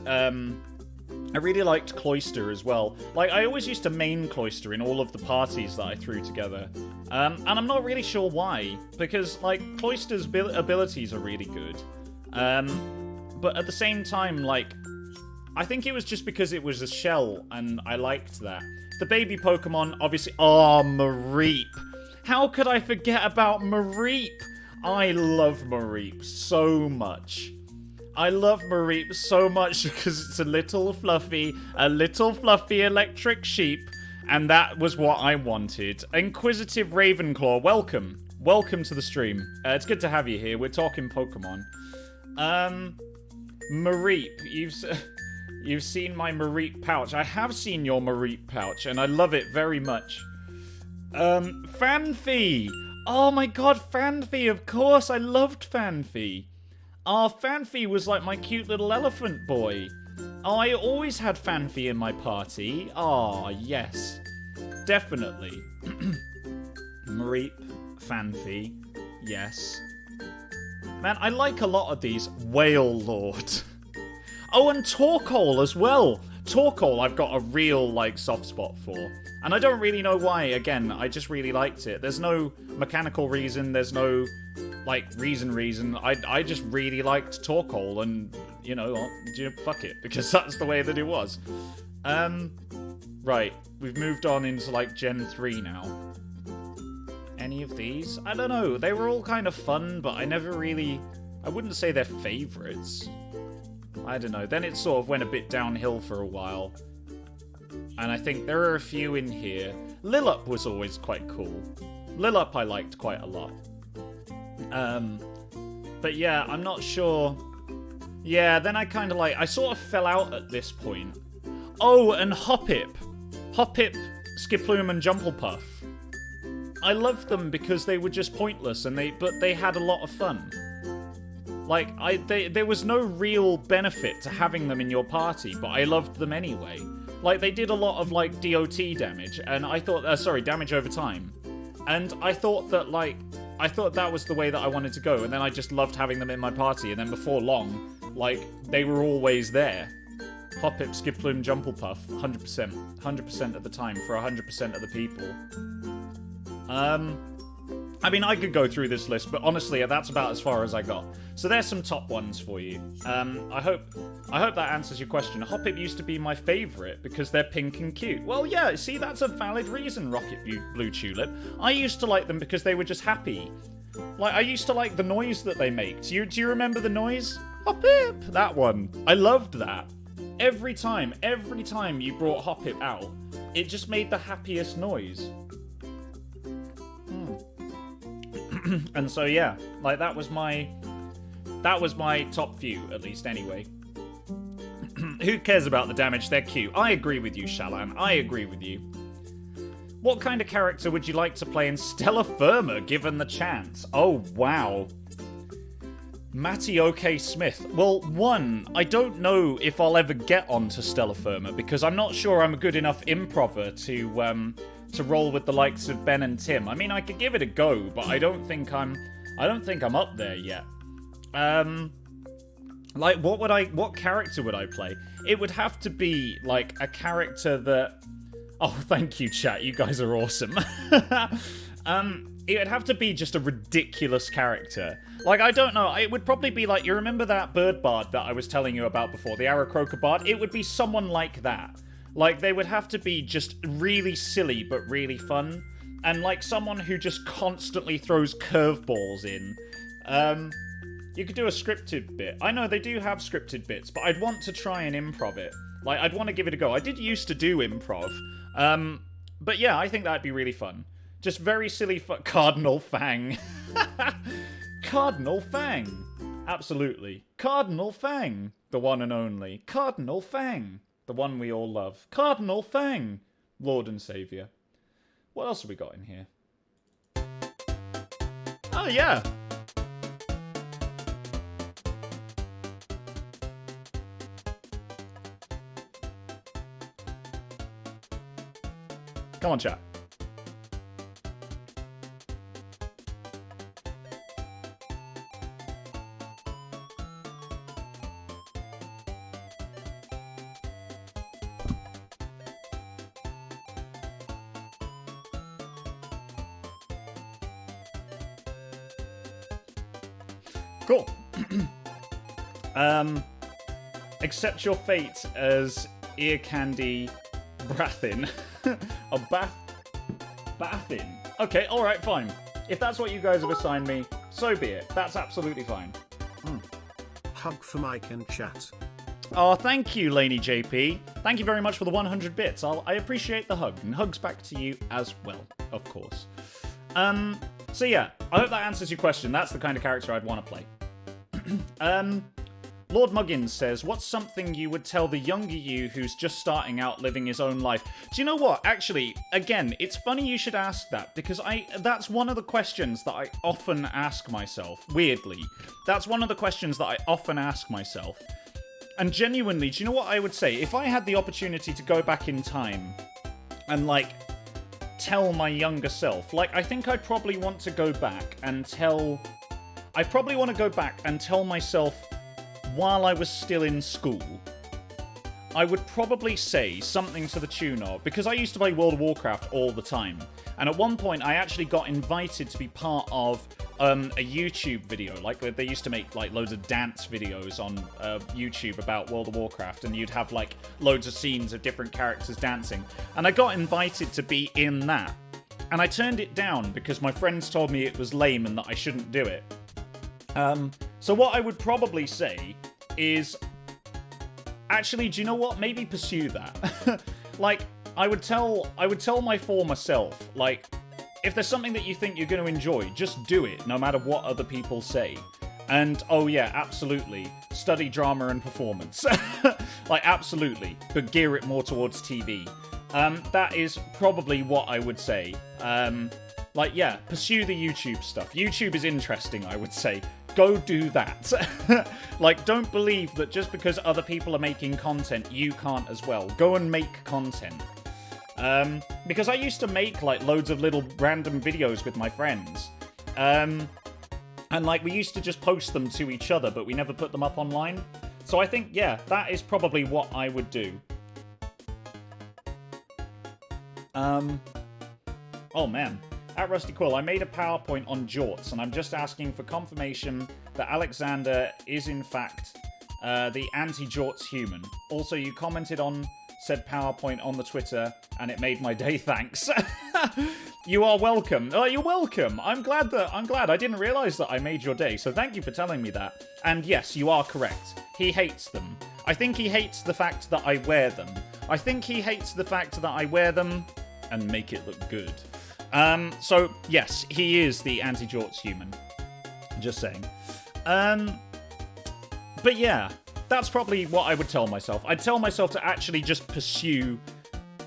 I really liked Cloyster as well. Like, I always used to main Cloyster in all of the parties that I threw together. And I'm not really sure why, because, like, Cloyster's abilities are really good. But at the same time, like, I think it was just because it was a shell, and I liked that. The baby Pokemon, obviously... Oh, Mareep. How could I forget about Mareep? I love Mareep so much. I love Mareep so much because it's a little fluffy electric sheep, and that was what I wanted. Inquisitive Ravenclaw, welcome. Welcome to the stream. It's good to have you here. We're talking Pokemon. Mareep, you've seen my Mareep pouch. I have seen your Mareep pouch, and I love it very much. Fanfy! Oh my god, Fanfy, of course, I loved Fanfy. Oh, Fanfy was like my cute little elephant boy. Oh, I always had Fanfy in my party. Oh, yes. Definitely. Mareep, Fanfy, yes. Man, I like a lot of these. Whale Lord. Oh, and Torkoal as well. Torkoal I've got a real, like, soft spot for. And I don't really know why. Again, I just really liked it. There's no mechanical reason. There's no, like, reason. I just really liked Torkoal, and, you know, fuck it. Because that's the way that it was. Right. We've moved on into, like, Gen 3 now. Any of these? I don't know. They were all kind of fun, but I never really... I wouldn't say they're favourites. I don't know. Then it sort of went a bit downhill for a while. And I think there are a few in here. Lillup was always quite cool. Lillup I liked quite a lot. But yeah, I'm not sure. Yeah, then I kind of like... I sort of fell out at this point. Oh, and Hoppip. Hoppip, Skiploom, and Jumplepuff. I loved them because they were just pointless, and but they had a lot of fun. Like, there was no real benefit to having them in your party, but I loved them anyway. Like, they did a lot of, like, DOT damage, and I thought... damage over time. And I thought that, like... I thought that was the way that I wanted to go, and then I just loved having them in my party, and then before long, like, they were always there. Hoppip, Skiploom, Jumplepuff, 100%. 100% of the time, for 100% of the people. I mean, I could go through this list, but honestly, that's about as far as I got. So there's some top ones for you. I hope that answers your question. Hoppip used to be my favourite because they're pink and cute. Well, yeah, see, that's a valid reason, Rocket Blue Tulip. I used to like them because they were just happy. Like, I used to like the noise that they make. Do you remember the noise? Hoppip! That one. I loved that. Every time you brought Hoppip out, it just made the happiest noise. And so yeah, like that was my top few, at least anyway. Who cares about the damage? They're cute. I agree with you, Shalan. I agree with you. What kind of character would you like to play in Stellar Firma, given the chance? Oh, wow. Matty OK Smith. Well, one, I don't know if I'll ever get onto Stellar Firma, because I'm not sure I'm a good enough improver to roll with the likes of Ben and Tim. I mean, I could give it a go, but I don't think I'm up there yet. Like, what character would I play? It would have to be, like, a character that... Oh, thank you, chat. You guys are awesome. It would have to be just a ridiculous character. Like, I don't know. It would probably be like, you remember that bird bard that I was telling you about before? The Aarakocra bard? It would be someone like that. Like, they would have to be just really silly, but really fun. And, like, someone who just constantly throws curveballs in. You could do a scripted bit. I know they do have scripted bits, but I'd want to try and improv it. Like, I'd want to give it a go. I did used to do improv. But yeah, I think that'd be really fun. Just very silly Cardinal Fang. Cardinal Fang. Absolutely. Cardinal Fang. The one and only. Cardinal Fang. The one we all love. Cardinal Fang. Lord and Saviour. What else have we got in here? Oh, yeah. Come on, chat. Cool. Accept your fate as ear candy Brathin. A Bathin. Okay, alright, fine. If that's what you guys have assigned me, so be it. That's absolutely fine. Hug for Mike and chat. Oh, thank you, Laney JP. Thank you very much for the 100 bits. I appreciate the hug, and hugs back to you as well, of course. So yeah, I hope that answers your question. That's the kind of character I'd want to play. Lord Muggins says, what's something you would tell the younger you who's just starting out living his own life? Do you know what? Actually, again, it's funny you should ask that, because that's one of the questions that I often ask myself, weirdly. That's one of the questions that I often ask myself. And genuinely, do you know what I would say? If I had the opportunity to go back in time and, like, tell my younger self, like, I think I'd probably want to go back and tell... I probably want to go back and tell myself, while I was still in school, I would probably say something to the tune of... Because I used to play World of Warcraft all the time. And at one point, I actually got invited to be part of a YouTube video. Like, they used to make, like, loads of dance videos on YouTube about World of Warcraft. And you'd have, like, loads of scenes of different characters dancing. And I got invited to be in that. And I turned it down because my friends told me it was lame and that I shouldn't do it. So what I would probably say is... Actually, do you know what? Maybe pursue that. Like, I would tell my former self, like, if there's something that you think you're going to enjoy, just do it, no matter what other people say. And, oh yeah, absolutely, study drama and performance. Like, absolutely, but gear it more towards TV. That is probably what I would say. Like, yeah, pursue the YouTube stuff. YouTube is interesting, I would say. Go do that. Like, don't believe that just because other people are making content, you can't as well. Go and make content. Because I used to make, like, loads of little random videos with my friends. And, like, we used to just post them to each other, but we never put them up online. So I think, yeah, that is probably what I would do. Oh, man. At Rusty Quill, I made a PowerPoint on jorts, and I'm just asking for confirmation that Alexander is, in fact, the anti-jorts human. Also, you commented on said PowerPoint on the Twitter, and it made my day, thanks. You are welcome. Oh, you're welcome. I'm glad. I didn't realize that I made your day, so thank you for telling me that. And yes, you are correct. He hates them. I think he hates the fact that I wear them. I think he hates the fact that I wear them and make it look good. So, yes, he is the anti-jorts human. Just saying. But yeah, that's probably what I would tell myself. I'd tell myself to actually just pursue...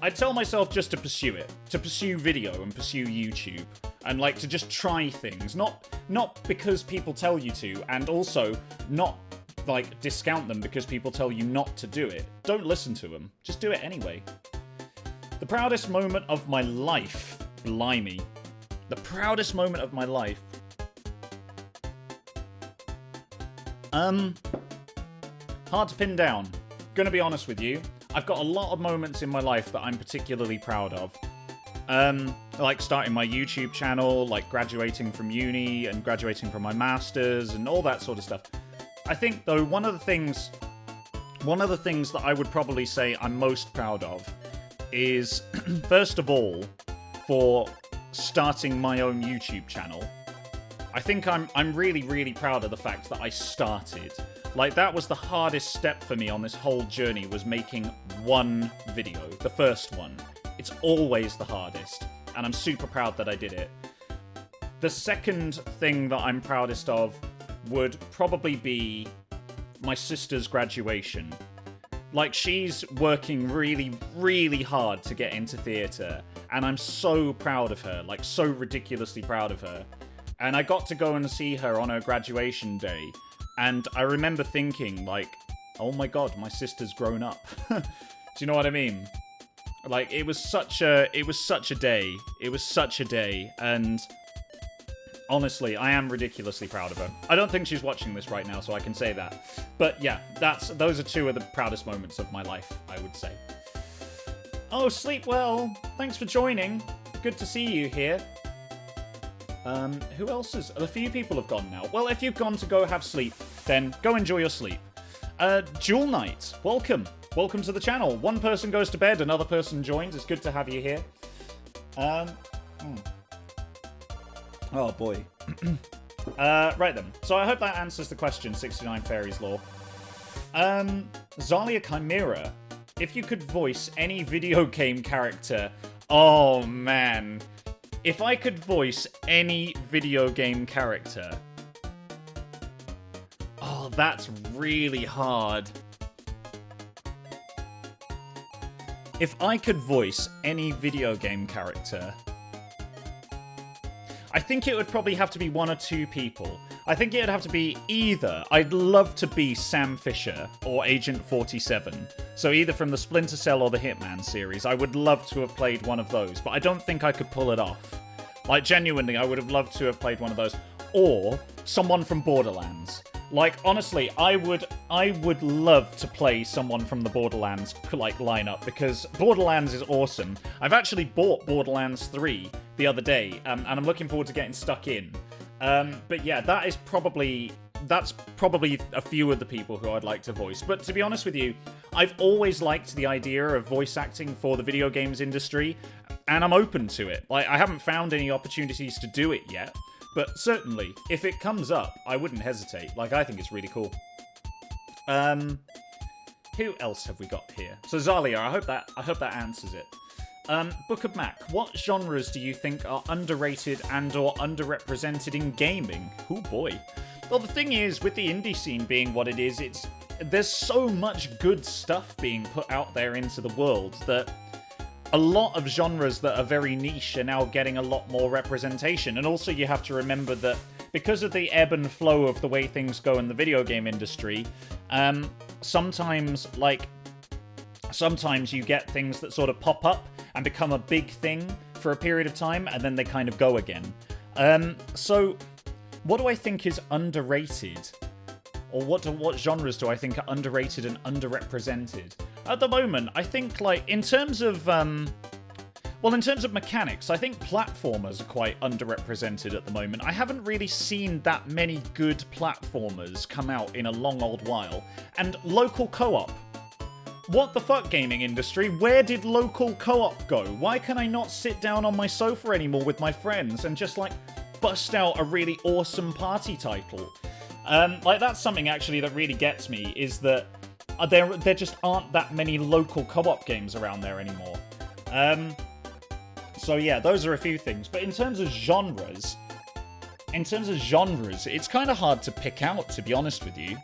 I'd tell myself just to pursue it. To pursue video and pursue YouTube. And, like, to just try things. Not because people tell you to, and also not, like, discount them because people tell you not to do it. Don't listen to them. Just do it anyway. The proudest moment of my life... Blimey. The proudest moment of my life. Hard to pin down. Gonna be honest with you. I've got a lot of moments in my life that I'm particularly proud of. Like starting my YouTube channel, like graduating from uni and graduating from my masters and all that sort of stuff. I think, though, one of the things that I would probably say I'm most proud of is, first of all, for starting my own YouTube channel. I think I'm really, really proud of the fact that I started. Like, that was the hardest step for me on this whole journey, was making one video, the first one. It's always the hardest, and I'm super proud that I did it. The second thing that I'm proudest of would probably be my sister's graduation. Like, she's working really, really hard to get into theatre, and I'm so proud of her, like, so ridiculously proud of her. And I got to go and see her on her graduation day, and I remember thinking, like, oh my god, my sister's grown up. Do you know what I mean? Like, it was such a day. It was such a day, and honestly, I am ridiculously proud of her. I don't think she's watching this right now, so I can say that. But yeah, those are two of the proudest moments of my life, I would say. Oh, sleep well. Thanks for joining. Good to see you here. Who else is... A few people have gone now. Well, if you've gone to go have sleep, then go enjoy your sleep. Jewel Knight, welcome. Welcome to the channel. One person goes to bed, another person joins. It's good to have you here. Oh, boy. Right then. So I hope that answers the question, 69 Fairies Law. Zalia Chimera, if you could voice any video game character... Oh, man. If I could voice any video game character... Oh, that's really hard. If I could voice any video game character... I think it would probably have to be one or two people. I think it would have to be either... I'd love to be Sam Fisher or Agent 47. So either from the Splinter Cell or the Hitman series. I would love to have played one of those, but I don't think I could pull it off. Like, genuinely, I would have loved to have played one of those. Or someone from Borderlands. Like, honestly, I would love to play someone from the Borderlands, like, lineup, because Borderlands is awesome. I've actually bought Borderlands 3 the other day, and I'm looking forward to getting stuck in. But yeah, that's probably a few of the people who I'd like to voice. But to be honest with you, I've always liked the idea of voice acting for the video games industry, and I'm open to it. Like, I haven't found any opportunities to do it yet. But certainly, if it comes up, I wouldn't hesitate. Like, I think it's really cool. Who else have we got here? So Zalia, I hope that answers it. Book of Mac, what genres do you think are underrated and or underrepresented in gaming? Oh boy. Well, the thing is, with the indie scene being what it is, there's so much good stuff being put out there into the world that a lot of genres that are very niche are now getting a lot more representation. And also you have to remember that because of the ebb and flow of the way things go in the video game industry, sometimes you get things that sort of pop up and become a big thing for a period of time, and then they kind of go again. So what do I think is underrated? Or what genres do I think are underrated and underrepresented? At the moment, I think, like, in terms of mechanics, I think platformers are quite underrepresented at the moment. I haven't really seen that many good platformers come out in a long old while. And local co-op. What the fuck, gaming industry? Where did local co-op go? Why can I not sit down on my sofa anymore with my friends and just, like, bust out a really awesome party title? Like, that's something, actually, that really gets me, is that there just aren't that many local co-op games around there anymore. So yeah, those are a few things. But in terms of genres, it's kind of hard to pick out, to be honest with you.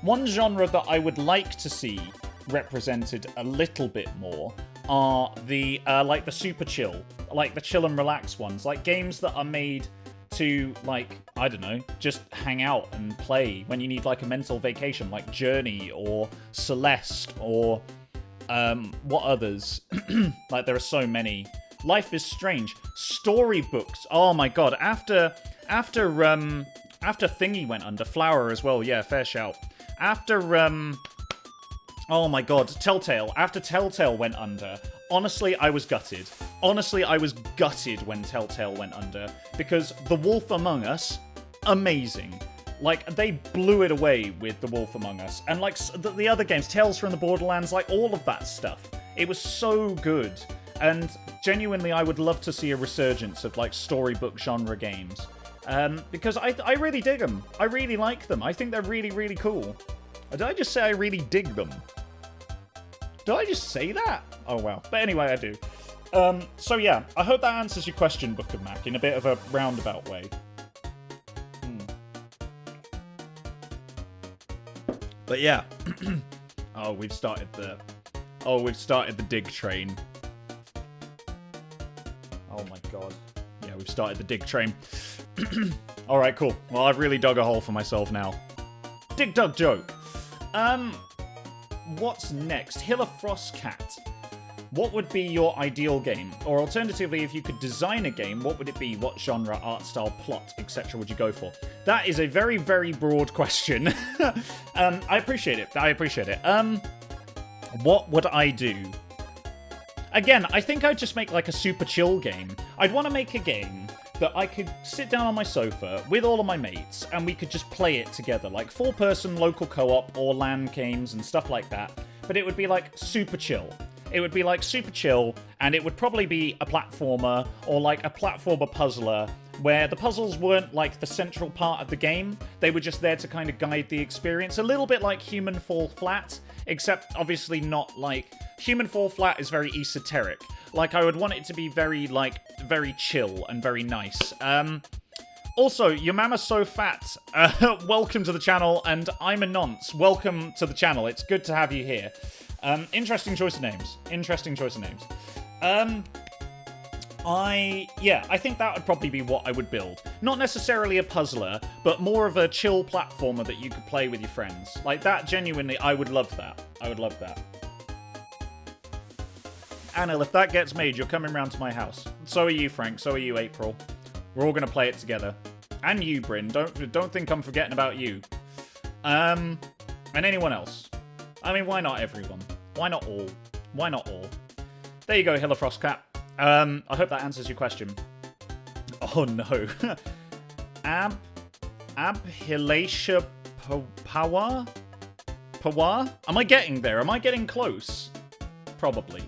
One genre that I would like to see represented a little bit more are the super chill, like the chill and relax ones, like games that are made to, like, I don't know, just hang out and play when you need, like, a mental vacation, like Journey or Celeste or what others? Like, there are so many. Life is Strange, storybooks. Oh my god! After Thingy went under, Flower as well. Yeah, fair shout. After oh my god, Telltale. After Telltale went under, honestly, I was gutted. Honestly, I was gutted when Telltale went under, because The Wolf Among Us, amazing. Like, they blew it away with The Wolf Among Us. And, like, the other games, Tales from the Borderlands, like, all of that stuff. It was so good. And genuinely, I would love to see a resurgence of, like, storybook genre games. Because I really dig them. I really like them. I think they're really, really cool. Did I just say I really dig them? Did I just say that? Oh, wow. But anyway, I do. So yeah, I hope that answers your question, Book of Mac, in a bit of a roundabout way. But yeah. Oh, we've started the dig train. Oh my god. Yeah, we've started the dig train. Alright, cool. Well, I've really dug a hole for myself now. Dig dug joke. What's next? Hilla Frostcat. What would be your ideal game? Or alternatively, if you could design a game, what would it be? What genre, art style, plot, etc. would you go for? That is a very, very broad question. I appreciate it. What would I do? Again, I think I'd just make like a super chill game. I'd want to make a game that I could sit down on my sofa with all of my mates and we could just play it together, like 4-person local co-op or LAN games and stuff like that. But it would be like super chill. It would be like super chill, and it would probably be a platformer or like a platformer puzzler where the puzzles weren't like the central part of the game. They were just there to kind of guide the experience. A little bit like Human Fall Flat, except obviously not like... Human Fall Flat is very esoteric. Like, I would want it to be very, like, very chill and very nice. Also, your mama's so fat. Welcome to the channel, and I'm a nonce. Welcome to the channel. It's good to have you here. Interesting choice of names. Interesting choice of names. I think that would probably be what I would build. Not necessarily a puzzler, but more of a chill platformer that you could play with your friends. Like that, genuinely, I would love that. I would love that. Anil, if that gets made, you're coming round to my house. So are you, Frank. So are you, April. We're all going to play it together. And you, Bryn. Don't think I'm forgetting about you. And anyone else. I mean, why not everyone? Why not all? Why not all? There you go, Hillafrostcat. I hope that answers your question. Oh no. Abhilasha Pawa? Pawa? Am I getting there? Am I getting close? Probably.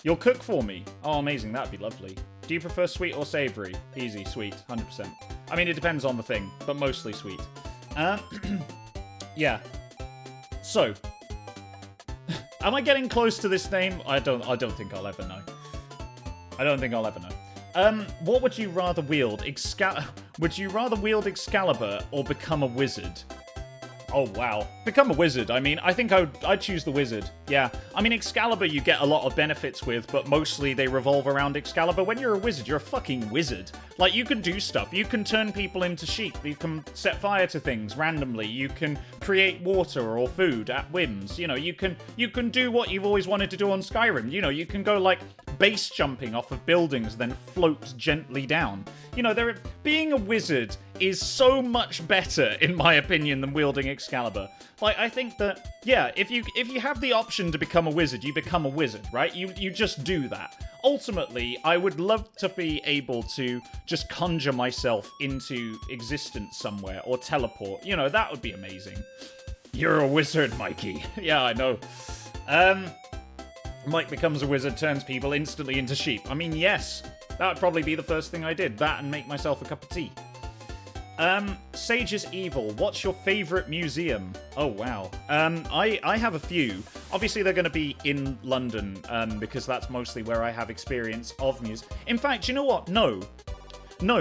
You'll cook for me. Oh, amazing. That'd be lovely. Do you prefer sweet or savory? Easy, sweet. 100%. I mean, it depends on the thing, but mostly sweet. Yeah. So, am I getting close to this name? I don't think I'll ever know. I don't think I'll ever know. What would you rather wield? Would you rather wield Excalibur or become a wizard? Oh, wow. Become a wizard. I mean, I think I'd choose the wizard. Yeah. I mean, Excalibur you get a lot of benefits with, but mostly they revolve around Excalibur. When you're a wizard, you're a fucking wizard. Like, you can do stuff. You can turn people into sheep. You can set fire to things randomly. You can create water or food at whims. You know, you can do what you've always wanted to do on Skyrim. You know, you can go, like, base jumping off of buildings, then float gently down. You know, being a wizard is so much better, in my opinion, than wielding Excalibur. Like, I think that, yeah, if you have the option to become a wizard, you become a wizard, right? You just do that. Ultimately, I would love to be able to just conjure myself into existence somewhere, or teleport. You know, that would be amazing. You're a wizard, Mikey. Yeah, I know. Mike becomes a wizard, turns people instantly into sheep. I mean, yes. That would probably be the first thing I did. That and make myself a cup of tea. Sage is Evil. What's your favourite museum? Oh, wow. I have a few. Obviously, they're going to be in London, because that's mostly where I have experience of music. In fact, you know what? No,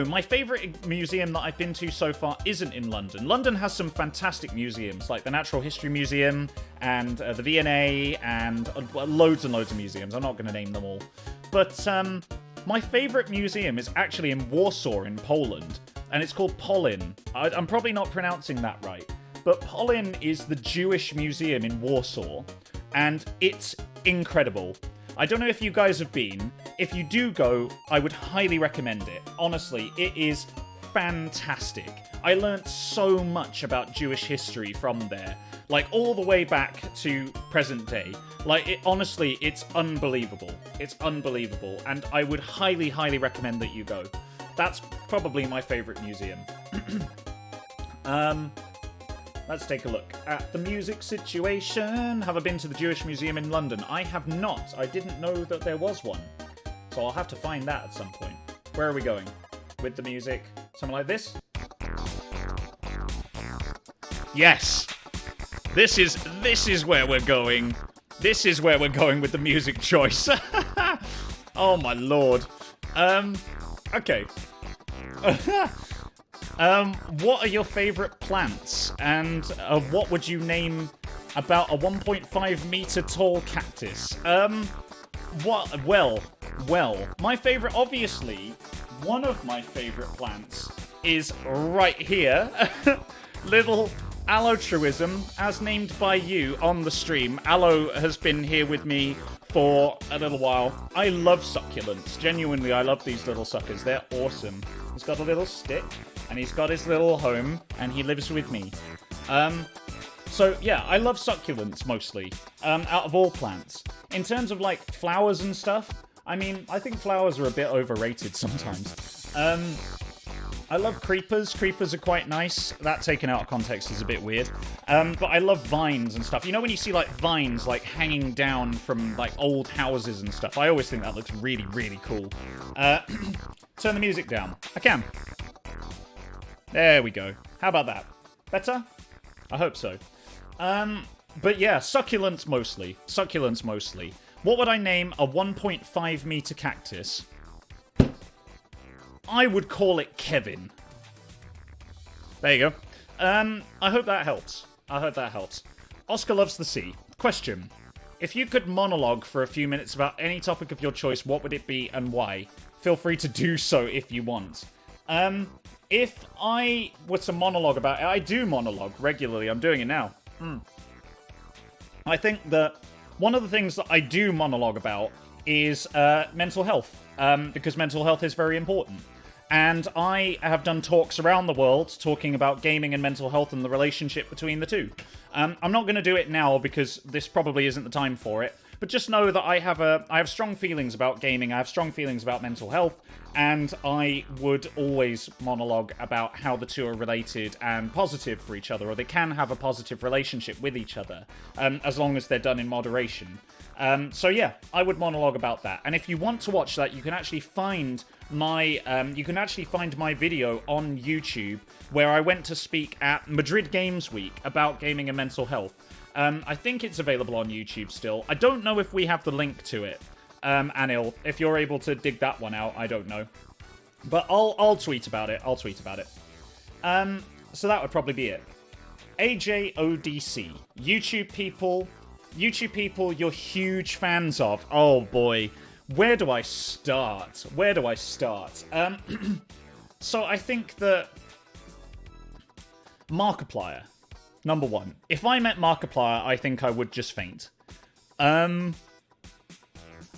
my favourite museum that I've been to so far isn't in London. London has some fantastic museums, like the Natural History Museum and the V&A and loads and loads of museums. I'm not going to name them all. But my favourite museum is actually in Warsaw in Poland, and it's called Polin. I'm probably not pronouncing that right, but Polin is the Jewish museum in Warsaw, and it's incredible. I don't know if you guys have been. If you do go, I would highly recommend it. Honestly, it is fantastic. I learnt so much about Jewish history from there. Like, all the way back to present day. Like, honestly, it's unbelievable. It's unbelievable. And I would highly, highly recommend that you go. That's probably my favourite museum. Let's take a look at the music situation. Have I been to the Jewish Museum in London? I have not. I didn't know that there was one. So I'll have to find that at some point. Where are we going? With the music? Something like this? Yes! This is where we're going. This is where we're going with the music choice. Oh my lord. Okay. What are your favourite plants? And what would you name about a 1.5 meter tall cactus? Well, my favourite, obviously, one of my favourite plants is right here. Little Allotruism, as named by you on the stream. Allo has been here with me for a little while. I love succulents. Genuinely, I love these little suckers. They're awesome. He's got a little stick, and he's got his little home, and he lives with me. So, yeah, I love succulents, mostly, out of all plants. In terms of, like, flowers and stuff, I mean, I think flowers are a bit overrated sometimes. I love creepers. Creepers are quite nice. That taken out of context is a bit weird. But I love vines and stuff. You know when you see, like, vines, like, hanging down from, like, old houses and stuff? I always think that looks really, really cool. Turn the music down. I can. There we go. How about that? Better? I hope so. But yeah, succulents mostly. Succulents mostly. What would I name a 1.5 meter cactus? I would call it Kevin. There you go. I hope that helps. I hope that helps. Oscar loves the sea. Question. If you could monologue for a few minutes about any topic of your choice, what would it be and why? Feel free to do so if you want. If I were to monologue about it, I do monologue regularly. I'm doing it now. I think that one of the things that I do monologue about is mental health, because mental health is very important. And I have done talks around the world talking about gaming and mental health and the relationship between the two. I'm not going to do it now because this probably isn't the time for it. But just know that I have strong feelings about gaming, I have strong feelings about mental health, and I would always monologue about how the two are related and positive for each other, or they can have a positive relationship with each other, as long as they're done in moderation. So yeah, I would monologue about that. And if you want to watch that, you can actually find my video on YouTube where I went to speak at Madrid Games Week about gaming and mental health. I think it's available on YouTube still. I don't know if we have the link to it, Anil. If you're able to dig that one out, I don't know. But I'll tweet about it. So that would probably be it. AJODC. YouTube people you're huge fans of. Oh boy. Where do I start? So I think that Markiplier, number one. If I met Markiplier, I think I would just faint. I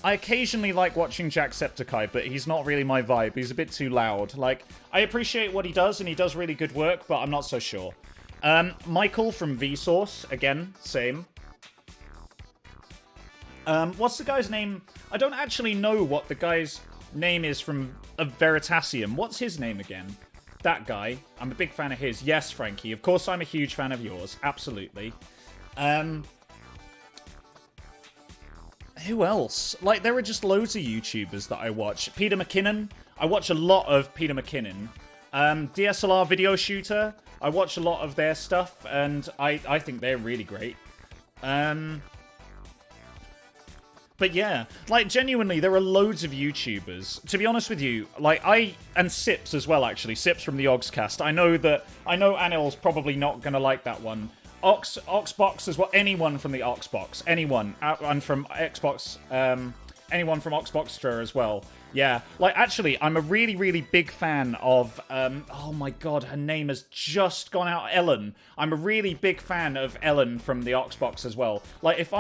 occasionally like watching Jacksepticeye, but he's not really my vibe. He's a bit too loud. Like, I appreciate what he does, and he does really good work, but I'm not so sure. Michael from Vsauce, again, same. What's the guy's name? I don't actually know what the guy's name is from Veritasium. What's his name again? That guy. I'm a big fan of his. Yes, Frankie. Of course I'm a huge fan of yours. Absolutely. Who else? Like, there are just loads of YouTubers that I watch. Peter McKinnon. I watch a lot of Peter McKinnon. DSLR Video Shooter. I watch a lot of their stuff, and I think they're really great. But yeah, like, genuinely, there are loads of YouTubers. To be honest with you, like, and Sips as well, actually. Sips from the Ogscast. I know Anil's probably not going to like that one. Oxbox as well. Anyone from the Oxbox. Anyone. And from Xbox. Anyone from Oxboxtra as well. Yeah. Like, actually, I'm a really, really big fan of, oh my god, her name has just gone out. Ellen. I'm a really big fan of Ellen from the Oxbox as well. Like, if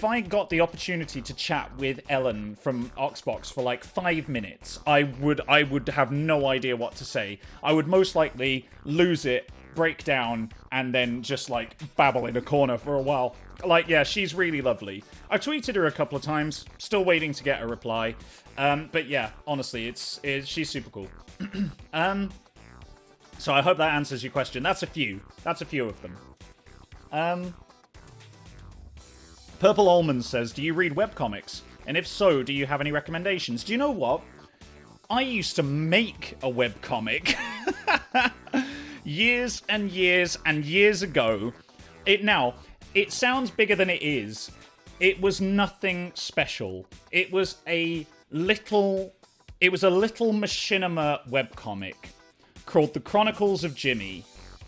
I got the opportunity to chat with Ellen from Oxbox for like 5 minutes, I would have no idea what to say. I would most likely lose it, break down, and then just like babble in a corner for a while. Like, yeah, she's really lovely. I tweeted her a couple of times, still waiting to get a reply. But yeah, honestly, she's super cool. So I hope that answers your question. That's a few of them. Purple Almond says, do you read webcomics? And if so, do you have any recommendations? Do you know what? I used to make a webcomic years and years and years ago. It sounds bigger than it is. It was nothing special. It was a little machinima webcomic called The Chronicles of Jimmy.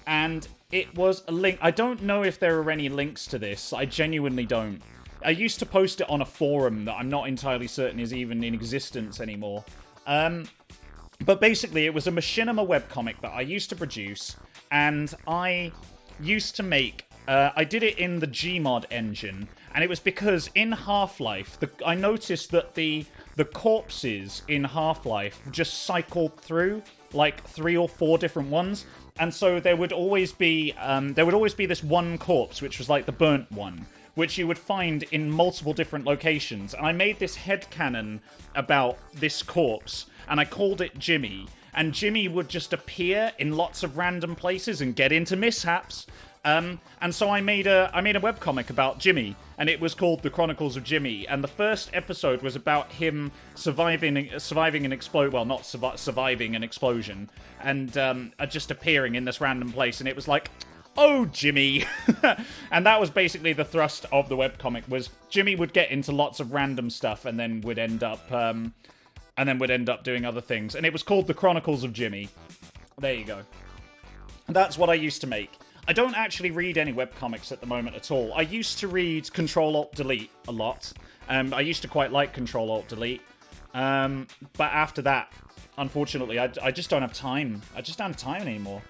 And it was a link. I don't know if there are any links to this. I genuinely don't. I used to post it on a forum that I'm not entirely certain is even in existence anymore. But basically, it was a machinima webcomic that I used to produce, and I used to make... I did it in the Gmod engine, and it was because in Half-Life, I noticed that the corpses in Half-Life just cycled through, like 3 or 4 different ones. And so there would always be this one corpse, which was like the burnt one, which you would find in multiple different locations. And I made this headcanon about this corpse, and I called it Jimmy. And Jimmy would just appear in lots of random places and get into mishaps. And so I made a webcomic about Jimmy, and it was called The Chronicles of Jimmy. And the first episode was about him surviving an explosion. Well, not surviving an explosion, and just appearing in this random place. And it was like, oh, Jimmy. And that was basically the thrust of the webcomic, was Jimmy would get into lots of random stuff and then would end up doing other things. And it was called The Chronicles of Jimmy. There you go. That's what I used to make. I don't actually read any webcomics at the moment at all. I used to read Control-Alt-Delete a lot. I used to quite like Control-Alt-Delete. But after that, unfortunately, I just don't have time. I just don't have time anymore.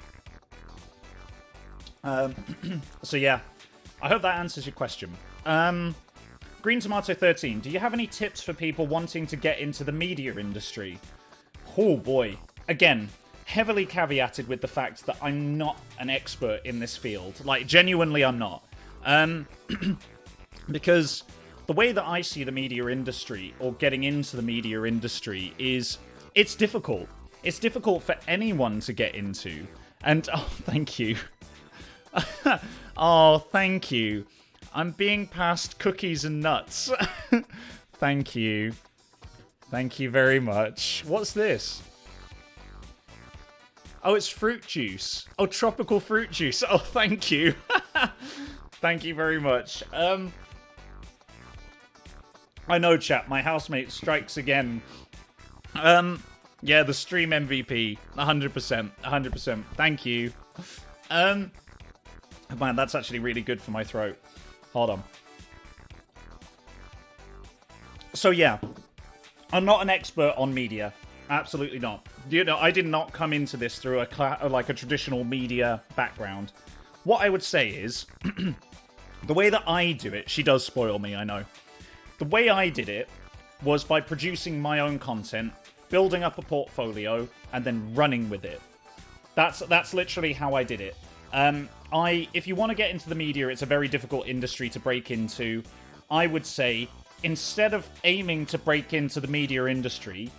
So yeah, I hope that answers your question. Green Tomato 13, do you have any tips for people wanting to get into the media industry? Oh boy. Again, heavily caveated with the fact that I'm not an expert in this field. Like, genuinely I'm not. Because the way that I see the media industry, or getting into the media industry, is it's difficult. It's difficult for anyone to get into. And, oh, thank you. Oh, thank you. I'm being passed cookies and nuts. Thank you. Thank you very much. What's this? Oh, it's fruit juice. Oh, tropical fruit juice. Oh, thank you. Thank you very much. I know, chat. My housemate strikes again. Yeah, the stream MVP. 100%. 100%. Thank you. Man, that's actually really good for my throat. Hold on. So yeah, I'm not an expert on media. Absolutely not. You know, I did not come into this through a traditional media background. What I would say is, the way that I do it, she does spoil me, I know. The way I did it was by producing my own content, building up a portfolio, and then running with it. That's literally how I did it. If you want to get into the media, it's a very difficult industry to break into. I would say, instead of aiming to break into the media industry,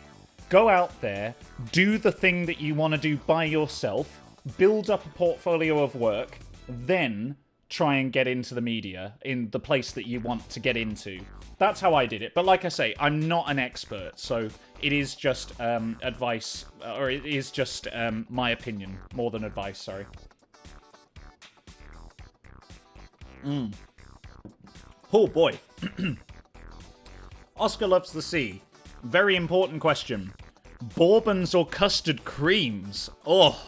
go out there, do the thing that you want to do by yourself, build up a portfolio of work, then try and get into the media in the place that you want to get into. That's how I did it. But like I say, I'm not an expert, so it is just advice, or it is just my opinion, more than advice, sorry. Oh boy. Oscar loves the sea. Very important question. Bourbons or custard creams? Oh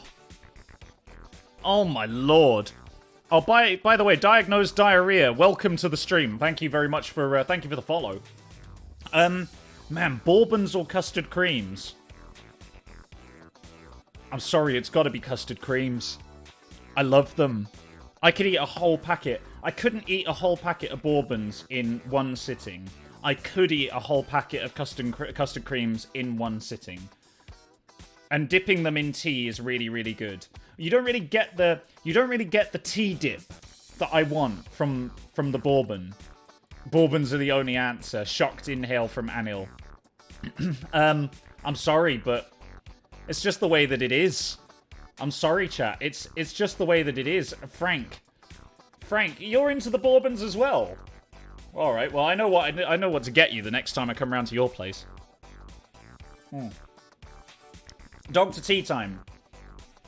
my lord. Oh, by the way, Diagnosed Diarrhea, welcome to the stream. Thank you very much for thank you for the follow. Man, bourbons or custard creams? I'm sorry, it's got to be custard creams. I love them. I could eat a whole packet. I couldn't eat a whole packet of bourbons in one sitting. I could eat a whole packet of custard creams in one sitting. And dipping them in tea is really, really good. You don't really get the tea dip that I want from the bourbon. Bourbons are the only answer. Shocked inhale from Annuls. I'm sorry, but it's just the way that it is. I'm sorry, chat. It's just the way that it is. Frank, you're into the bourbons as well. All right. Well, I know what to get you the next time I come round to your place. Dog to tea time.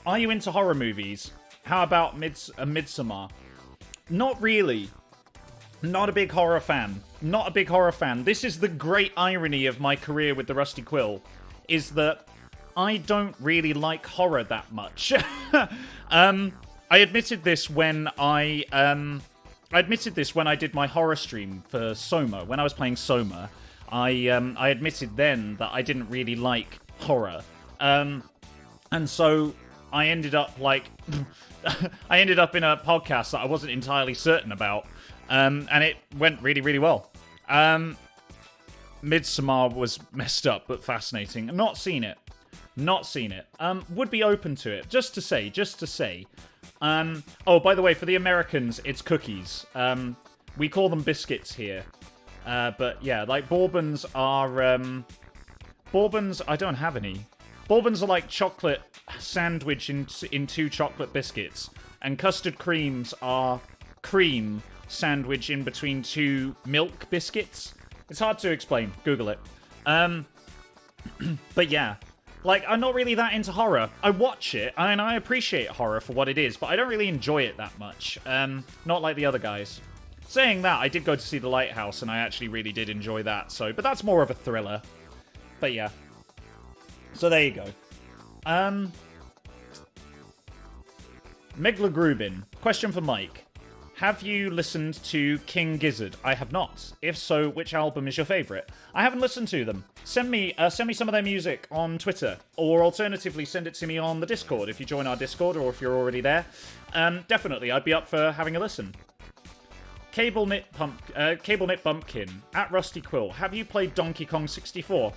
Are you into horror movies? How about Midsommar? Not really. Not a big horror fan. Not a big horror fan. This is the great irony of my career with the Rusty Quill, is that I don't really like horror that much. I admitted this when I did my horror stream for Soma. When I was playing Soma, I admitted then that I didn't really like horror. And so I ended up in a podcast that I wasn't entirely certain about. And it went really, really well. Midsommar was messed up, but fascinating. Not seen it. Would be open to it. Just to say. Oh, by the way, for the Americans, it's cookies. We call them biscuits here. But yeah, like bourbons are... Bourbons, I don't have any. Bourbons are like chocolate sandwich in 2 chocolate biscuits. And custard creams are cream sandwich in between 2 milk biscuits. It's hard to explain. Google it. But yeah. Like, I'm not really that into horror. I watch it, and I appreciate horror for what it is, but I don't really enjoy it that much. Not like the other guys. Saying that, I did go to see The Lighthouse, and I actually really did enjoy that, so... But that's more of a thriller. But yeah. So there you go. Megla Grubin. Question for Mike. Have you listened to King Gizzard? I have not. If so, which album is your favourite? I haven't listened to them. Send me some of their music on Twitter, or alternatively send it to me on the Discord if you join our Discord or if you're already there. Definitely, I'd be up for having a listen. Cable Knit Bumpkin at Rusty Quill. Have you played Donkey Kong 64?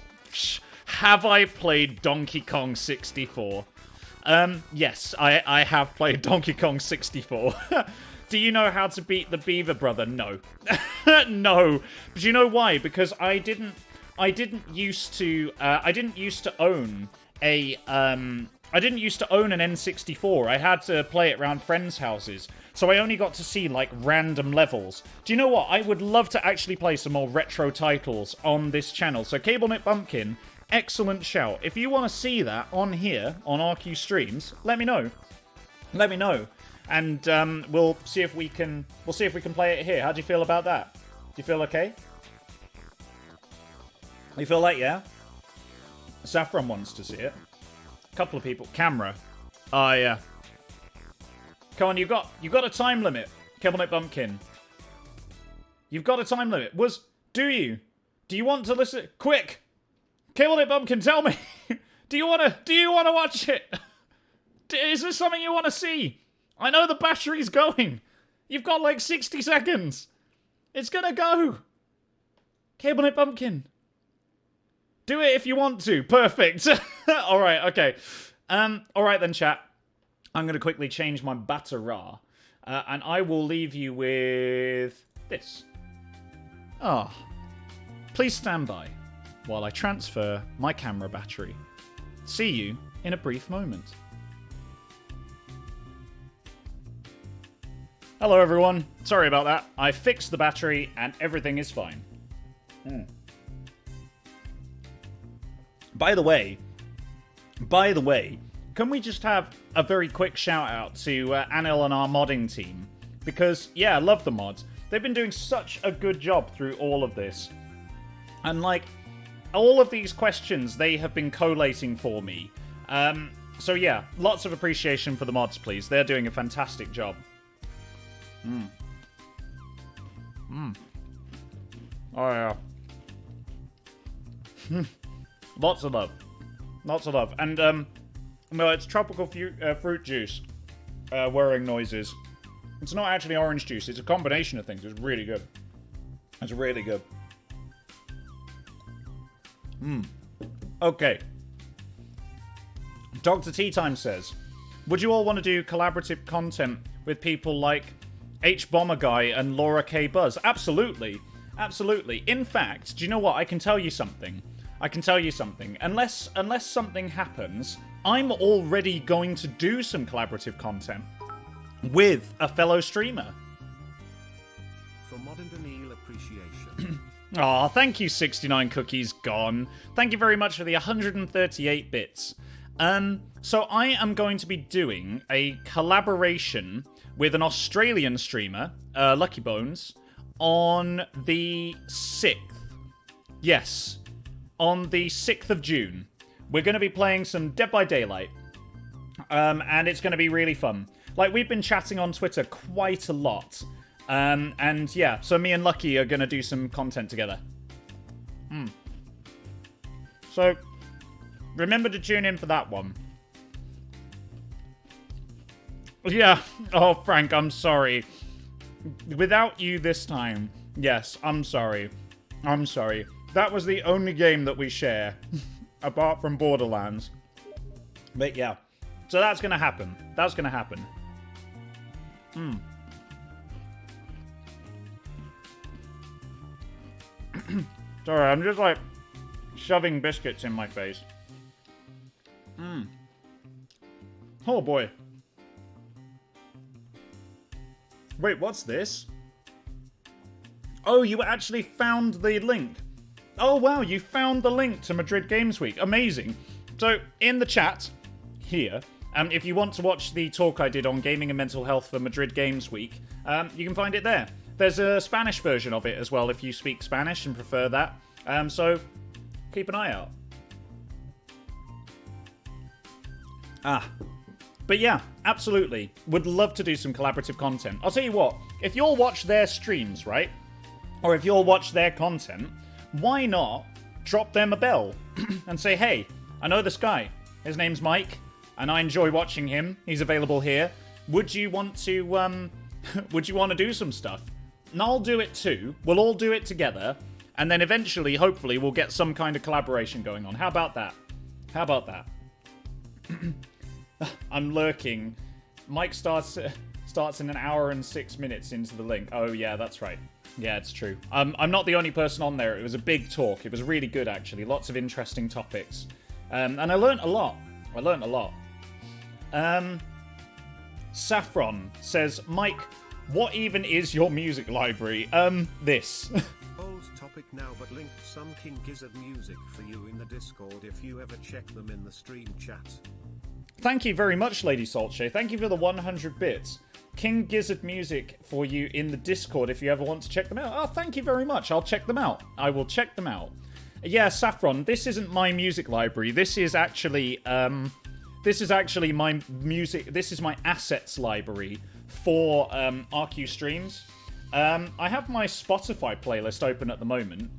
Have I played Donkey Kong 64? Yes, I have played Donkey Kong 64. Do you know how to beat the Beaver Brother? No. No. But you know why? Because I didn't used to own an N64. I had to play it around friends' houses. So I only got to see, like, random levels. Do you know what? I would love to actually play some more retro titles on this channel. So Cable Knit Bumpkin, excellent shout. If you want to see that on here, on RQ Streams, let me know. Let me know. And we'll see if we can play it here. How do you feel about that? Do you feel okay? You feel like, yeah? Saffron wants to see it. A couple of people. Camera. Oh, yeah. Come on, you got a time limit. Cable Knit Bumpkin. You've got a time limit. Do you want to listen? Quick! Cable Knit Bumpkin, tell me! Do you wanna watch it? Is this something you want to see? I know the battery's going. You've got like 60 seconds. It's gonna go. Cable Knit Bumpkin. Do it if you want to. Perfect. Alright, okay. Alright then, chat. I'm gonna quickly change my battery. And I will leave you with this. Ah. Please stand by while I transfer my camera battery. See you in a brief moment. Hello everyone, sorry about that. I fixed the battery and everything is fine. By the way, can we just have a very quick shout out to Annuls and our modding team? Because, yeah, I love the mods. They've been doing such a good job through all of this. And like, all of these questions they have been collating for me. So yeah, lots of appreciation for the mods, please. They're doing a fantastic job. Oh yeah. Lots of love. Lots of love. And no, it's tropical fruit juice whirring noises. It's not actually orange juice, it's a combination of things. It's really good. It's really good. Okay. Dr. Tea Time says, would you all want to do collaborative content with people like H Bomber Guy and Laura K Buzz? Absolutely. Absolutely. In fact, do you know what? I can tell you something. Unless something happens, I'm already going to do some collaborative content with a fellow streamer. For Modern Daniel appreciation. Aw, thank you, 69 Cookies Gone. Thank you very much for the 138 bits. So I am going to be doing a collaboration with an Australian streamer, Lucky Bones, on the 6th. Yes, on the 6th of June. We're going to be playing some Dead by Daylight. And it's going to be really fun. Like, we've been chatting on Twitter quite a lot. And yeah, so me and Lucky are going to do some content together. So, remember to tune in for that one. Yeah. Oh, Frank, I'm sorry. Without you this time. Yes, I'm sorry. I'm sorry. That was the only game that we share. Apart from Borderlands. But yeah. So that's going to happen. That's going to happen. Sorry, I'm just like shoving biscuits in my face. Oh boy. Wait, what's this? Oh, you actually found the link. Oh wow, you found the link to Madrid Games Week. Amazing. So, in the chat here, if you want to watch the talk I did on gaming and mental health for Madrid Games Week, you can find it there. There's a Spanish version of it as well if you speak Spanish and prefer that. So, keep an eye out. But yeah, absolutely. Would love to do some collaborative content. I'll tell you what, if you'll watch their streams, right? Or if you'll watch their content, why not drop them a bell and say, hey, I know this guy. His name's Mike, and I enjoy watching him. He's available here. Would you want to, would you want to do some stuff? And I'll do it too. We'll all do it together. And then eventually, hopefully, we'll get some kind of collaboration going on. How about that? How about that? I'm lurking. Mike starts in an hour and 6 minutes into the link. Oh, yeah, that's right. Yeah, it's true. I'm not the only person on there. It was a big talk. It was really good, actually. Lots of interesting topics. And I learnt a lot. Saffron says, Mike, what even is your music library? This. Old topic now, but linked some King Gizzard music for you in the Discord if you ever check them in the stream chat. Thank you very much, Lady Saltshare. Thank you for the 100 bits. King Gizzard music for you in the Discord if you ever want to check them out. Oh, thank you very much. I'll check them out. I will check them out. Yeah, Saffron, this isn't my music library. This is actually my music. This is my assets library for RQ streams. I have my Spotify playlist open at the moment.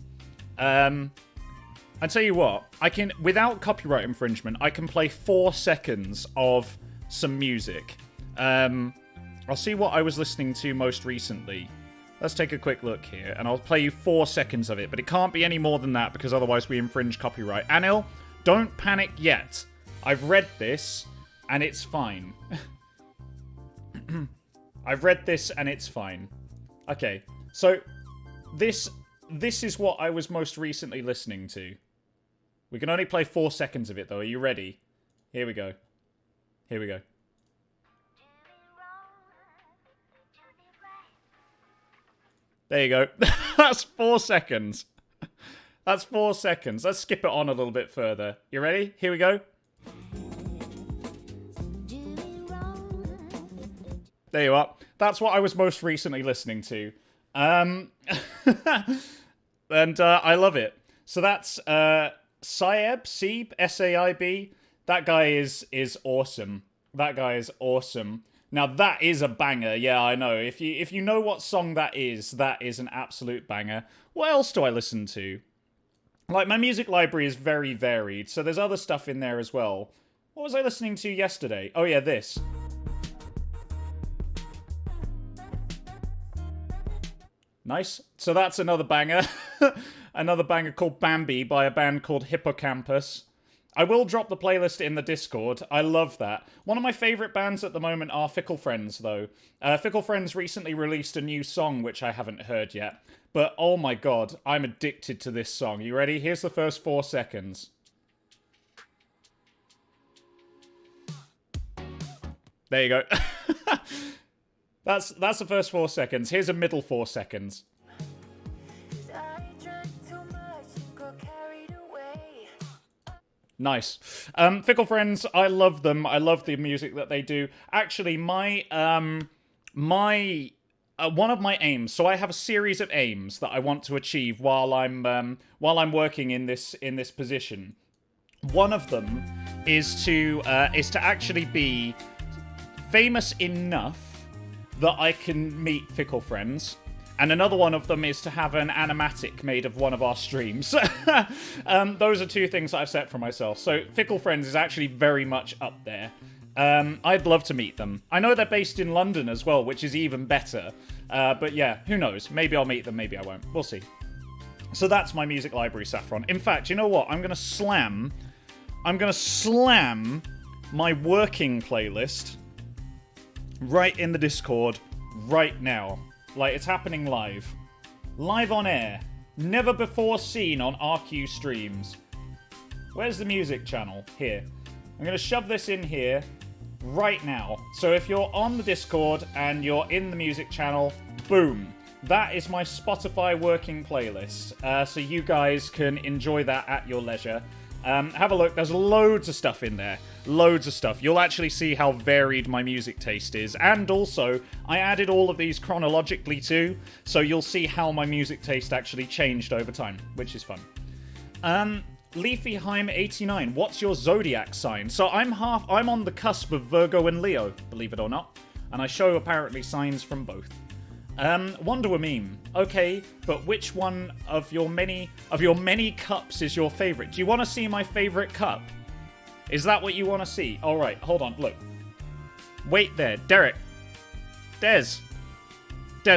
I tell you what, I can, without copyright infringement, I can play 4 seconds of some music. I'll see what I was listening to most recently. Let's take a quick look here, and I'll play you 4 seconds of it, but it can't be any more than that, because otherwise we infringe copyright. Anil, don't panic yet. I've read this, and it's fine. I've read this, and it's fine. Okay, so this is what I was most recently listening to. We can only play 4 seconds of it, though. Are you ready? Here we go. Here we go. There you go. That's 4 seconds. That's 4 seconds. Let's skip it on a little bit further. You ready? Here we go. There you are. That's what I was most recently listening to. And I love it. So that's Seib, S-A-I-B. That guy is awesome. That guy is awesome. Now that is a banger. Yeah, I know. If you know what song that is an absolute banger. What else do I listen to? Like, my music library is very varied, so there's other stuff in there as well. What was I listening to yesterday? Oh yeah, this. Nice. So that's another banger. Another banger called Bambi by a band called Hippocampus. I will drop the playlist in the Discord. I love that. One of my favourite bands at the moment are Fickle Friends, though. Fickle Friends recently released a new song, which I haven't heard yet. But, oh my god, I'm addicted to this song. You ready? Here's the first 4 seconds. There you go. That's the first 4 seconds. Here's a middle 4 seconds. Nice. Fickle Friends, I love them. I love the music that they do. Actually, one of my aims. So I have a series of aims that I want to achieve while I'm working in this position. One of them is to actually be famous enough that I can meet Fickle Friends. And another one of them is to have an animatic made of one of our streams. Those are 2 things that I've set for myself. So Fickle Friends is actually very much up there. I'd love to meet them. I know they're based in London as well, which is even better. But yeah, who knows? Maybe I'll meet them, maybe I won't. We'll see. So that's my music library, Saffron. In fact, you know what? I'm gonna slam my working playlist right in the Discord right now. Like, it's happening live. Live on air. Never before seen on RQ streams. Where's the music channel? Here. I'm going to shove this in here right now. So if you're on the Discord and you're in the music channel, boom. That is my Spotify working playlist. So you guys can enjoy that at your leisure. Have a look. There's loads of stuff in there. Loads of stuff. You'll actually see how varied my music taste is. And also, I added all of these chronologically too. So you'll see how my music taste actually changed over time, which is fun. Leafyheim89, what's your zodiac sign? So I'm on the cusp of Virgo and Leo, believe it or not. And I show apparently signs from both. Wonder meme. Okay, but which one of your many cups is your favorite? Do you want to see my favorite cup? Is that what you want to see? All right, hold on. Look. Wait there, Derek. Des,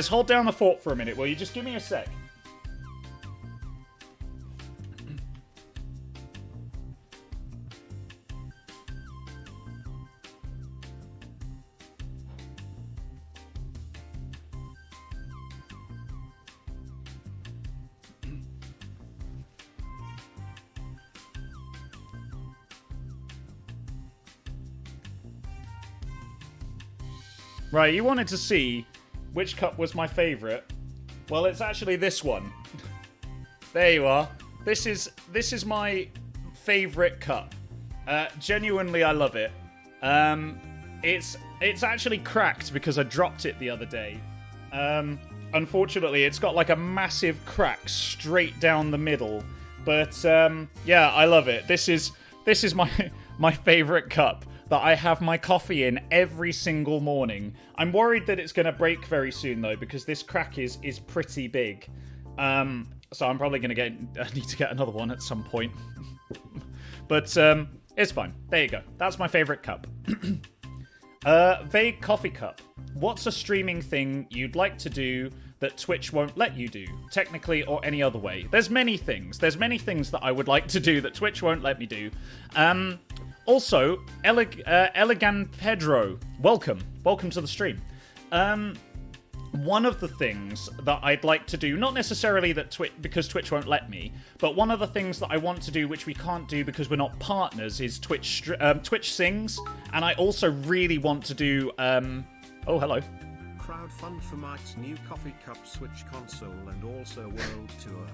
hold down the fort for a minute. Will you just give me a sec? Right, you wanted to see which cup was my favourite. Well, it's actually this one. There you are. This is my favourite cup. Genuinely, I love it. It's actually cracked because I dropped it the other day. Unfortunately, it's got like a massive crack straight down the middle. But yeah, I love it. This is my favourite cup that I have my coffee in every single morning. I'm worried that it's going to break very soon, though, because this crack is pretty big. So I'm probably going to need to get another one at some point. But it's fine. There you go. That's my favourite cup. Vague coffee cup. What's a streaming thing you'd like to do that Twitch won't let you do, technically or any other way? There's many things. There's many things that I would like to do that Twitch won't let me do. Also, Elegant Pedro, welcome to the stream. One of the things that I'd like to do, not necessarily that because Twitch won't let me, but one of the things that I want to do, which we can't do because we're not partners, is Twitch Sings, and I also really want to do. Oh, hello. Crowdfund for Mike's new coffee cup Switch console and also world tour.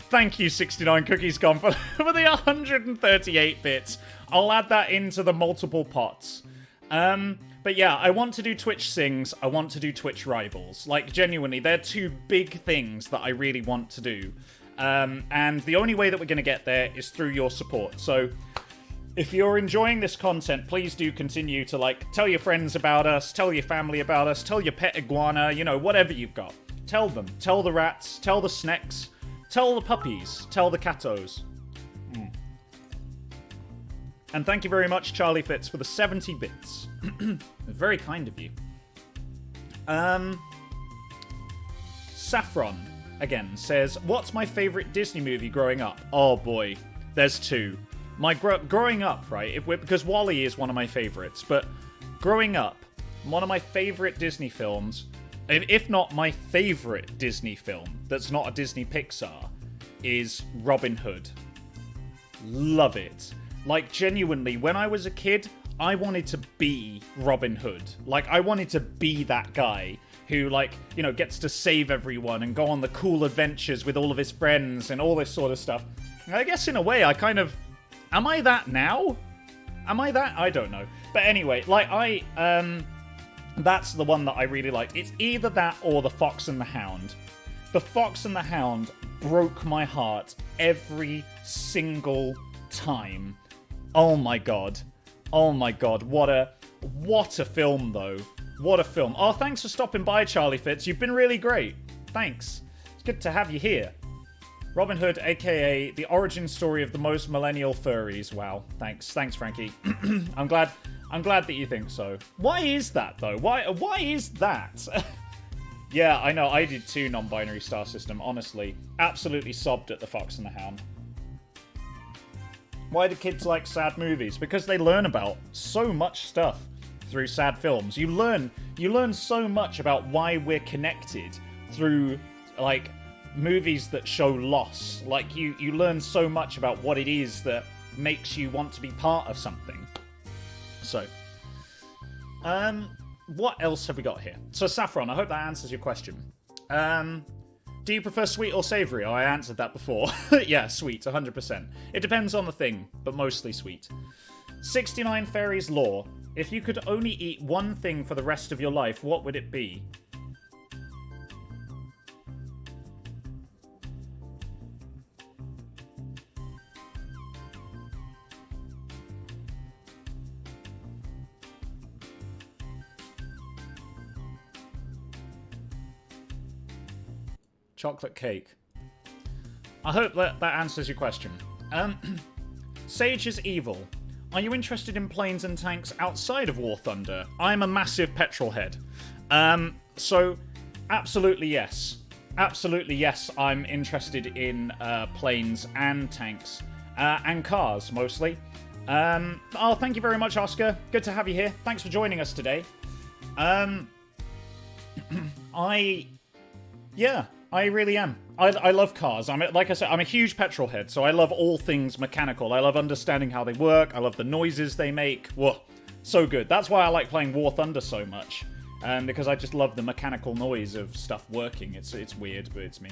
Thank you, 69 Cookies Gone, for the 138 bits. I'll add that into the multiple pots. But yeah, I want to do Twitch Sings. I want to do Twitch Rivals. Like, genuinely, they're two big things that I really want to do. And the only way that we're going to get there is through your support. So if you're enjoying this content, please do continue to, like, tell your friends about us, tell your family about us, tell your pet iguana, you know, whatever you've got. Tell them. Tell the rats. Tell the snacks. Tell the puppies. Tell the catos. And thank you very much, Charlie Fitz, for the 70 bits. Very kind of you. Saffron, again, says, what's my favourite Disney movie growing up? Oh boy, there's two. My growing up, right, because WALL-E is one of my favourites, but growing up, one of my favourite Disney films, if not my favourite Disney film that's not a Disney Pixar, is Robin Hood. Love it. Like, genuinely, when I was a kid, I wanted to be Robin Hood. Like, I wanted to be that guy who, like, you know, gets to save everyone and go on the cool adventures with all of his friends and all this sort of stuff. And I guess, in a way, I kind of... Am I that now? Am I that? I don't know. But anyway, like, that's the one that I really liked. It's either that or The Fox and the Hound. The Fox and the Hound broke my heart every single time. Oh my god. Oh my god. What a film, though. What a film. Oh, thanks for stopping by, Charlie Fitz. You've been really great. Thanks. It's good to have you here. Robin Hood, aka the origin story of the most millennial furries. Wow. Thanks. Thanks, Frankie. I'm glad that you think so. Why is that, though? Why is that? Yeah, I know. I did too, non-binary star system, honestly. Absolutely sobbed at The Fox and the Hound. Why do kids like sad movies? Because they learn about so much stuff through sad films. You learn so much about why we're connected through like movies that show loss. Like you learn so much about what it is that makes you want to be part of something. So, what else have we got here? So Saffron, I hope that answers your question. Do you prefer sweet or savory? Oh, I answered that before. Yeah, sweet, 100%. It depends on the thing, but mostly sweet. 69 Fairies Lore. If you could only eat one thing for the rest of your life, what would it be? Chocolate cake. I hope that answers your question. Sage is evil. Are you interested in planes and tanks outside of War Thunder? I'm a massive petrol head. So, absolutely yes. Absolutely yes, I'm interested in planes and tanks. And cars, mostly. Oh, thank you very much, Oscar. Good to have you here. Thanks for joining us today. I really am. I love cars. Like I said, I'm a huge petrol head, so I love all things mechanical. I love understanding how they work. I love the noises they make. Whoa, so good. That's why I like playing War Thunder so much, because I just love the mechanical noise of stuff working. It's weird, but it's me.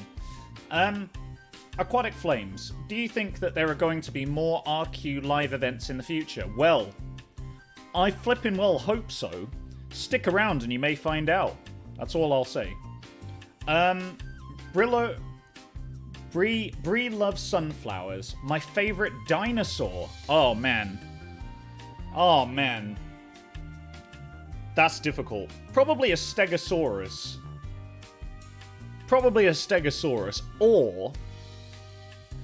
Aquatic Flames. Do you think that there are going to be more RQ live events in the future? Well, I flippin' well hope so. Stick around and you may find out. That's all I'll say. Bree loves sunflowers. My favorite dinosaur. Oh, man. Oh, man. That's difficult. Probably a Stegosaurus. Or...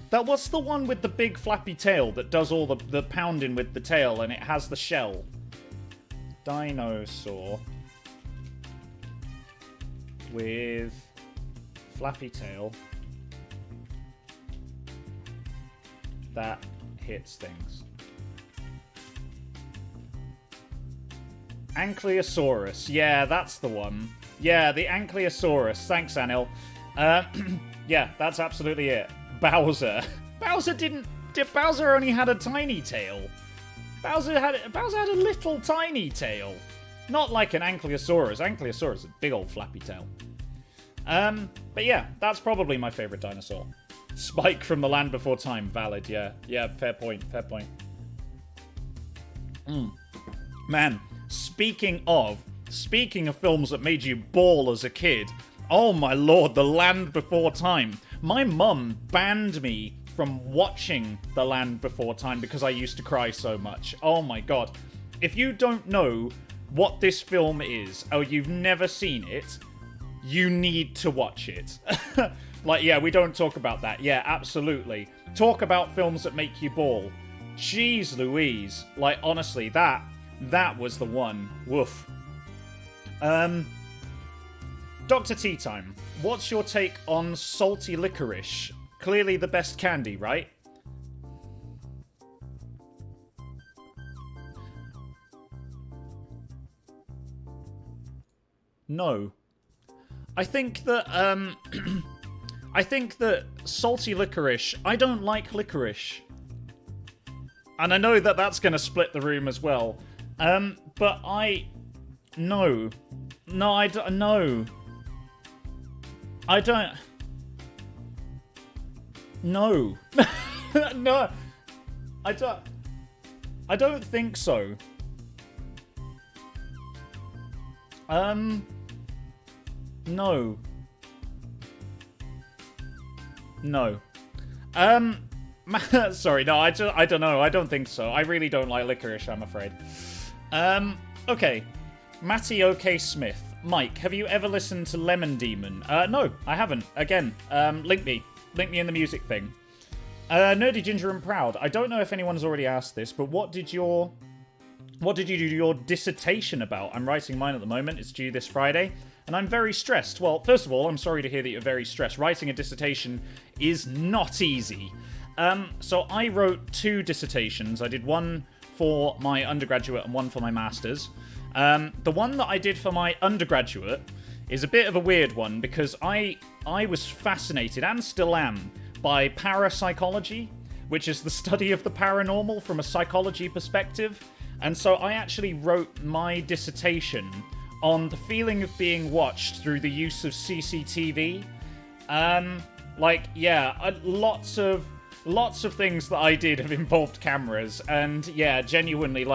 what's the one with the big flappy tail that does all the pounding with the tail and it has the shell? Dinosaur. With... flappy tail that hits things. Ankylosaurus. Yeah, that's the one. Yeah, the Ankylosaurus. Thanks, Anil. Yeah, that's absolutely it. Bowser. Bowser only had a tiny tail. Bowser had a little tiny tail. Not like an Ankylosaurus. Ankylosaurus is a big old flappy tail. But yeah, that's probably my favorite dinosaur. Spike from The Land Before Time, valid, yeah. Yeah, fair point. Man, speaking of films that made you bawl as a kid, oh my lord, The Land Before Time. My mum banned me from watching The Land Before Time because I used to cry so much. Oh my god. If you don't know what this film is, or you've never seen it, you need to watch it. Like, yeah, we don't talk about that. Yeah, absolutely. Talk about films that make you bawl. Jeez Louise. Like, honestly, that was the one. Woof. Dr. Tea Time. What's your take on salty licorice? Clearly the best candy, right? No. I think that salty licorice, I don't like licorice. And I know that that's going to split the room as well. But no. No, I don't, no. I don't. No. No. I don't think so. No. No. Sorry, no, I don't know. I don't think so. I really don't like licorice, I'm afraid. Okay. Matty OK Smith. Mike, have you ever listened to Lemon Demon? No, I haven't. Again, link me. Link me in the music thing. Nerdy Ginger and Proud. I don't know if anyone's already asked this, but what did you do your dissertation about? I'm writing mine at the moment. It's due this Friday. And I'm very stressed. Well, first of all, I'm sorry to hear that you're very stressed. Writing a dissertation is not easy. So I wrote 2 dissertations. I did one for my undergraduate and one for my master's. The one that I did for my undergraduate is a bit of a weird one because I was fascinated, and still am, by parapsychology, which is the study of the paranormal from a psychology perspective. And so I actually wrote my dissertation on the feeling of being watched through the use of CCTV. Lots of things that I did have involved cameras, and yeah, genuinely,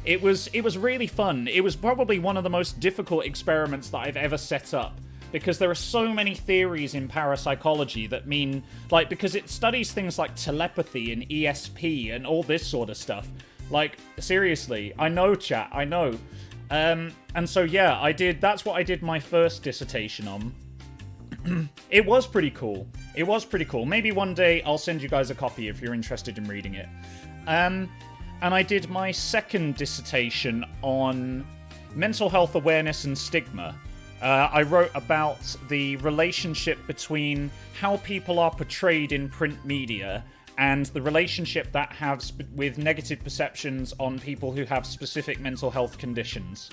it was really fun. It was probably one of the most difficult experiments that I've ever set up, because there are so many theories in parapsychology that mean, because it studies things like telepathy and ESP and all this sort of stuff. Seriously, I know, chat, I know. And so, yeah, that's what I did my first dissertation on. It was pretty cool. Maybe one day I'll send you guys a copy if you're interested in reading it. And I did my second dissertation on mental health awareness and stigma. I wrote about the relationship between how people are portrayed in print media and the relationship that has with negative perceptions on people who have specific mental health conditions.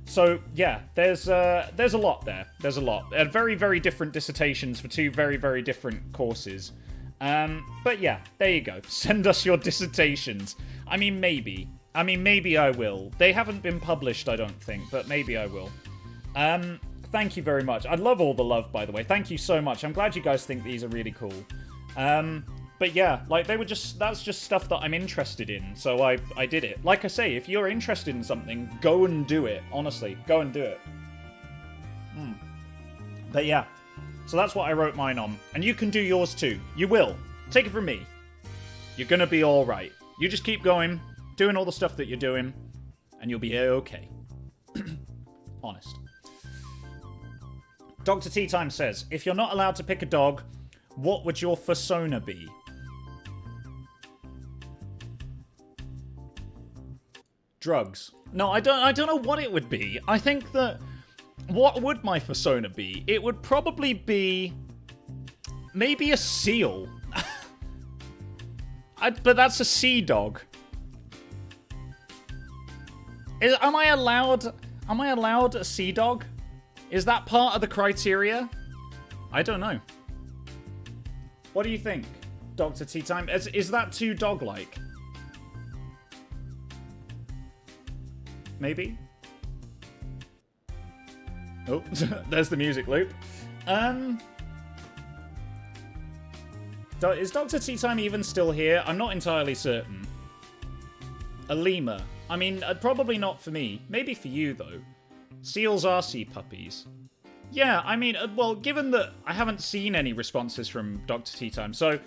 So, yeah, there's a lot there. There's a lot. Very, very different dissertations for two very, very different courses. But yeah, there you go. Send us your dissertations. I mean, maybe I will. They haven't been published, I don't think, but maybe I will. Thank you very much. I love all the love, by the way. Thank you so much. I'm glad you guys think these are really cool. But yeah, that's just stuff that I'm interested in, so I did it. Like I say, if you're interested in something, go and do it. Honestly, go and do it. But yeah, so that's what I wrote mine on. And you can do yours too. You will. Take it from me. You're gonna be alright. You just keep going, doing all the stuff that you're doing, and you'll be okay. Honest. Dr. Tea Time says, if you're not allowed to pick a dog, what would your persona be? Drugs. No, I don't know what it would be. I think that... What would my persona be? It would probably be... maybe a seal. But that's a sea dog. Am I allowed a sea dog? Is that part of the criteria? I don't know. What do you think, Dr. Tea Time? Is that too dog-like? Maybe? Oh, there's the music loop. Is Dr. Tea Time even still here? I'm not entirely certain. A lemur. I mean, probably not for me. Maybe for you, though. Seals are sea puppies. Yeah, I mean, well, given that I haven't seen any responses from Dr. Tea Time, so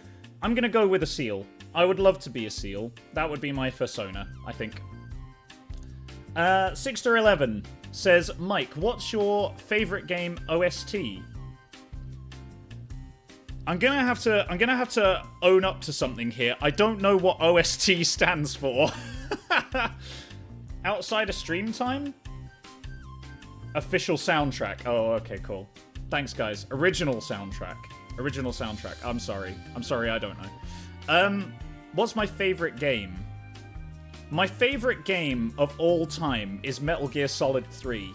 I'm going to go with a seal. I would love to be a seal. That would be my persona, I think. 6-11 says, Mike, what's your favorite game OST? I'm gonna have to own up to something here. I don't know what OST stands for. Outside of stream time? Official soundtrack. Oh, okay, cool. Thanks, guys. Original soundtrack. I'm sorry, I don't know. What's my favorite game? My favorite game of all time is Metal Gear Solid 3.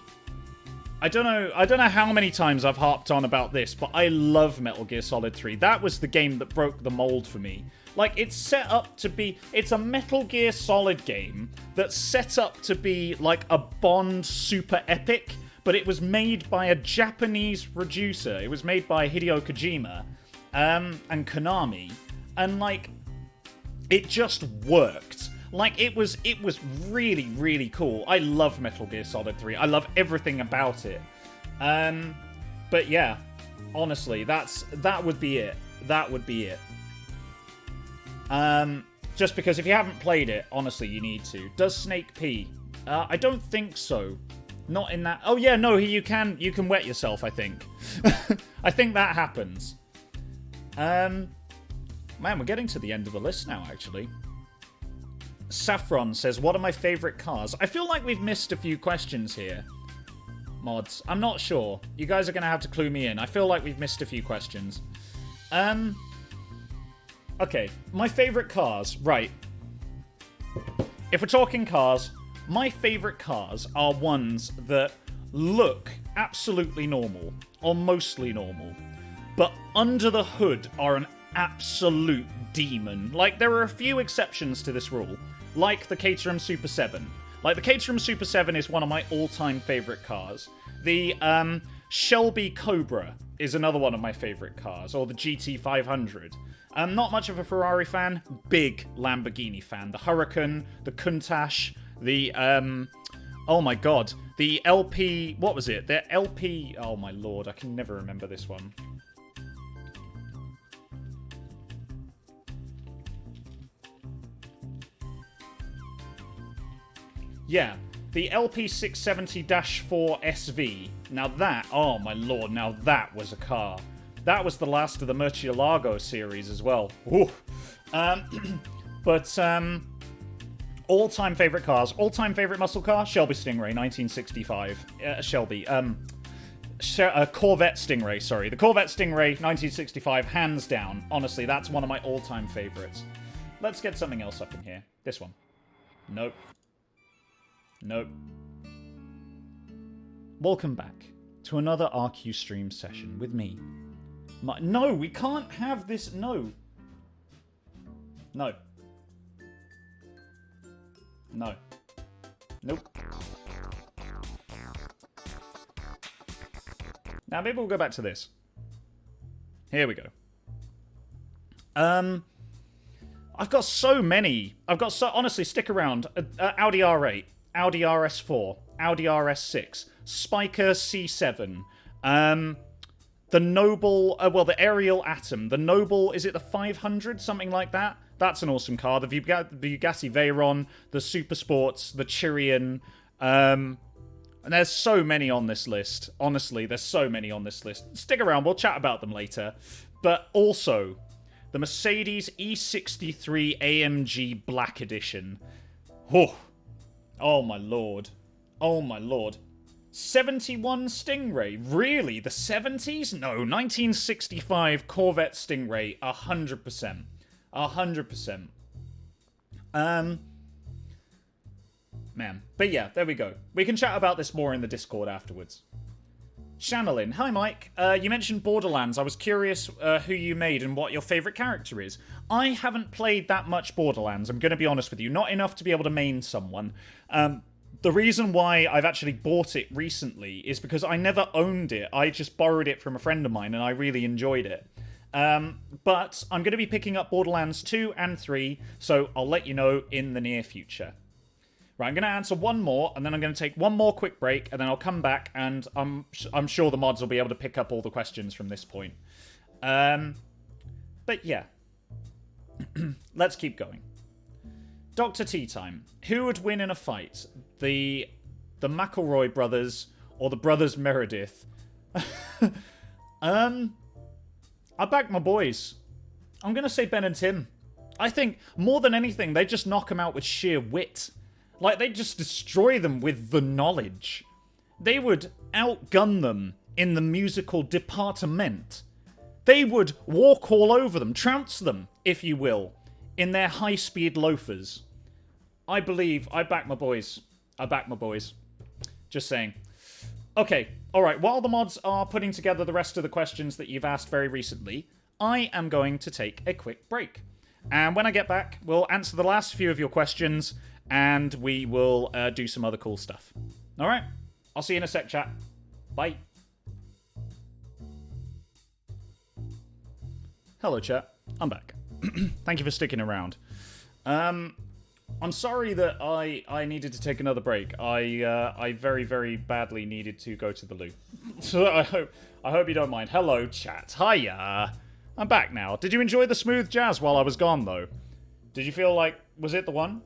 I don't know how many times I've harped on about this, but I love Metal Gear Solid 3. That was the game that broke the mold for me. It's set up to be... It's a Metal Gear Solid game that's set up to be like a Bond super epic, but it was made by a Japanese producer. It was made by Hideo Kojima and Konami. And, it just worked. It was really, really cool. I love Metal Gear Solid 3. I love everything about it. But yeah, honestly, that would be it. That would be it. Just because if you haven't played it, honestly, you need to. Does Snake pee? I don't think so. Not in that... Oh yeah, no, you can wet yourself, I think. I think that happens. Man, we're getting to the end of the list now, actually. Saffron says, what are my favourite cars? I feel like we've missed a few questions here. Mods. I'm not sure. You guys are going to have to clue me in. I feel like we've missed a few questions. Okay. My favourite cars. Right. If we're talking cars, my favourite cars are ones that look absolutely normal, or mostly normal, but under the hood are an absolute demon. Like, there are a few exceptions to this rule, like the Caterham Super 7. Like, the Caterham Super 7 is one of my all-time favourite cars. The Shelby Cobra is another one of my favourite cars, or the GT 500. I'm not much of a Ferrari fan, big Lamborghini fan. The Huracan, the Countach, the, oh my god, the LP, what was it? The LP, oh my lord, I can never remember this one. Yeah, the LP670-4 SV. Now that, oh my lord, now that was a car. That was the last of the Murcielago series as well. Ooh. All-time favorite cars. All-time favorite muscle car? Shelby Stingray, 1965. Corvette Stingray, sorry. The Corvette Stingray, 1965, hands down. Honestly, that's one of my all-time favorites. Let's get something else up in here. This one. Nope. Nope. Welcome back to another RQ stream session with me. No, we can't have this. No. No. No. Nope. Now maybe we'll go back to this. Here we go. I've got so many. Honestly, stick around. Audi R8, Audi RS4, Audi RS6, Spiker C7, the Noble, the Ariel Atom, the Noble, is it the 500, something like that? That's an awesome car. The Bugatti Veyron, the Super Sports, the Chirion, and there's so many on this list. Honestly, there's so many on this list. Stick around, we'll chat about them later. But also, the Mercedes E63 AMG Black Edition. Oh my lord. Oh my lord. 71 Stingray. Really? The 70s? No, 1965 Corvette Stingray. 100%. 100%. Man. But yeah, there we go. We can chat about this more in the Discord afterwards. Shanalin. Hi, Mike. You mentioned Borderlands. I was curious who you made and what your favourite character is. I haven't played that much Borderlands, I'm going to be honest with you. Not enough to be able to main someone. The reason why I've actually bought it recently is because I never owned it. I just borrowed it from a friend of mine and I really enjoyed it. But I'm going to be picking up Borderlands 2 and 3, so I'll let you know in the near future. Right, I'm going to answer one more, and then I'm going to take one more quick break, and then I'll come back, and I'm sure the mods will be able to pick up all the questions from this point. But yeah. Let's keep going. Dr. Tea Time. Who would win in a fight? The McElroy brothers or the brothers Meredith? I back my boys. I'm going to say Ben and Tim. I think, more than anything, they just knock them out with sheer wit. Like, they just destroy them with the knowledge. They would outgun them in the musical department. They would walk all over them, trounce them, if you will, in their high-speed loafers. I believe, I back my boys. I back my boys. Just saying. Okay, alright, while the mods are putting together the rest of the questions that you've asked very recently, I am going to take a quick break. And when I get back, we'll answer the last few of your questions, and we will do some other cool stuff. Alright, I'll see you in a sec, chat. Bye. Hello, chat. I'm back. Thank you for sticking around. I'm sorry that I needed to take another break. I very, very badly needed to go to the loo. So I hope you don't mind. Hello, chat. Hiya. I'm back now. Did you enjoy the smooth jazz while I was gone, though? Did you feel like... Was it the one?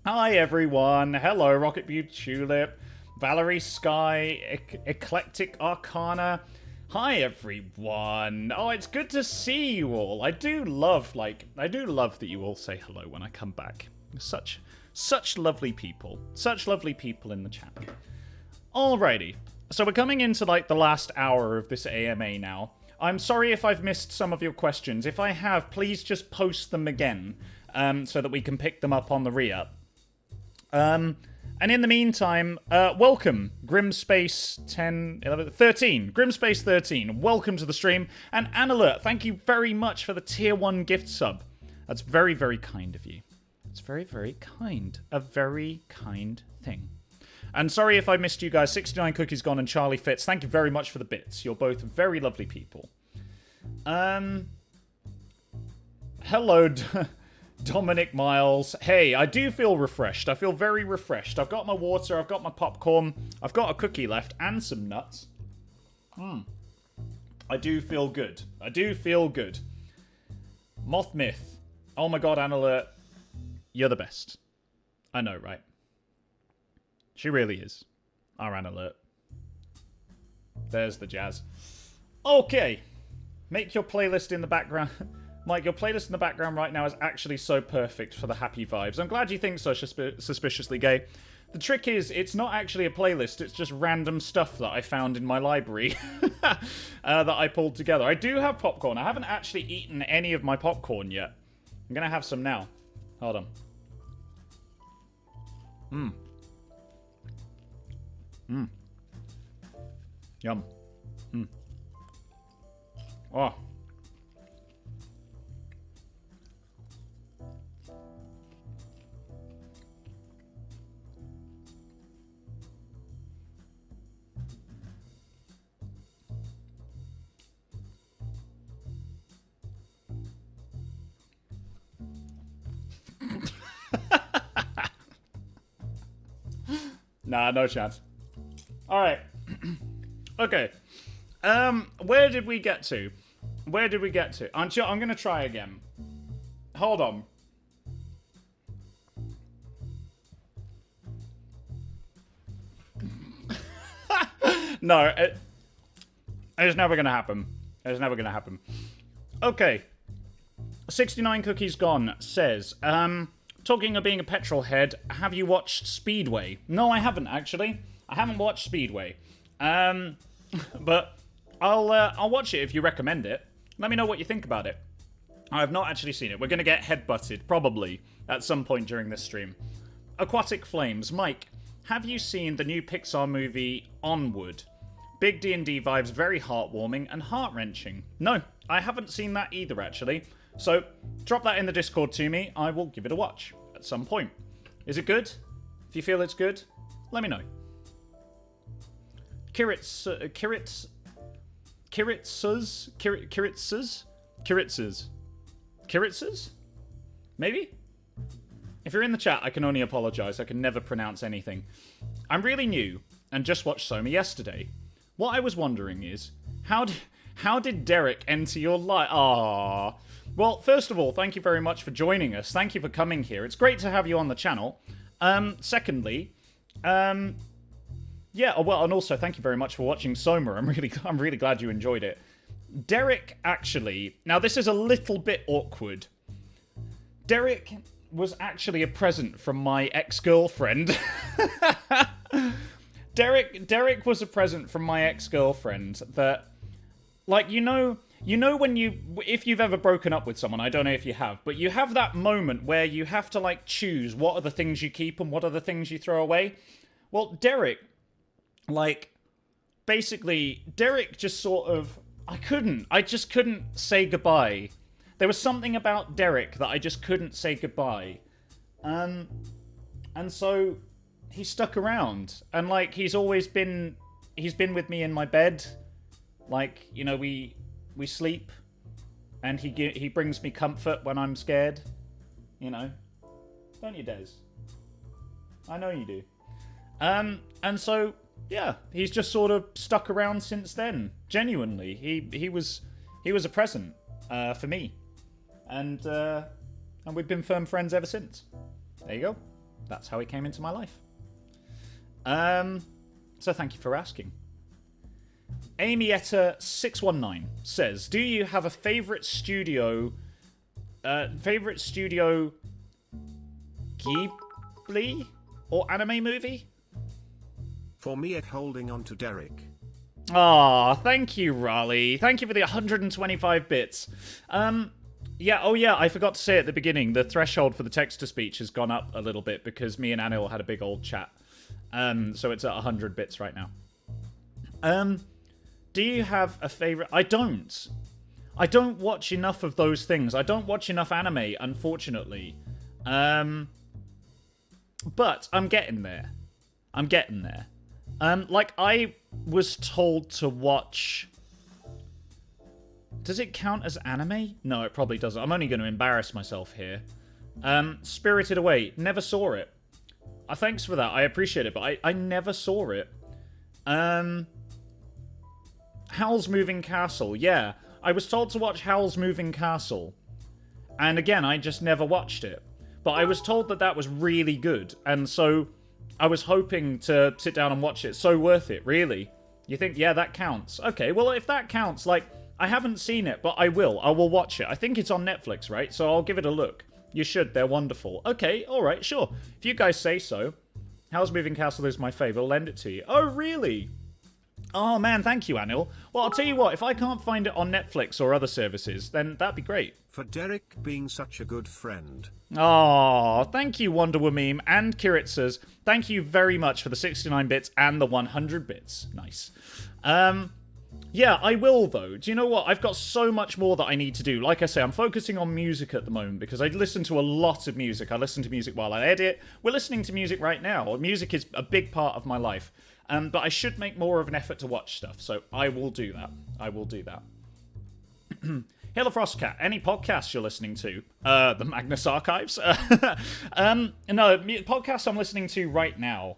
Hi, everyone. Hello, Rocket Beauty Tulip. Valerie Sky. Eclectic Arcana. Hi, everyone. Oh, it's good to see you all. I do love that you all say hello when I come back. Such lovely people. Such lovely people in the chat. Alrighty. So we're coming into, the last hour of this AMA now. I'm sorry if I've missed some of your questions. If I have, please just post them again, so that we can pick them up on the re-up. And in the meantime, welcome, Grimspace 10, 11, 13. Grimspace 13, welcome to the stream. And Annuls, thank you very much for the tier 1 gift sub. That's very, very kind of you. It's very, very kind. A very kind thing. And sorry if I missed you guys. 69 Cookies Gone and Charlie Fitz. Thank you very much for the bits. You're both very lovely people. Hello, Dominic Miles. Hey, I do feel refreshed. I feel very refreshed. I've got my water, I've got my popcorn, I've got a cookie left, and some nuts. I do feel good. I do feel good. Moth Myth. Oh my god, Annuls, you're the best. I know, right? She really is. Our Annuls. There's the jazz. Okay. Make your playlist in the background... Mike, your playlist in the background right now is actually so perfect for the happy vibes. I'm glad you think so, Suspiciously Gay. The trick is, it's not actually a playlist, it's just random stuff that I found in my library that I pulled together. I do have popcorn. I haven't actually eaten any of my popcorn yet. I'm going to have some now. Hold on. Yum. Oh. Nah, no chance. Alright. Okay. Where did we get to? Where did we get to? I'm gonna try again. Hold on. No, it's never gonna happen. It's never gonna happen. Okay. 69 Cookies Gone says, talking of being a petrol head, have you watched Speedway? No, I haven't, actually. I haven't watched Speedway. But I'll watch it if you recommend it. Let me know what you think about it. I have not actually seen it. We're going to get headbutted, probably, at some point during this stream. Aquatic Flames. Mike, have you seen the new Pixar movie Onward? Big D&D vibes, very heartwarming and heart-wrenching. No, I haven't seen that either, actually. So, drop that in the Discord to me. I will give it a watch at some point. Is it good? If you feel it's good, let me know. Kiritzes? Maybe? If you're in the chat, I can only apologize. I can never pronounce anything. I'm really new and just watched Soma yesterday. What I was wondering is, how did Derek enter your life? Aww. Well, first of all, thank you very much for joining us. Thank you for coming here. It's great to have you on the channel. Secondly, yeah, well, and also thank you very much for watching Soma. I'm really glad you enjoyed it. Derek, actually, now this is a little bit awkward. Derek was actually a present from my ex-girlfriend. Derek was a present from my ex-girlfriend that, like, you know when if you've ever broken up with someone, I don't know if you have, but you have that moment where you have to, like, choose what are the things you keep and what are the things you throw away. Well, Derek, like, basically, Derek just sort of, I just couldn't say goodbye. There was something about Derek that I just couldn't say goodbye. And so he stuck around. And, like, he's been with me in my bed. Like, you know, we sleep. And he brings me comfort when I'm scared. You know. Don't you, Des? I know you do. And so, yeah, he's just sort of stuck around since then. Genuinely. He was a present for me. And we've been firm friends ever since. There you go. That's how he came into my life. So thank you for asking. Amietta619 says, do you have a favorite studio Ghibli or anime movie? For me, it's holding on to Derek. Ah, thank you, Raleigh. Thank you for the 125 bits. Yeah, oh yeah, I forgot to say at the beginning, the threshold for the text-to-speech has gone up a little bit because me and Anil had a big old chat. So it's at 100 bits right now. Do you have a favorite? I don't. I don't watch enough of those things. I don't watch enough anime, unfortunately. But I'm getting there. I'm getting there. Like, I was told to watch... Does it count as anime? No, it probably doesn't. I'm only going to embarrass myself here. Spirited Away. Never saw it. Thanks for that. I appreciate it, but I never saw it. Howl's Moving Castle. Yeah, I was told to watch Howl's Moving Castle. And again, I just never watched it. But I was told that that was really good. And so I was hoping to sit down and watch it. So worth it, really. You think, yeah, that counts. Okay, well, if that counts, like, I haven't seen it, but I will. I will watch it. I think it's on Netflix, right? So I'll give it a look. You should. They're wonderful. Okay, all right, sure. If you guys say so. Howl's Moving Castle is my favourite. I'll lend it to you. Oh, really? Oh, man, thank you, Anil. Well, I'll tell you what. If I can't find it on Netflix or other services, then that'd be great. For Derek being such a good friend. Oh, thank you, Wonder Woman and Kiritzers. Thank you very much for the 69 bits and the 100 bits. Nice. Yeah, I will, though. Do you know what? I've got so much more that I need to do. Like I say, I'm focusing on music at the moment because I listen to a lot of music. I listen to music while I edit. We're listening to music right now. Music is a big part of my life. But I should make more of an effort to watch stuff, so I will do that. I will do that. Hello, Frostcat. Any podcasts you're listening to? The Magnus Archives? No, podcasts I'm listening to right now.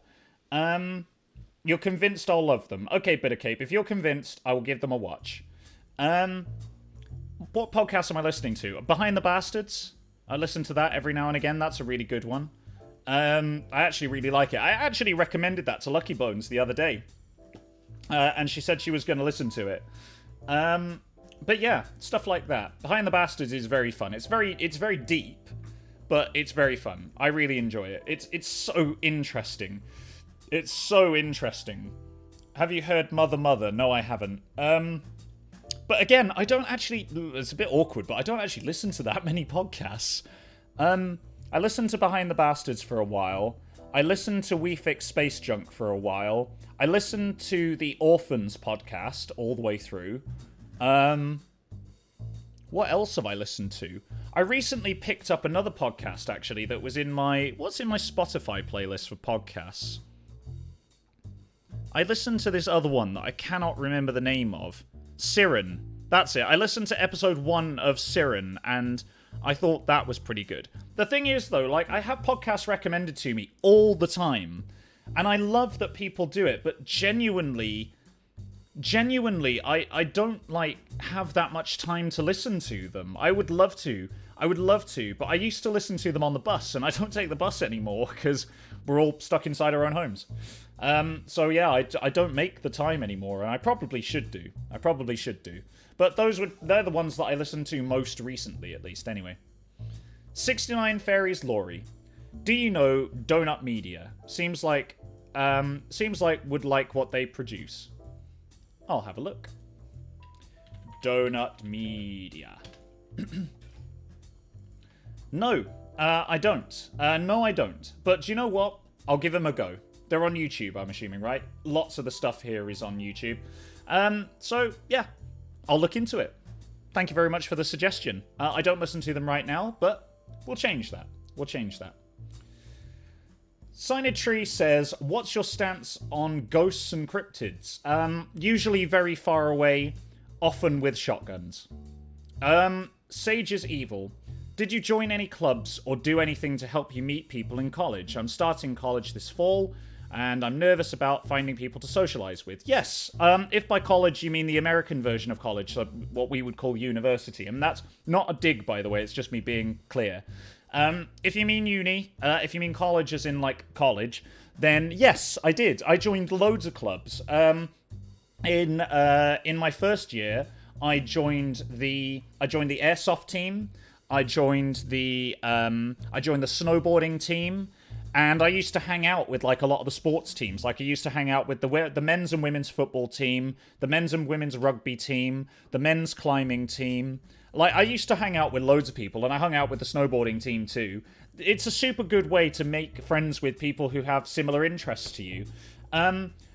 You're convinced I'll love them. Okay, Bittercape, if you're convinced, I will give them a watch. What podcast am I listening to? Behind the Bastards? I listen to that every now and again. That's a really good one. I actually really like it. I actually recommended that to Lucky Bones the other day. And she said she was going to listen to it. But yeah, stuff like that. Behind the Bastards is very fun. It's very deep, but it's very fun. I really enjoy it. It's so interesting. It's so interesting. Have you heard Mother Mother? No, I haven't. But again, I don't actually... It's a bit awkward, but I don't actually listen to that many podcasts. I listened to Behind the Bastards for a while. I listened to We Fix Space Junk for a while. I listened to the Orphans podcast all the way through. What else have I listened to? I recently picked up another podcast, actually, that was in my... What's in my Spotify playlist for podcasts? I listened to this other one that I cannot remember the name of. Siren. That's it. I listened to episode 1 of Siren, and I thought that was pretty good. The thing is, though, like, I have podcasts recommended to me all the time, and I love that people do it, but genuinely, I don't, like, have that much time to listen to them. I would love to, but I used to listen to them on the bus, and I don't take the bus anymore, because we're all stuck inside our own homes. So yeah, I don't make the time anymore, and I probably should do. But they're the ones that I listened to most recently, at least, anyway. 69 Fairies Laurie. Do you know Donut Media? Seems like would like what they produce. I'll have a look. Donut Media. No, I don't. No, I don't. But do you know what? I'll give them a go. They're on YouTube, I'm assuming, right? Lots of the stuff here is on YouTube. So, yeah, I'll look into it. Thank you very much for the suggestion. I don't listen to them right now, but we'll change that. Signed Tree says, what's your stance on ghosts and cryptids? Usually very far away, often with shotguns. Sage is Evil. Did you join any clubs or do anything to help you meet people in college? I'm starting college this fall, and I'm nervous about finding people to socialize with. Yes, if by college you mean the American version of college, so what we would call university. And that's not a dig, by the way, it's just me being clear. If you mean uni, if you mean college as in, like, college, then yes, I did. I joined loads of clubs. In my first year, I joined the airsoft team. I joined the snowboarding team. And I used to hang out with like a lot of the sports teams. Like I used to hang out with the men's and women's football team, the men's and women's rugby team, the men's climbing team. Like I used to hang out with loads of people, and I hung out with the snowboarding team too. It's a super good way to make friends with people who have similar interests to you.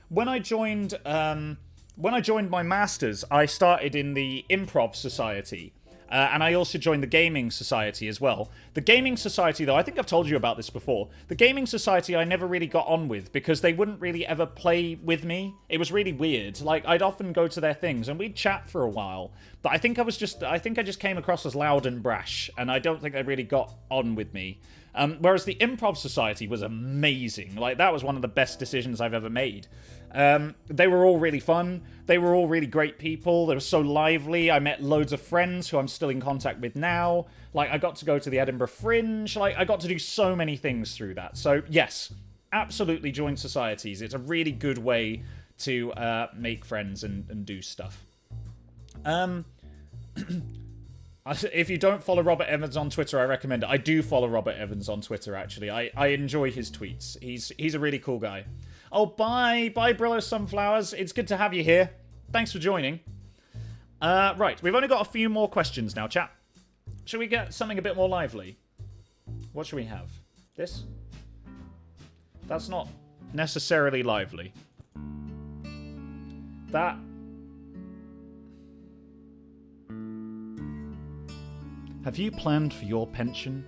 When I joined my masters, I started in the improv society. And I also joined the gaming society as well. The gaming society, though, I think I've told you about this before. The gaming society I never really got on with because they wouldn't really ever play with me. It was really weird. Like, I'd often go to their things and we'd chat for a while. But I think I just came across as loud and brash, and I don't think they really got on with me. Whereas the improv society was amazing. Like, that was one of the best decisions I've ever made. They were all really fun. They were all really great people. They were so lively. I met loads of friends who I'm still in contact with now. Like, I got to go to the Edinburgh Fringe. Like, I got to do so many things through that. So, yes, absolutely join societies. It's a really good way to make friends and do stuff. If you don't follow Robert Evans on Twitter, I recommend it. I do follow Robert Evans on Twitter, actually. I enjoy his tweets. He's a really cool guy. Oh, bye, Brillo Sunflowers. It's good to have you here. Thanks for joining. Right, we've only got a few more questions now, chat. Should we get something a bit more lively? What should we have? This? That's not necessarily lively. That... Have you planned for your pension?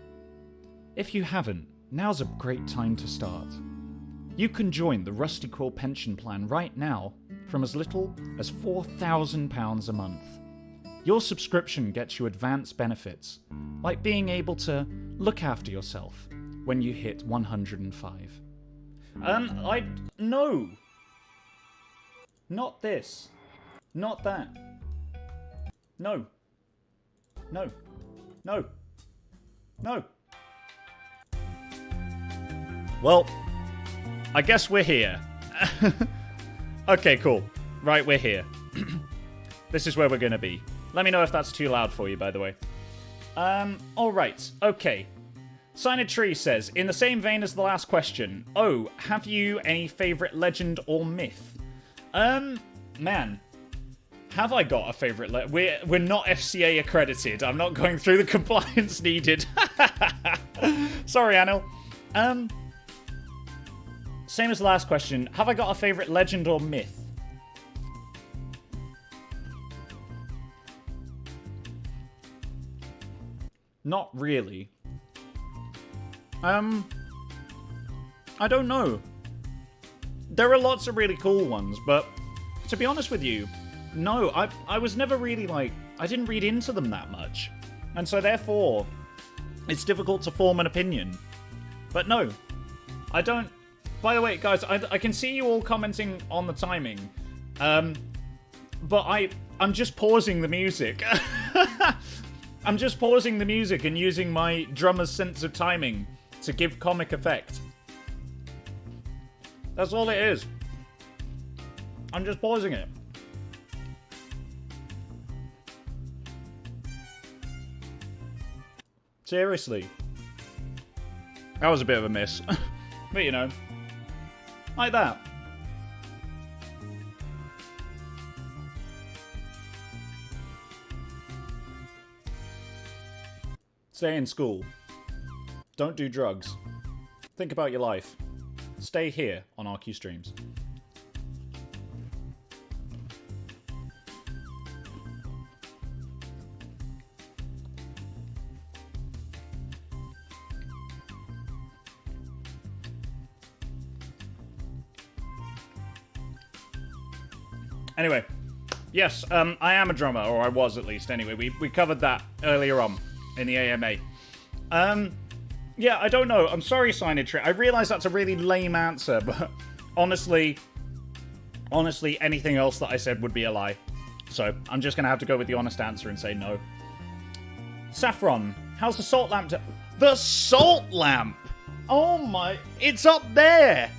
If you haven't, now's a great time to start. You can join the Rusty Quill pension plan right now from as little as £4,000 a month. Your subscription gets you advanced benefits, like being able to look after yourself when you hit 105. No! Not this. Not that. No. No. No. No. Well, I guess we're here. Okay, cool. Right, we're here. This is where we're going to be. Let me know if that's too loud for you, by the way. Alright. Okay. Signed Tree says, in the same vein as the last question, oh, have you any favourite legend or myth? Man. Have I got a favourite we're not FCA accredited. I'm not going through the compliance needed. Sorry, Annul. Same as the last question. Have I got a favourite legend or myth? Not really. I don't know. There are lots of really cool ones, but to be honest with you, no, I was never really, like, I didn't read into them that much. And so therefore, it's difficult to form an opinion. But no, I don't. By the way, guys, I can see you all commenting on the timing. But I'm just pausing the music. I'm just pausing the music and using my drummer's sense of timing to give comic effect. That's all it is. I'm just pausing it. Seriously. That was a bit of a miss. But, you know. Like that. Stay in school. Don't do drugs. Think about your life. Stay here on RQ Streams. Anyway, yes, I am a drummer, or I was at least. Anyway, we covered that earlier on in the AMA. Yeah, I don't know. I'm sorry, Signage. I realise that's a really lame answer, but honestly, anything else that I said would be a lie. So I'm just going to have to go with the honest answer and say no. Saffron, how's the salt lamp? The salt lamp! Oh my, it's up there!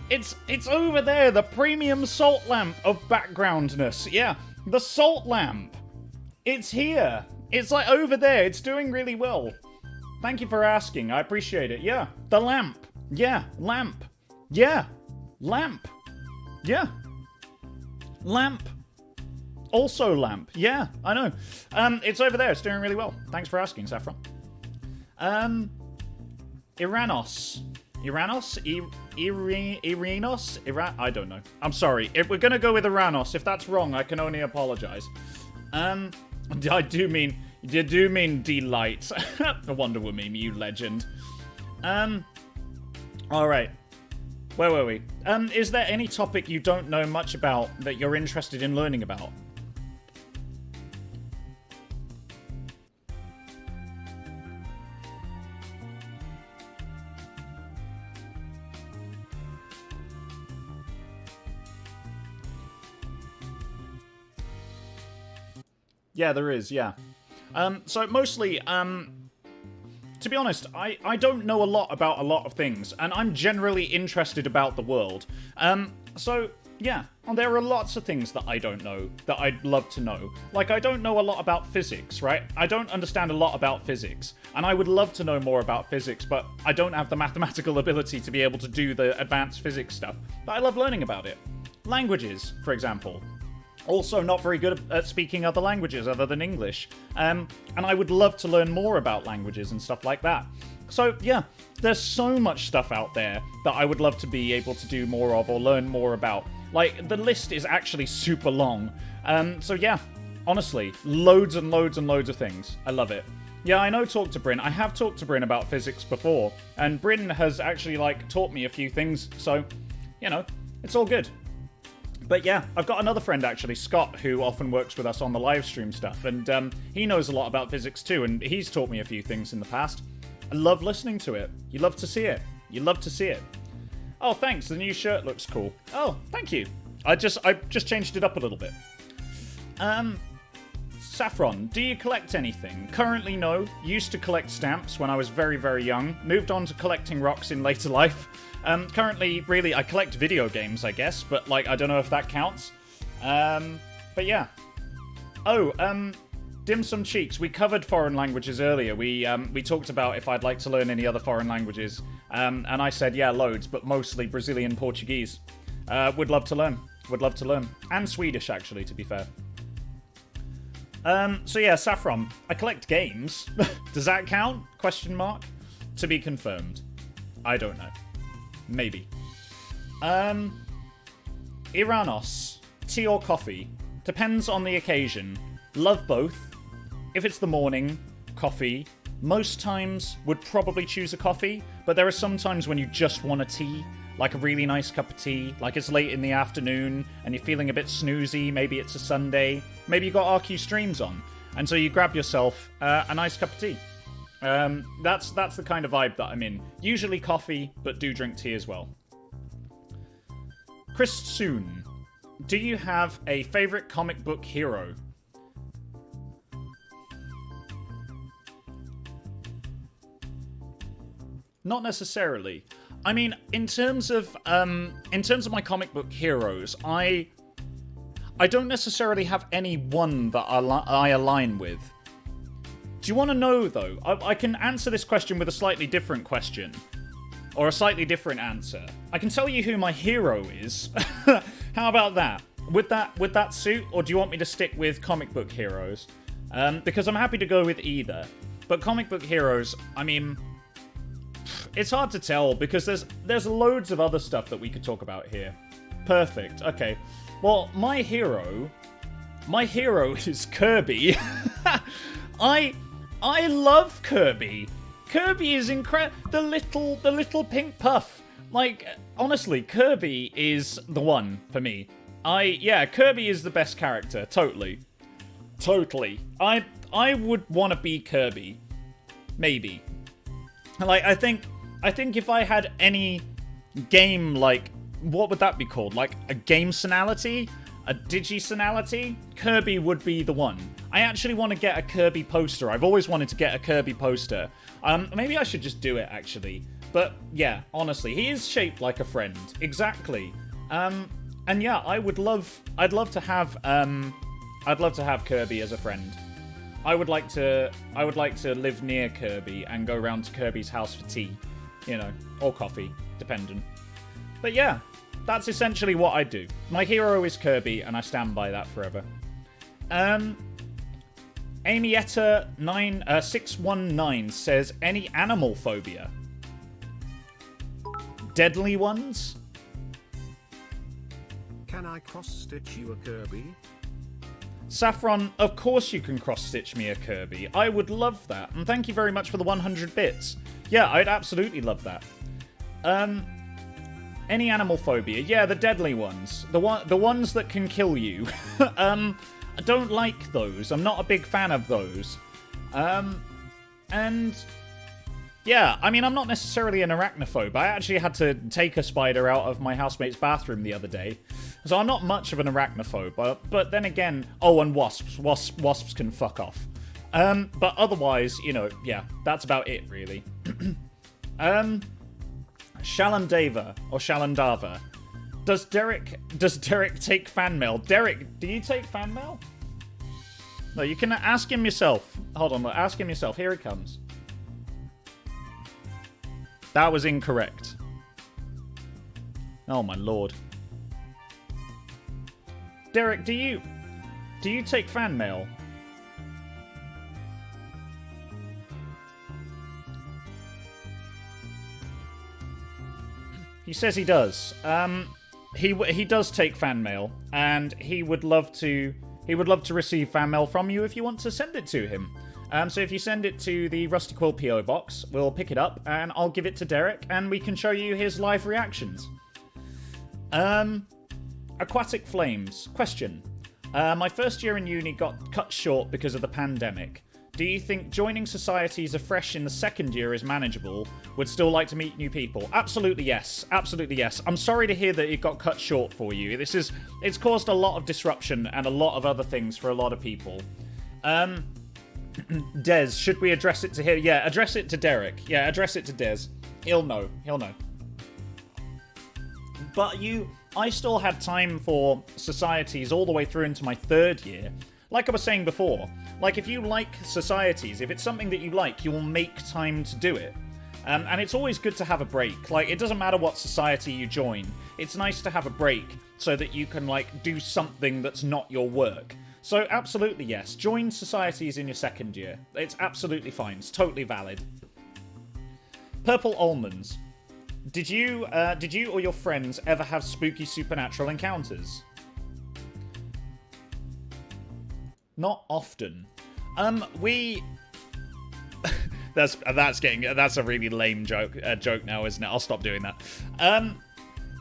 It's over there, the premium salt lamp of backgroundness. Yeah, the salt lamp. It's here. It's like over there. It's doing really well. Thank you for asking. I appreciate it. Yeah, the lamp. Yeah, lamp. Yeah, lamp. Yeah. Lamp. Also lamp. Yeah, I know. It's over there. It's doing really well. Thanks for asking, Saffron. Iranos. I don't know. I'm sorry. If we're gonna go with Iranos, if that's wrong, I can only apologize. You do mean delight. A Wonder Woman, you legend. Alright. Where were we? Is there any topic you don't know much about that you're interested in learning about? Yeah, there is, yeah. So mostly, to be honest, I don't know a lot about a lot of things, and I'm generally interested about the world. So, yeah, there are lots of things that I don't know that I'd love to know. Like, I don't know a lot about physics, right? I don't understand a lot about physics, and I would love to know more about physics, but I don't have the mathematical ability to be able to do the advanced physics stuff. But I love learning about it. Languages, for example. Also not very good at speaking other languages other than English. And I would love to learn more about languages and stuff like that. So, yeah, there's so much stuff out there that I would love to be able to do more of or learn more about. Like, the list is actually super long. So, yeah, honestly, loads and loads and loads of things. I love it. Yeah, I know Talk to Bryn. I have talked to Bryn about physics before. And Bryn has actually, like, taught me a few things. So, you know, it's all good. But yeah, I've got another friend actually, Scott, who often works with us on the live stream stuff, and he knows a lot about physics too, and he's taught me a few things in the past. I love listening to it. You love to see it. You love to see it. Oh, thanks. The new shirt looks cool. Oh, thank you. I just changed it up a little bit. Saffron, do you collect anything? Currently, no. Used to collect stamps when I was very, very young. Moved on to collecting rocks in later life. Currently, really, I collect video games, I guess, but, like, I don't know if that counts. But yeah. Oh, Dim Sum Cheeks. We covered foreign languages earlier. We talked about if I'd like to learn any other foreign languages. And I said, yeah, loads, but mostly Brazilian Portuguese. Would love to learn. Would love to learn. And Swedish, actually, to be fair. So yeah, Saffron. I collect games. Does that count? Question mark. To be confirmed. I don't know. Maybe. Iranos. Tea or coffee? Depends on the occasion. Love both. If it's the morning, coffee. Most times would probably choose a coffee, but there are some times when you just want a tea. Like a really nice cup of tea. Like it's late in the afternoon and you're feeling a bit snoozy. Maybe it's a Sunday. Maybe you got RQ streams on. And so you grab yourself a nice cup of tea. That's the kind of vibe that I'm in. Usually coffee, but do drink tea as well. Chris Soon, do you have a favorite comic book hero? Not necessarily. I mean, in terms of my comic book heroes, I don't necessarily have any one that I align with. Do you want to know, though? I can answer this question with a slightly different question. Or a slightly different answer. I can tell you who my hero is. How about that? With that suit, or do you want me to stick with comic book heroes? Because I'm happy to go with either. But comic book heroes, I mean... It's hard to tell, because there's loads of other stuff that we could talk about here. Perfect, okay. Well, my hero is Kirby. I love Kirby. Kirby is incredible. The little pink puff. Like, honestly, Kirby is the one for me. Kirby is the best character. Totally. I would want to be Kirby. Maybe. Like, I think if I had any game, like, what would that be called? Like, a game-sonality? A digi-sonality? Kirby would be the one. I actually want to get a Kirby poster. I've always wanted to get a Kirby poster. Maybe I should just do it, actually. But, yeah, honestly, he is shaped like a friend. Exactly. And yeah, I'd love to have Kirby as a friend. I would like to live near Kirby and go round to Kirby's house for tea. you know, or coffee, dependent. But yeah, that's essentially what I do. My hero is Kirby, and I stand by that forever. Amietta619 says, any animal phobia? Deadly ones? Can I cross-stitch you a Kirby? Saffron, of course you can cross-stitch me a Kirby. I would love that. And thank you very much for the 100 bits. Yeah, I'd absolutely love that. Any animal phobia? Yeah, the deadly ones. The ones that can kill you. I don't like those. I'm not a big fan of those. And yeah, I mean, I'm not necessarily an arachnophobe. I actually had to take a spider out of my housemate's bathroom the other day. So I'm not much of an arachnophobe. But then again, oh, and wasps. Wasps can fuck off. But otherwise, you know, yeah, that's about it, really. Shalandava, or Shalandava. Does Derek take fan mail? Derek, do you take fan mail? No, you can ask him yourself. Hold on, ask him yourself. Here it comes. That was incorrect. Oh my lord. Derek, do you take fan mail? He says he does. He does take fan mail, and he would love to receive fan mail from you if you want to send it to him. So if you send it to the Rusty Quill PO box, we'll pick it up and I'll give it to Derek, and we can show you his live reactions. Aquatic Flames. Question. My first year in uni got cut short because of the pandemic. Do you think joining societies afresh in the second year is manageable? Would still like to meet new people? Absolutely yes. Absolutely yes. I'm sorry to hear that it got cut short for you. It's caused a lot of disruption and a lot of other things for a lot of people. Des, should we address it to him? Yeah, address it to Derek. Yeah, address it to Des. He'll know. He'll know. But I still had time for societies all the way through into my third year. Like I was saying before, like if you like societies, if it's something that you like, you will make time to do it. And it's always good to have a break. Like, it doesn't matter what society you join. It's nice to have a break so that you can, like, do something that's not your work. So, absolutely, yes. Join societies in your second year. It's absolutely fine. It's totally valid. Purple Almonds. Did you or your friends ever have spooky supernatural encounters? Not often. That's a really lame joke now, isn't it? I'll stop doing that.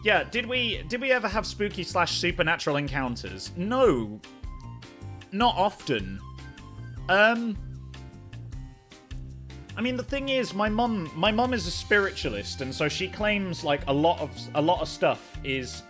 Yeah, did we ever have spooky / supernatural encounters? No. Not often. I mean, the thing is, my mum is a spiritualist, and so she claims like a lot of stuff is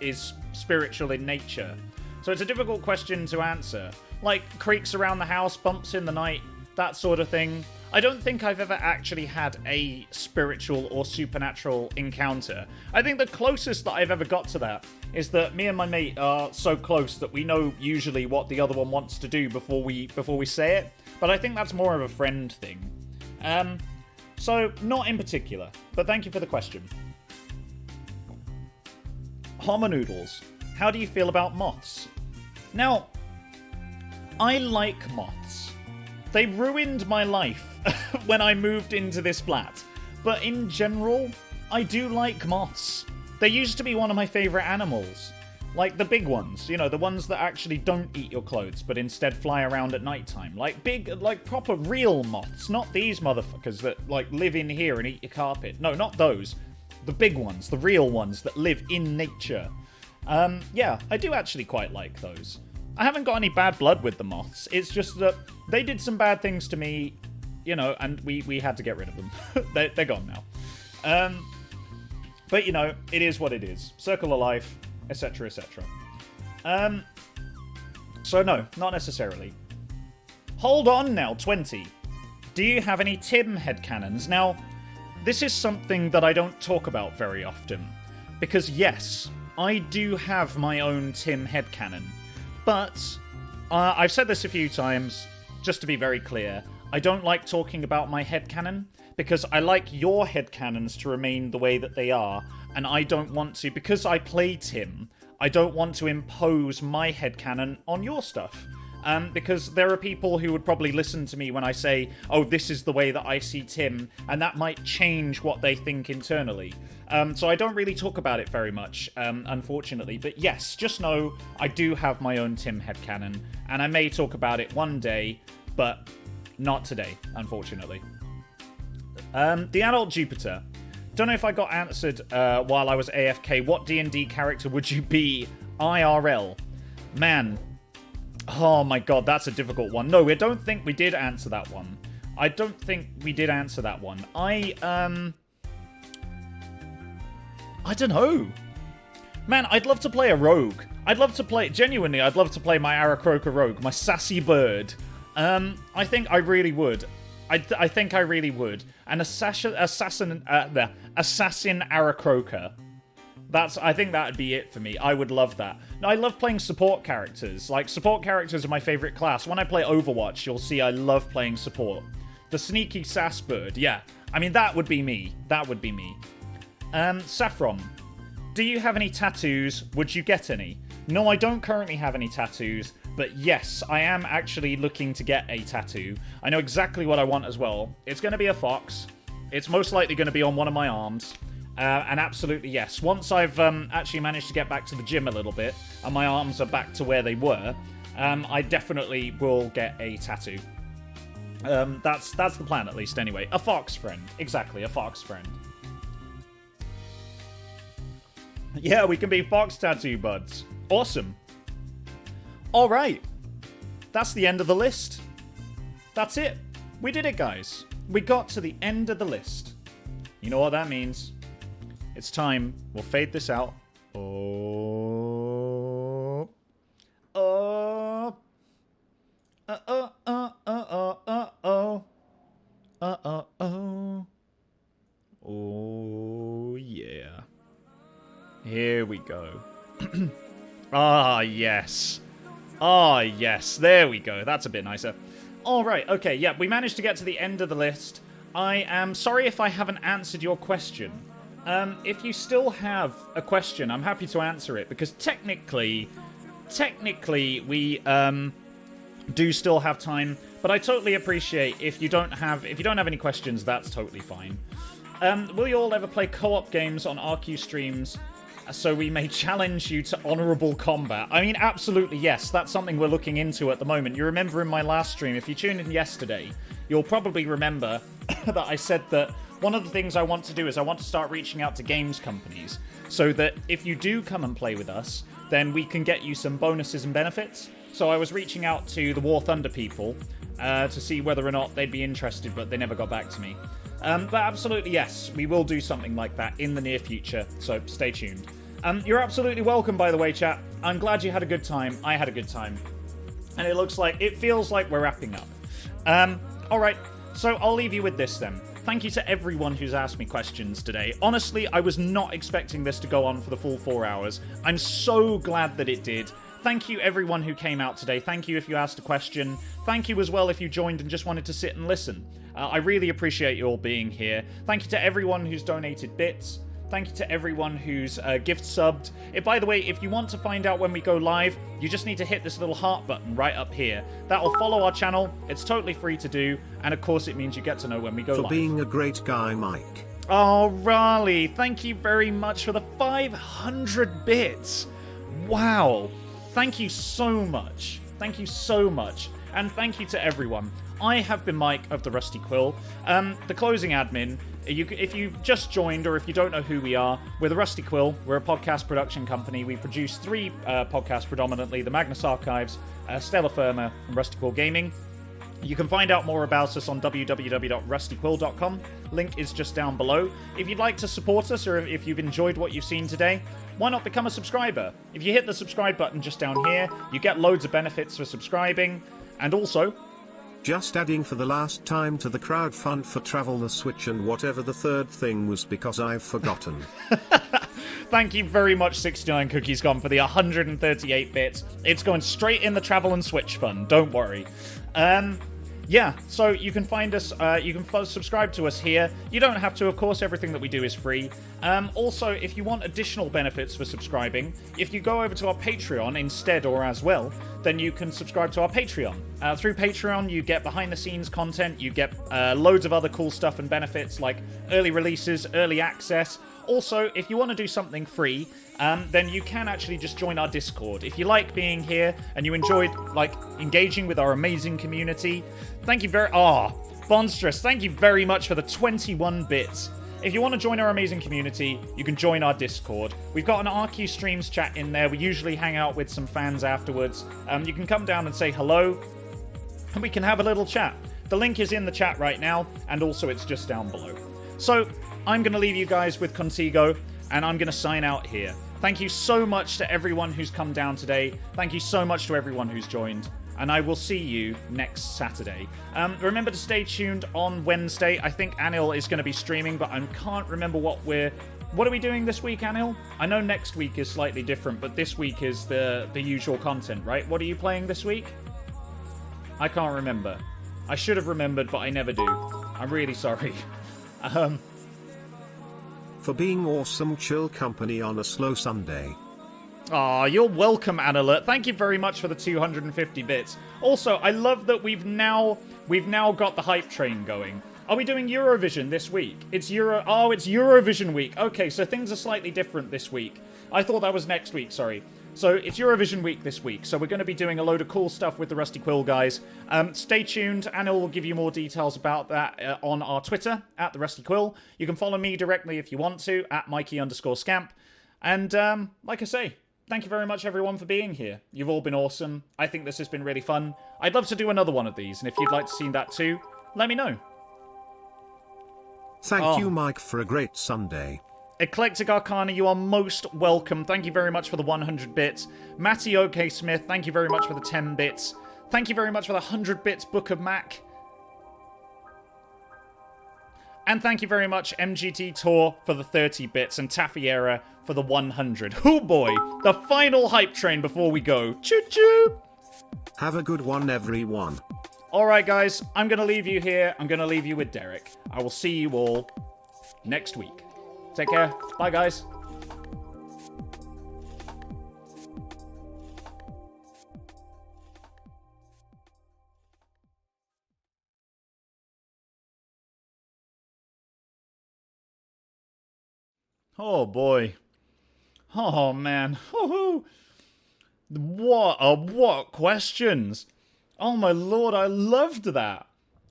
spiritual in nature. So it's a difficult question to answer. Like creaks around the house, bumps in the night, that sort of thing. I don't think I've ever actually had a spiritual or supernatural encounter. I think the closest that I've ever got to that is that me and my mate are so close that we know usually what the other one wants to do before we say it. But I think that's more of a friend thing. So not in particular, but thank you for the question. Homonoodles. How do you feel about moths? Now, I like moths. They ruined my life when I moved into this flat. But in general, I do like moths. They used to be one of my favourite animals. Like the big ones, you know, the ones that actually don't eat your clothes, but instead fly around at nighttime. Like big, like proper real moths. Not these motherfuckers that, like, live in here and eat your carpet. No, not those. The big ones, the real ones that live in nature. Yeah, I do actually quite like those. I haven't got any bad blood with the moths. It's just that they did some bad things to me, you know, and we had to get rid of them. They're gone now. But, you know, it is what it is. Circle of life, etc., etc. So, no, not necessarily. Hold on now, 20. Do you have any Tim headcanons? Now, this is something that I don't talk about very often. Because, yes, I do have my own Tim headcanon. But, I've said this a few times, just to be very clear, I don't like talking about my headcanon, because I like your headcanons to remain the way that they are, and I don't want to, because I play Tim, I don't want to impose my headcanon on your stuff. Because there are people who would probably listen to me when I say, oh, this is the way that I see Tim, and that might change what they think internally. So I don't really talk about it very much, unfortunately. But yes, just know I do have my own Tim headcanon, and I may talk about it one day, but not today, unfortunately. The Adult Jupiter. Don't know if I got answered while I was AFK. What D&D character would you be IRL? Man. Oh my god, that's a difficult one. No, I don't think we did answer that one. I don't know. Man, I'd love to play a rogue. Genuinely, I'd love to play my Aarakocra rogue, my sassy bird. I think I really would. I think I really would. An assassin Aarakocra. I think that'd be it for me. I would love that. Now, I love playing support characters. Like, support characters are my favorite class. When I play Overwatch, you'll see I love playing support. The sneaky sass bird, yeah. I mean, that would be me. Saffron. Do you have any tattoos? Would you get any? No, I don't currently have any tattoos, but yes, I am actually looking to get a tattoo. I know exactly what I want as well. It's going to be a fox. It's most likely going to be on one of my arms. And absolutely, yes. Once I've actually managed to get back to the gym a little bit, and my arms are back to where they were, I definitely will get a tattoo. That's the plan, at least, anyway. A fox friend. Exactly, a fox friend. Yeah, we can be fox tattoo buds. Awesome. All right. That's the end of the list. That's it. We did it, guys. We got to the end of the list. You know what that means? It's time. We'll fade this out. Oh. Oh. Oh. Oh, yeah. Here we go. Ah, yes. Ah, yes. There we go. That's a bit nicer. All right. Okay. Yeah, we managed to get to the end of the list. I am sorry if I haven't answered your question. If you still have a question, I'm happy to answer it, because technically, we do still have time. But I totally appreciate if you don't have any questions, that's totally fine. Will you all ever play co-op games on RQ streams so we may challenge you to honorable combat? I mean, absolutely yes. That's something we're looking into at the moment. You remember in my last stream, if you tuned in yesterday, you'll probably remember that I said that one of the things I want to do is I want to start reaching out to games companies so that if you do come and play with us, then we can get you some bonuses and benefits. So I was reaching out to the War Thunder people to see whether or not they'd be interested, but they never got back to me. But absolutely, yes, we will do something like that in the near future, so stay tuned. You're absolutely welcome, by the way, chat. I'm glad you had a good time. I had a good time. And it feels like we're wrapping up. Alright, so I'll leave you with this then. Thank you to everyone who's asked me questions today. Honestly, I was not expecting this to go on for the full 4 hours. I'm so glad that it did. Thank you everyone who came out today. Thank you if you asked a question. Thank you as well if you joined and just wanted to sit and listen. I really appreciate you all being here. Thank you to everyone who's donated bits. Thank you to everyone who's gift subbed. By the way, if you want to find out when we go live, you just need to hit this little heart button right up here. That will follow our channel. It's totally free to do. And of course, it means you get to know when we go live. For being a great guy, Mike. Oh, Raleigh, thank you very much for the 500 bits. Wow. Thank you so much. Thank you so much. And thank you to everyone. I have been Mike of the Rusty Quill, the closing admin. If you've just joined or if you don't know who we are, we're the Rusty Quill. We're a podcast production company. We produce 3 podcasts predominantly, the Magnus Archives, Stella Firma, and Rusty Quill Gaming. You can find out more about us on www.rustyquill.com. Link is just down below. If you'd like to support us or if you've enjoyed what you've seen today, why not become a subscriber? If you hit the subscribe button just down here, you get loads of benefits for subscribing. And also, just adding for the last time to the crowdfund for Travel the Switch and whatever the third thing was because I've forgotten. Thank you very much, 69 Cookies Gone, for the 138 bits. It's going straight in the Travel and Switch fund, don't worry. yeah, so you can find us, you can subscribe to us here. You don't have to, of course, everything that we do is free. Also, if you want additional benefits for subscribing, if you go over to our Patreon instead or as well, then you can subscribe to our Patreon. Through Patreon, you get behind-the-scenes content, you get loads of other cool stuff and benefits like early releases, early access. Also, if you want to do something free, then you can actually just join our Discord. If you like being here and you enjoyed, like, engaging with our amazing community, thank you very... Bonstress, thank you very much for the 21 bits. If you want to join our amazing community, you can join our Discord. We've got an RQ Streams chat in there. We usually hang out with some fans afterwards. You can come down and say hello, and we can have a little chat. The link is in the chat right now, and also it's just down below. So, I'm going to leave you guys with Contigo, and I'm going to sign out here. Thank you so much to everyone who's come down today. Thank you so much to everyone who's joined. And I will see you next Saturday. Remember to stay tuned on Wednesday. I think Anil is going to be streaming, but I can't remember what are we doing this week, Anil? I know next week is slightly different, but this week is the usual content, right? What are you playing this week? I can't remember. I should have remembered, but I never do. I'm really sorry. For being awesome chill company on a slow Sunday. Aw, you're welcome, Analert. Thank you very much for the 250 bits. Also, I love that we've now got the hype train going. Are we doing Eurovision this week? It's Eurovision week. Okay, so things are slightly different this week. I thought that was next week, sorry. So it's Eurovision week this week, so we're going to be doing a load of cool stuff with the Rusty Quill guys. Stay tuned. Anil will give you more details about that on our Twitter, at the Rusty Quill. You can follow me directly if you want to, at Mikey_Scamp. And, like I say, thank you very much, everyone, for being here. You've all been awesome. I think this has been really fun. I'd love to do another one of these, and if you'd like to see that too, let me know. Thank you, Mike, for a great Sunday. Eclectic Arcana, you are most welcome. Thank you very much for the 100 bits. Matty OK Smith, thank you very much for the 10 bits. Thank you very much for the 100 bits, Book of Mac. And thank you very much, MGT Tour, for the 30 bits, and Taffiera for the 100. Oh boy, the final hype train before we go. Choo-choo! Have a good one, everyone. Alright, guys, I'm going to leave you here. I'm going to leave you with Derek. I will see you all next week. Take care. Bye, guys. Oh, boy. Oh, man. What questions? Oh, my lord, I loved that.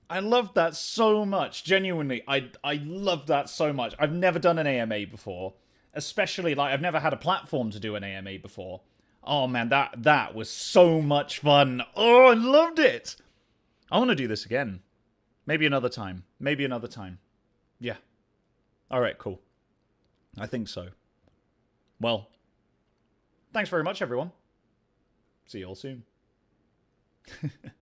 I loved that so much. Genuinely, I loved that so much. I've never done an AMA before. Especially, like, I've never had a platform to do an AMA before. Oh, man, that was so much fun. Oh, I loved it. I want to do this again. Maybe another time. Maybe another time. Yeah. Alright, cool. I think so. Well, thanks very much, everyone. See you all soon.